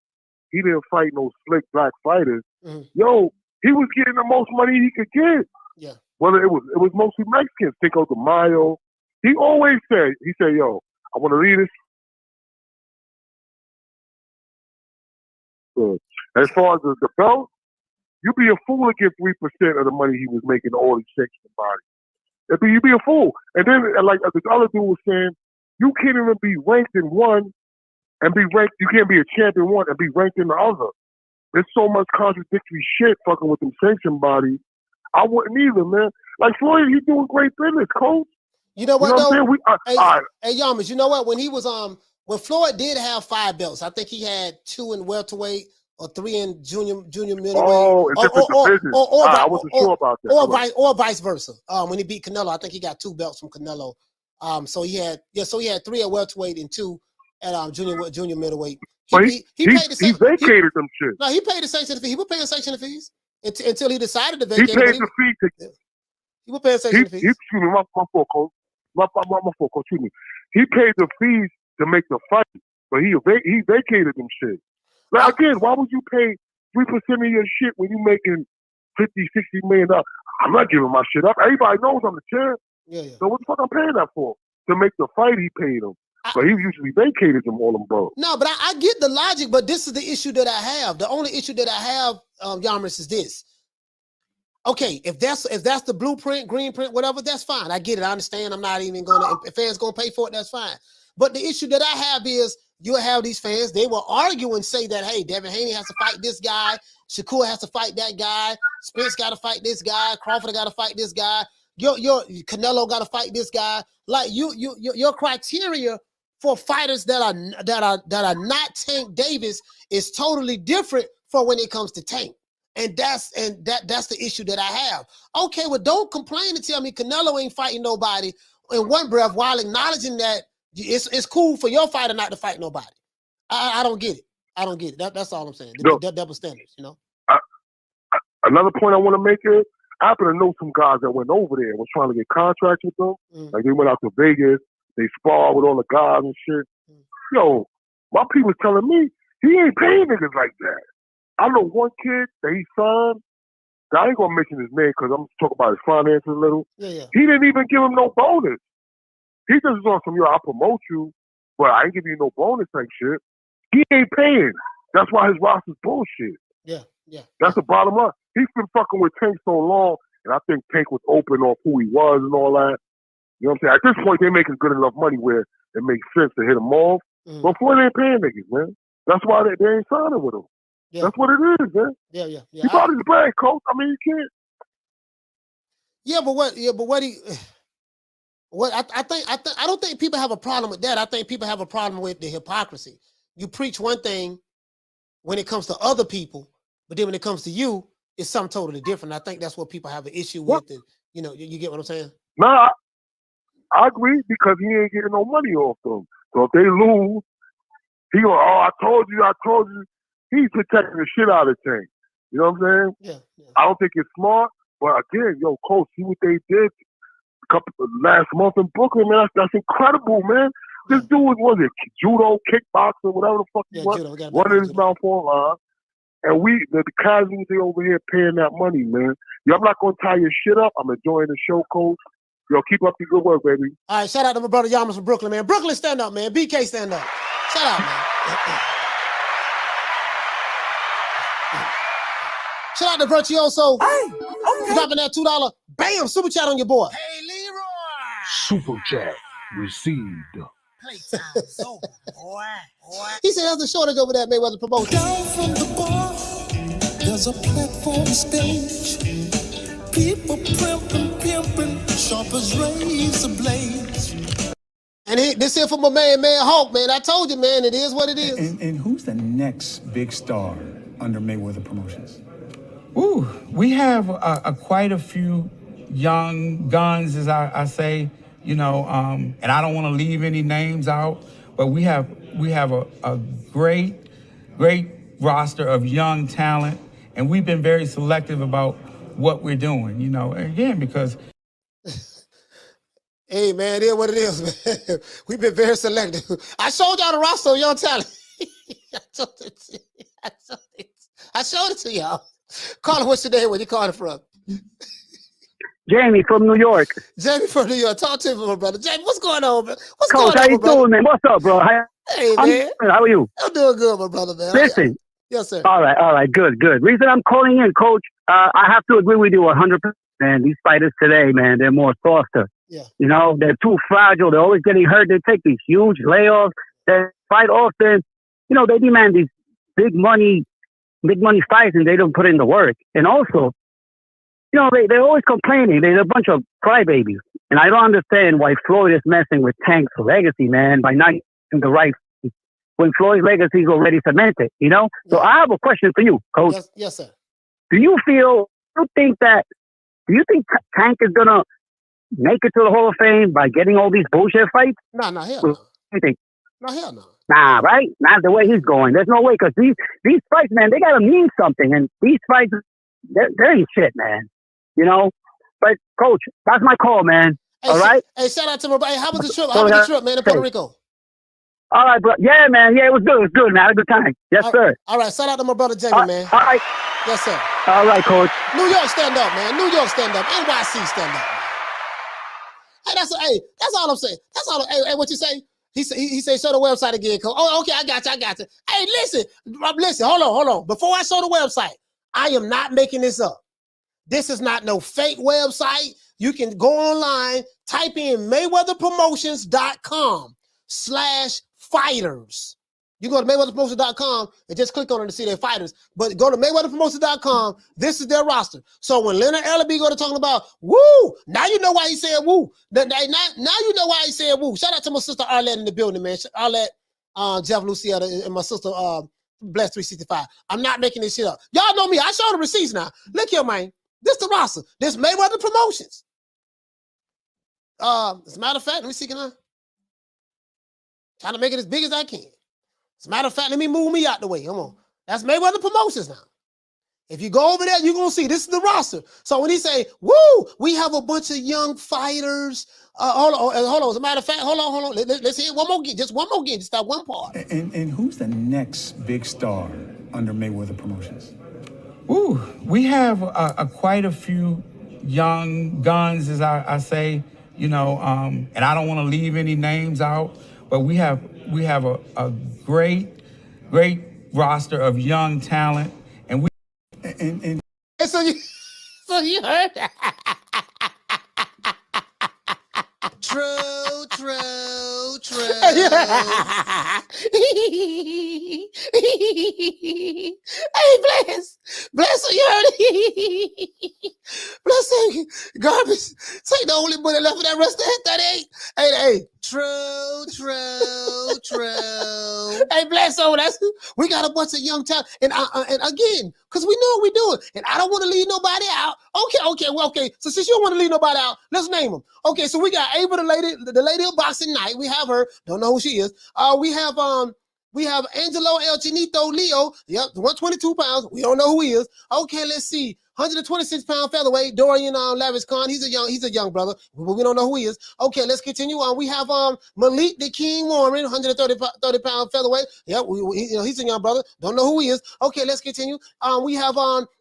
he didn't fight no slick black fighters. Mm-hmm. Yo, he was getting the most money he could get. Yeah. Whether it was mostly Mexicans. Cinco de Mayo. He always said, yo, I want to read this. As far as the belt, you'd be a fool to give 3% of the money he was making to all these sanctioned bodies. You'd be a fool. And then, like this other dude was saying, you can't even be ranked in one and be ranked. You can't be a champion one and be ranked in the other. There's so much contradictory shit fucking with them sanctioned bodies. I wouldn't either, man. Like Floyd, he's doing great business, Coach. You know what, though? Hey, Yamas, you know what? When he was when Floyd did have 5 belts, I think he had 2 in welterweight or 3 in junior middleweight. Oh, it's different divisions. I wasn't sure about that. Or vice versa. When he beat Canelo, I think he got 2 belts from Canelo. So he had 3 at welterweight and 2 at junior middleweight. He vacated them shit. No, he paid the sanction fee. He was paying sanction fees until he decided to vacate. He paid the fee. He was paying sanction fees. Excuse me, my fault, Coach. My fault, Coach. Excuse me. He paid the fees to make the fight, but he vacated them shit. Like, again, why would you pay 3% of your shit when you making $50, $60 million? I'm not giving my shit up. Everybody knows I'm the champ. Yeah. So what the fuck I'm paying that for? To make the fight, he paid him. But he usually vacated them all them bro. No, but I get the logic, but this is the issue that I have. The only issue that I have, Yamas, is this. Okay, if that's the blueprint, green print, whatever, that's fine. I get it. I understand. I'm not even going to, if fans going to pay for it, that's fine. But the issue that I have is you'll have these fans, they will argue and say that, hey, Devin Haney has to fight this guy, Shakur has to fight that guy, Spence got to fight this guy, Crawford got to fight this guy, your Canelo got to fight this guy. Like your criteria for fighters that are not Tank Davis is totally different from when it comes to Tank. And that's the issue that I have. Okay, well, don't complain and tell me Canelo ain't fighting nobody in one breath while acknowledging that it's cool for your fighter not to fight nobody. I don't get it. I don't get it. That's all I'm saying. The double standards, you know. Another point I want to make is I happen to know some guys that went over there and was trying to get contracts with them. Like they went out to Vegas, they sparred with all the guys and shit. Yo, my people telling me he ain't paying niggas like that. I know one kid that he signed. I ain't gonna mention his name because I'm talking about his finances a little. Yeah. He didn't even give him no bonus. He just was on some, yo, I'll promote you, but I ain't give you no bonus type shit. He ain't paying. That's why his roster's bullshit. Yeah. That's the bottom line. He's been fucking with Tank so long, and I think Tank was open on who he was and all that. You know what I'm saying? At this point, they're making good enough money where it makes sense to hit him off. But Floyd ain't paying niggas, man. That's why they ain't signing with him. Yeah. That's what it is, man. Yeah. He bought his bag, Coach. I mean, you can't. I don't think people have a problem with that. I think people have a problem with the hypocrisy. You preach one thing when it comes to other people, but then when it comes to you, it's something totally different. I think that's what people have an issue with. And, you know, you get what I'm saying? Nah, I agree because he ain't getting no money off them. So if they lose, he go, oh, I told you. He's protecting the shit out of Tank. You know what I'm saying? Yeah. I don't think it's smart, but again, yo, coach, see what they did last month in Brooklyn, man. That's incredible, man. This dude was it judo, kickboxing, whatever the fuck he was, running his mouth online. And the casuals, they over here paying that money, man. Yo, I'm not gonna tie your shit up. I'm enjoying the show, coach. Yo, keep up the good work, baby. All right, shout out to my brother Yamas from Brooklyn, man. Brooklyn, stand up, man. BK, stand up. Shout out, man. Shout out to Virtuoso. Dropping that $2. Bam, super chat on your boy. Hey, Leroy. Super chat received. Playtime's over, boy. He said there's a shortage over there at Mayweather Promotions. Down from the bar, there's a platform stage. People pimping, sharp as razor blades. And this here from my man Hawk, man. I told you, man, it is what it is. And who's the next big star under Mayweather Promotions? Ooh, we have quite a few young guns, as I say, you know, and I don't want to leave any names out, but we have a great roster of young talent, and we've been very selective about what we're doing, you know, again, because hey, man, it is what it is, man. We've been very selective. I showed y'all the roster of young talent. I showed it to y'all. Carla, what's your name? Where you calling from? Jamie from New York. Jamie from New York. Talk to me, my brother. Jamie, what's going on, man? What's Coach, going on, how you brother? doing, man? What's up, bro? Hey, man. How are you? I'm doing good, my brother, man. Listen. Yes, sir. All right, good. Reason I'm calling in, Coach, I have to agree with you 100%, man. These fighters today, man, they're more softer. Yeah. You know, they're too fragile. They're always getting hurt. They take these huge layoffs. They fight often. You know, they demand these big money fights, and they don't put in the work. And also, you know, they're always complaining. They're a bunch of crybabies. And I don't understand why Floyd is messing with Tank's legacy, man, by not getting the right when Floyd's legacy is already cemented, you know? Yeah. So I have a question for you, Coach. Yes, sir. Do you think Tank is going to make it to the Hall of Fame by getting all these bullshit fights? No, hell no. What do you think? No, hell no. Nah, right? Not the way he's going. There's no way, because these fights, man, they got to mean something. And these fights, they're ain't shit, man. You know? But, Coach, that's my call, man. Hey, all right? Hey, shout out to my buddy. How was the trip? How was the trip, man, in Puerto Rico? All right, bro. Yeah, man. Yeah, it was good, man. I had a good time. Yes, sir. All right, shout out to my brother Jamie, man. All right. Yes, sir. All right, Coach. New York, stand up, man. New York, stand up. NYC, stand up. Hey, that's all I'm saying. That's all. Hey, what you say? He said, show the website again, Coach. Oh, okay, I got you. Hey, listen, hold on. Before I show the website, I am not making this up. This is not no fake website. You can go online, type in MayweatherPromotions.com/fighters. You go to MayweatherPromotions.com and just click on it to see their fighters. But go to MayweatherPromotions.com. This is their roster. So when Leonard Ellaby go to talking about woo, now you know why he said woo. Now you know why he said woo. Shout out to my sister Arlette in the building, man. Arlette, Jeff Lucietta, and my sister Bless 365. I'm not making this shit up. Y'all know me. I show the receipts now. Look here, man. This the roster. This Mayweather Promotions. As a matter of fact, let me see, can I? Trying to make it as big as I can. As a matter of fact, let me move me out the way. Come on. That's Mayweather Promotions now. If you go over there, you're going to see this is the roster. So when he say, woo, we have a bunch of young fighters. Hold on. As a matter of fact, hold on. Let's hear it one more again. Just one more again. Just that one part. And who's the next big star under Mayweather Promotions? Ooh, we have quite a few young guns, as I say, you know, and I don't want to leave any names out, but we have a great roster of young talent, and so you heard that. True. Hey, Bless, you heard it. Bless, garbage. Say the only bullet left for that rest of that 38. Hey, true. Hey, Bledsoe, we got a bunch of young talent. And again, because we know what we're doing. And I don't want to leave nobody out. Okay. So since you don't want to leave nobody out, let's name them. Okay, so we got Ava, the lady of boxing night. We have her. Don't know who she is. We have Angelo El Chinito Leo. Yep, 122 pounds. We don't know who he is. Okay, let's see. 126-pound featherweight, Dorian Lavish Khan. He's a young brother. We don't know who he is. Okay, let's continue on. We have Malik the King Warren, 130-pound featherweight. Yep, he's a young brother. Don't know who he is. Okay, let's continue. We have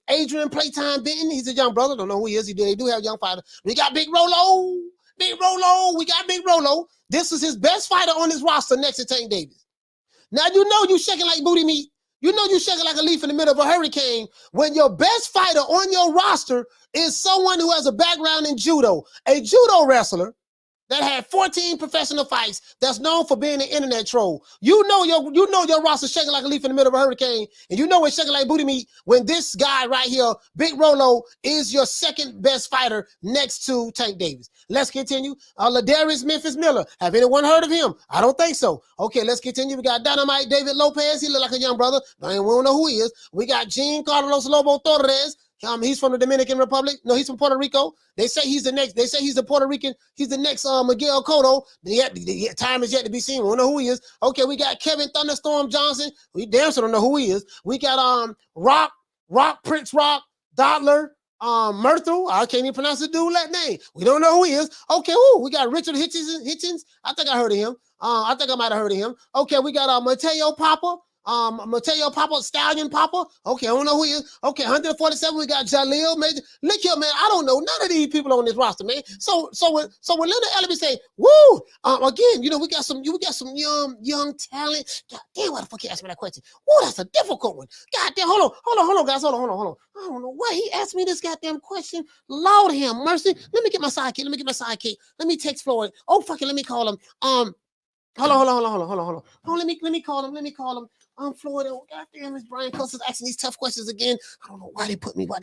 Adrian Playtime Benton. He's a young brother. Don't know who he is. They do have young fighters. We got Big Rolo. We got Big Rolo. This is his best fighter on his roster next to Tank Davis. Now you know you shaking like booty meat. You know you shaking like a leaf in the middle of a hurricane when your best fighter on your roster is someone who has a background in judo, a judo wrestler that had 14 professional fights, that's known for being an internet troll. You know your roster shaking like a leaf in the middle of a hurricane, and you know it's shaking like booty meat when this guy right here, Big Rolo, is your second best fighter next to Tank Davis. Let's continue. Ladarius Memphis Miller. Have anyone heard of him? I don't think so. Okay, let's continue. We got Dynamite David Lopez. He look like a young brother. We don't know who he is. We got Gene Carlos Lobo Torres. He's from the Dominican Republic. No, he's from Puerto Rico. They say he's the next. They say he's the Puerto Rican. He's the next Miguel Cotto. Time is yet to be seen. We don't know who he is. Okay, we got Kevin Thunderstorm Johnson. We damn sure don't know who he is. We got Prince Rock, Dodler, Myrtle. I can't even pronounce the dude's last name. We don't know who he is. Okay, we got Richard Hitchens. I think I heard of him. I think I might have heard of him. Okay, we got Mateo Papa. Mateo Papa, Stallion Papa. Okay, I don't know who he is. Okay, 147. We got Jaleel Major. Look here, man. I don't know none of these people on this roster, man. So when Leonard Ellerby say, "Woo," again, we got some young talent. God damn, why the fuck he asked me that question? Woo, that's a difficult one. God damn, hold on, guys, hold on. I don't know why he asked me this goddamn question. Lord have mercy. Let me get my sidekick. Let me text Floyd. Oh, fuck it. Let me call him. Hold on. Let me call him. Floyd. Oh, goddamn, it's Brian Cousins asking these tough questions again. I don't know why they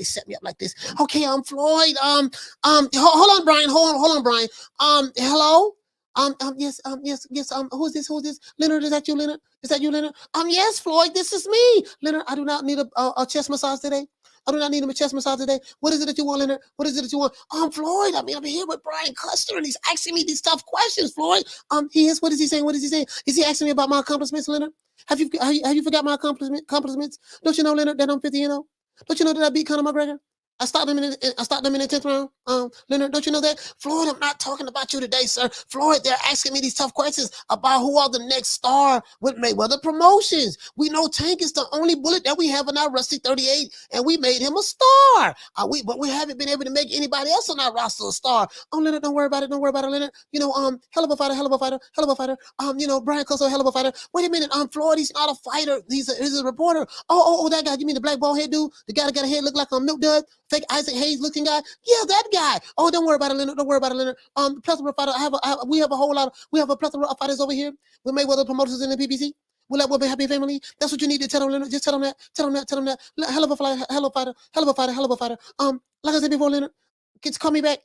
set me up like this. Okay, Floyd. Hold on, Brian. Hold on, Brian. Hello. Yes. Who's this? Leonard, is that you, Leonard? Yes, Floyd, this is me. Leonard, I do not need a chest massage today. What is it that you want, Leonard? What is it that you want? Floyd, I'm here with Brian Custer, and he's asking me these tough questions, Floyd. He is. What is he saying? Is he asking me about my accomplishments, Leonard? Have you forgot my accomplishments? Don't you know, Leonard, that I'm 50-0? Don't you know that I beat Conor McGregor? I stopped them in the 10th round. Leonard, don't you know that? Floyd, I'm not talking about you today, sir. Floyd, they're asking me these tough questions about who are the next star with Mayweather Promotions. We know Tank is the only bullet that we have in our Rusty 38, and we made him a star. But we haven't been able to make anybody else on our roster a star. Leonard, don't worry about it, Leonard. Hell of a fighter. Brian Coso, hell of a fighter. Wait a minute, Floyd, he's not a fighter. He's a reporter. Oh, that guy. You mean the black bald head dude? The guy that got a head look like a milk dud? Fake Isaac Hayes looking guy? Yeah, that guy. Oh, don't worry about it, Leonard. Plethora of fighters. We have a plethora of fighters over here. We Mayweather Promotions in the PPC. We'll be happy family. That's what you need to tell them, Leonard. Just tell them that. Hell of a fighter. Like I said before, Leonard, call me back.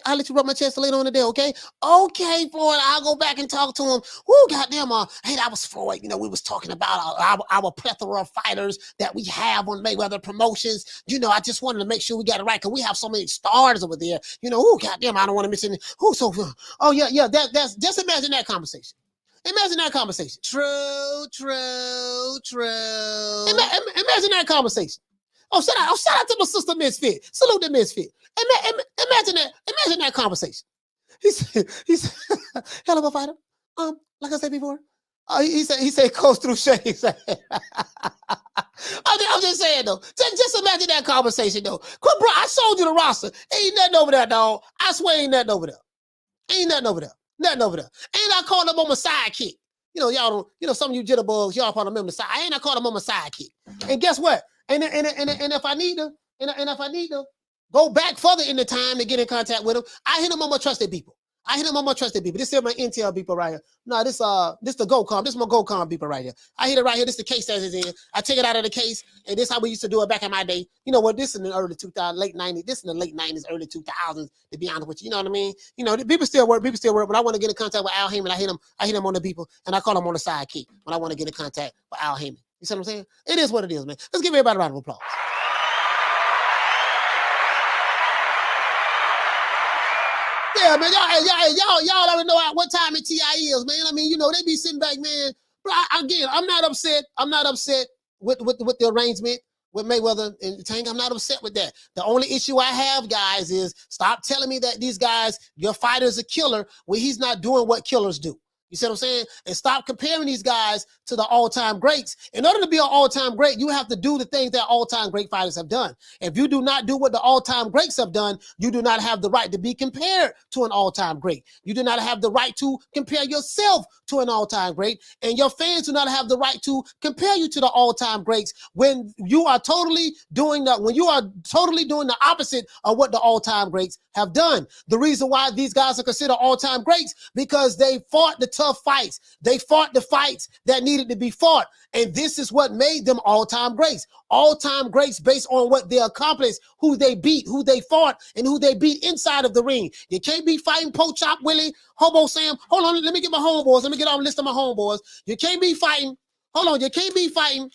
I'll let you rub my chest later on the day, okay? Okay, Floyd, I'll go back and talk to him. Whoo, goddamn, hey, that was Floyd. We was talking about our plethora of fighters that we have on Mayweather Promotions. I just wanted to make sure we got it right, because we have so many stars over there. Whoo, goddamn, I don't want to miss any. That's just imagine that conversation. True. Imagine that conversation. Shout out to my sister Misfit. Salute the Misfit. Imagine that conversation. He said, hell of a fighter. Like I said before. He said, coast through shades. I'm just saying though. Just imagine that conversation though. Bro, I showed you the roster. Ain't nothing over there, dog. I swear ain't nothing over there. Ain't I called him on my sidekick. Y'all don't. Some of you jitterbugs, y'all probably remember the side. I called him on my sidekick. And guess what? And if I need to go back further in the time to get in contact with him, I hit him on my trusted people. I hit him on my trusted beeper. This is my Intel beeper right here. No, this the GoCom. This is my GoCom beeper right here. I hit it right here. This is the case that is in. I take it out of the case, and this is how we used to do it back in my day. You know what? This is in the early 2000s, late 90s. This in the late 90s, early 2000s. To be honest with you, you know what I mean? You know, the people still work. People still work. When I want to get in contact with Al Heyman, I hit him on the beeper, and I call him on the sidekick when I want to get in contact with Al Heyman. You see what I'm saying? It is what it is, man. Let's give everybody a round of applause. Yeah, man, y'all already know what time it TI is, man. I mean, you know, they be sitting back, man. But again, I'm not upset. I'm not upset with the arrangement with Mayweather and Tank. I'm not upset with that. The only issue I have, guys, is stop telling me that these guys, your fighter's a killer when he's not doing what killers do. You see what I'm saying? And stop comparing these guys to the all-time greats. In order to be an all-time great, you have to do the things that all-time great fighters have done. If you do not do what the all-time greats have done, you do not have the right to be compared to an all-time great. You do not have the right to compare yourself to an all-time great. And your fans do not have the right to compare you to the all-time greats when you are totally doing the opposite of what the all-time greats have done. The reason why these guys are considered all-time greats, because they fought the tough fights. They fought the fights that needed to be fought. And this is what made them all-time greats. All-time greats based on what they accomplished, who they beat, who they fought, and who they beat inside of the ring. You can't be fighting Poach Chop Willie, Hobo Sam. Hold on, let me get my homeboys. Let me get on the list of my homeboys. You can't be fighting. Hold on, you can't be fighting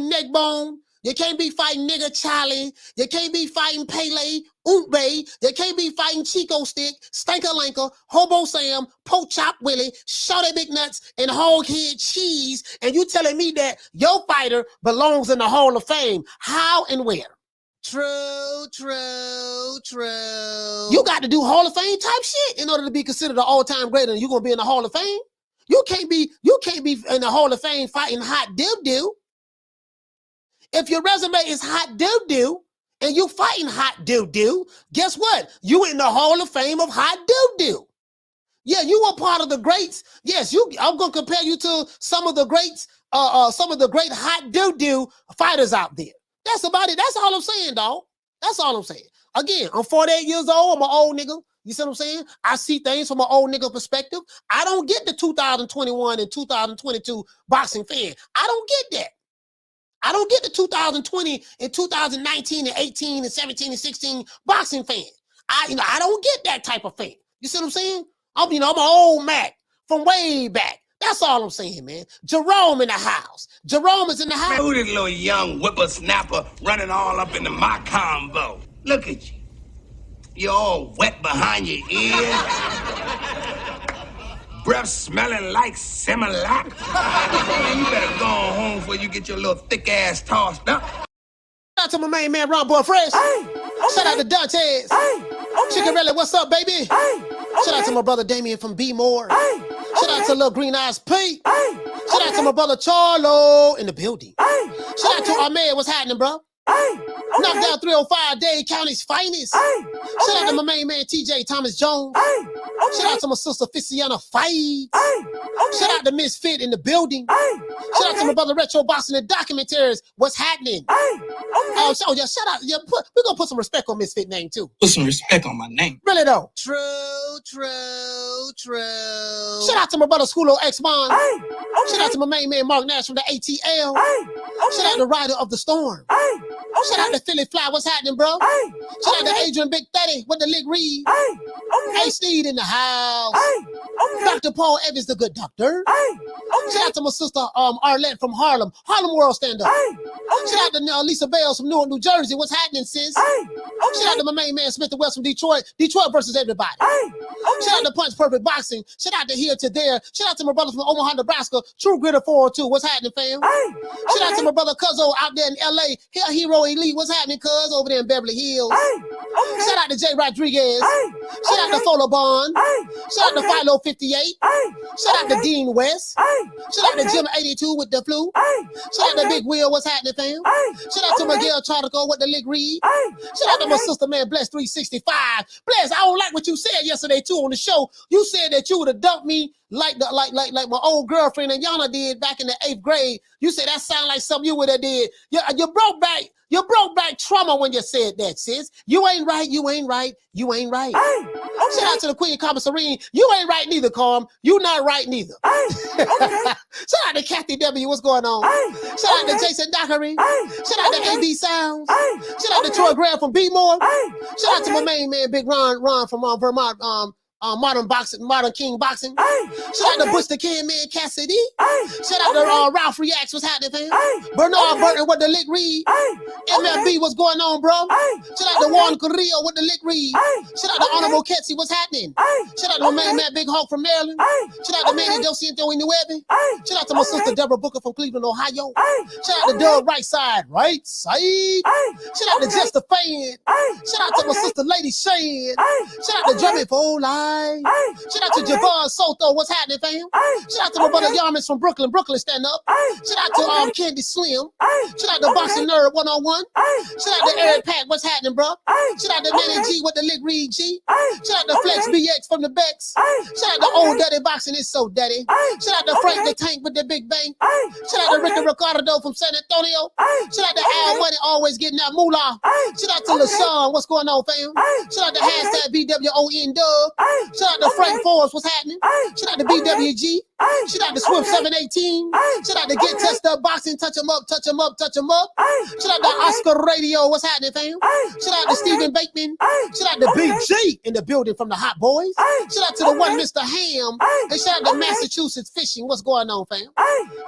Neckbone. You can't be fighting Nigga Charlie. You can't be fighting Pele, Oompe. You can't be fighting Chico Stick, Stanker Lanker, Hobo Sam, Poach Chop Willie, Shorty Big Nuts, and Hog Head Cheese. And you telling me that your fighter belongs in the Hall of Fame. How and where? True. You got to do Hall of Fame type shit in order to be considered an all-time great, and you're gonna be in the Hall of Fame. You can't be in the Hall of Fame fighting hot doo-doo. If your resume is hot doo-doo and you fighting hot doo-doo, guess what? You in the Hall of Fame of hot doo-doo. Yeah, you were part of the greats. Yes, I'm gonna compare you to some of the greats, some of the great hot doo-doo fighters out there. That's about it. That's all I'm saying, dog. That's all I'm saying. Again, I'm 48 years old. I'm an old nigga. You see what I'm saying? I see things from an old nigga perspective. I don't get the 2021 and 2022 boxing fan. I don't get that. I don't get the 2020 and 2019 and 18 and 17 and 16 boxing fan. I don't get that type of fan. You see what I'm saying? I'm an old Mac from way back. That's all I'm saying, man. Jerome in the house. Jerome is in the house. Man, who this little young whippersnapper running all up into my combo? Look at you. You're all wet behind your ears. Breath smelling like Similac. Man, you better go on home before you get your little thick ass tossed up. Shout out to my main man, Ron Boy Fresh. Shout out to Dantes. Chickarelli, what's up, baby? Shout out to my brother Damien from B More. Shout out to little Green Eyes Pete. Shout out to my brother Charlo in the building. Shout out to Ahmed, what's happening, bro? Knocked down 305, Dade County's finest. Shout out to my main man, TJ Thomas Jones. Shout out to my sister, Ficiana Fight. Shout out to Misfit in the building. Shout out to my brother, Retro Boxing and Documentaries. What's happening? Shout out. Yeah, we're going to put some respect on Misfit name, too. Put some respect on my name. Really, though? True. Shout out to my brother, Schoolo X-Mon. Shout out to my main man, Mark Nash from the ATL. Shout out to Rider of the Storm. Shout out to Philly Fly. What's happening, bro? Shout out to Adrian Big 30 with the Lick Reed. Hey, Steve in the house. Dr. Paul Evans, the good doctor. Shout out to my sister, Arlette from Harlem World Stand-Up. Shout out to Lisa Bales from Newark, New Jersey. What's happening, sis? Shout out to my main man, Smith the West from Detroit versus everybody. Shout out to Punch Perfect Boxing. Shout out to Here to There. Shout out to my brother from Omaha, Nebraska, True Gritter 402. What's happening, fam? Shout out to my brother Cuzzo out there in LA, Hero Elite. What's happening, cuz? Over there in Beverly Hills. Shout out to Jay Rodriguez. Shout out to Folo Bond. Shout out to Philo 58. Shout out to Dean West. Shout out to Jim 82 with the flu. Shout out to Big Will. What's happening, fam? Shout out to Miguel Chartico with the Lick Reed. Shout out to my sister, man, Bless 365. Bless, I don't like what you said yesterday, too, on the show. You said that you would have dumped me like my old girlfriend and Yana did back in the 8th grade. You said that sounded like something you would have did. You brought back You broke back trauma when you said that, sis. You ain't right, you ain't right, you ain't right. Shout out to the Queen Carmen Serene. You ain't right neither, Carm. You not right neither. Shout out to Kathy W. What's going on? Shout out to Jason Dockery. Shout out to AB Sounds. Shout out to Troy Graham from B-More. Shout out to my main man, Big Ron from Vermont, Modern King Boxing. Shout out to Bush the Can Man Cassidy. Shout out to Ralph Reacts. What's happening, fam? Bernard Burton with the lick read. MFB, what's going on, bro? Shout out to Juan Carrillo with the lick read. Shout out to Honorable Ketsy, what's happening? Shout out to my main man, Big Hawk from Maryland. Shout out to Manny Dociento in New Ebony. Shout out to my sister Deborah Booker from Cleveland, Ohio. Shout out to Doug Right Side. Shout out to Just a Fan. Shout out to my sister Lady Shane. Shout out to Jeremy for Life. Shout out to Javon Soto. What's happening, fam? Shout out to my brother Yarmans from Brooklyn. Brooklyn, stand up. Shout out to Candy Slim. Shout out to Boxing Nerd 101. Shout out to Eric Pack. What's happening, bro? Shout out to Manny G with the Lick Reed G. Shout out to Flex BX from the Becks. Shout out to Old Daddy Boxing is so daddy. Shout out to Frank the Tank with the Big Bang. Shout out to Ricky Ricardo from San Antonio. Shout out to Al Money always getting that moolah. Shout out to LaShawn. What's going on, fam? Shout out to hashtag BWON Dub. Shout out to Frank Forbes, what's happening? Shout out to BWG. Shout out to Swift 718. Shout out to Get Test Up Boxing, touch them up, touch them up, touch them up. Shout out to Oscar Radio, what's happening, fam? Shout out to Stephen Bateman. Shout out to Big G in the building from the Hot Boys. Shout out to the one Mr. Ham. And shout out to Massachusetts Fishing, what's going on, fam?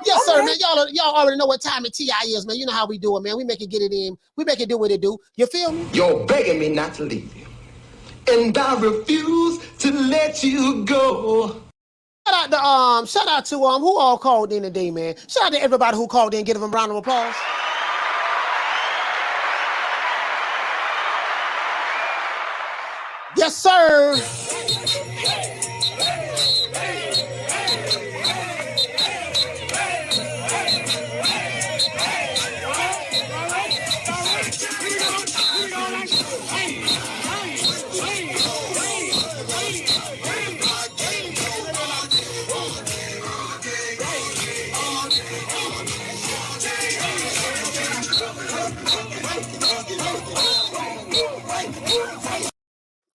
Yes, sir, man. Y'all already know what time it TI is, man. You know how we do it, man. We make it get it in. We make it do what it do. You feel me? You're begging me not to leave you, and I refuse to let you go. Shout out to who all called in today, man. Shout out to everybody who called in. Give them a round of applause. Yes, sir.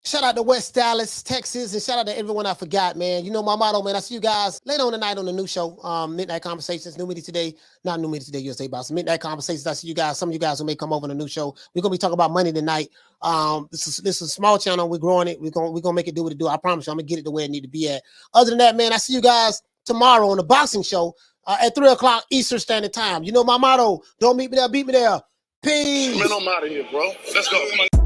Shout out to West Dallas, Texas, and shout out to everyone I forgot, man. You know my motto, man. I see you guys later on tonight on the new show, Midnight Conversations, New Media Today, not New Media Today USA Boxing, Midnight Conversations. I see you guys. Some of you guys who may come over on the new show. We're gonna be talking about money tonight. This is a small channel. We're growing it. We're gonna make it do what it do. I promise you, I'm gonna get it the way it need to be at. Other than that, man, I see you guys tomorrow on the boxing show at 3 o'clock Eastern Standard Time. You know my motto. Don't meet me there, beat me there. Peace. Man, I'm out of here, bro. Let's go. Come on.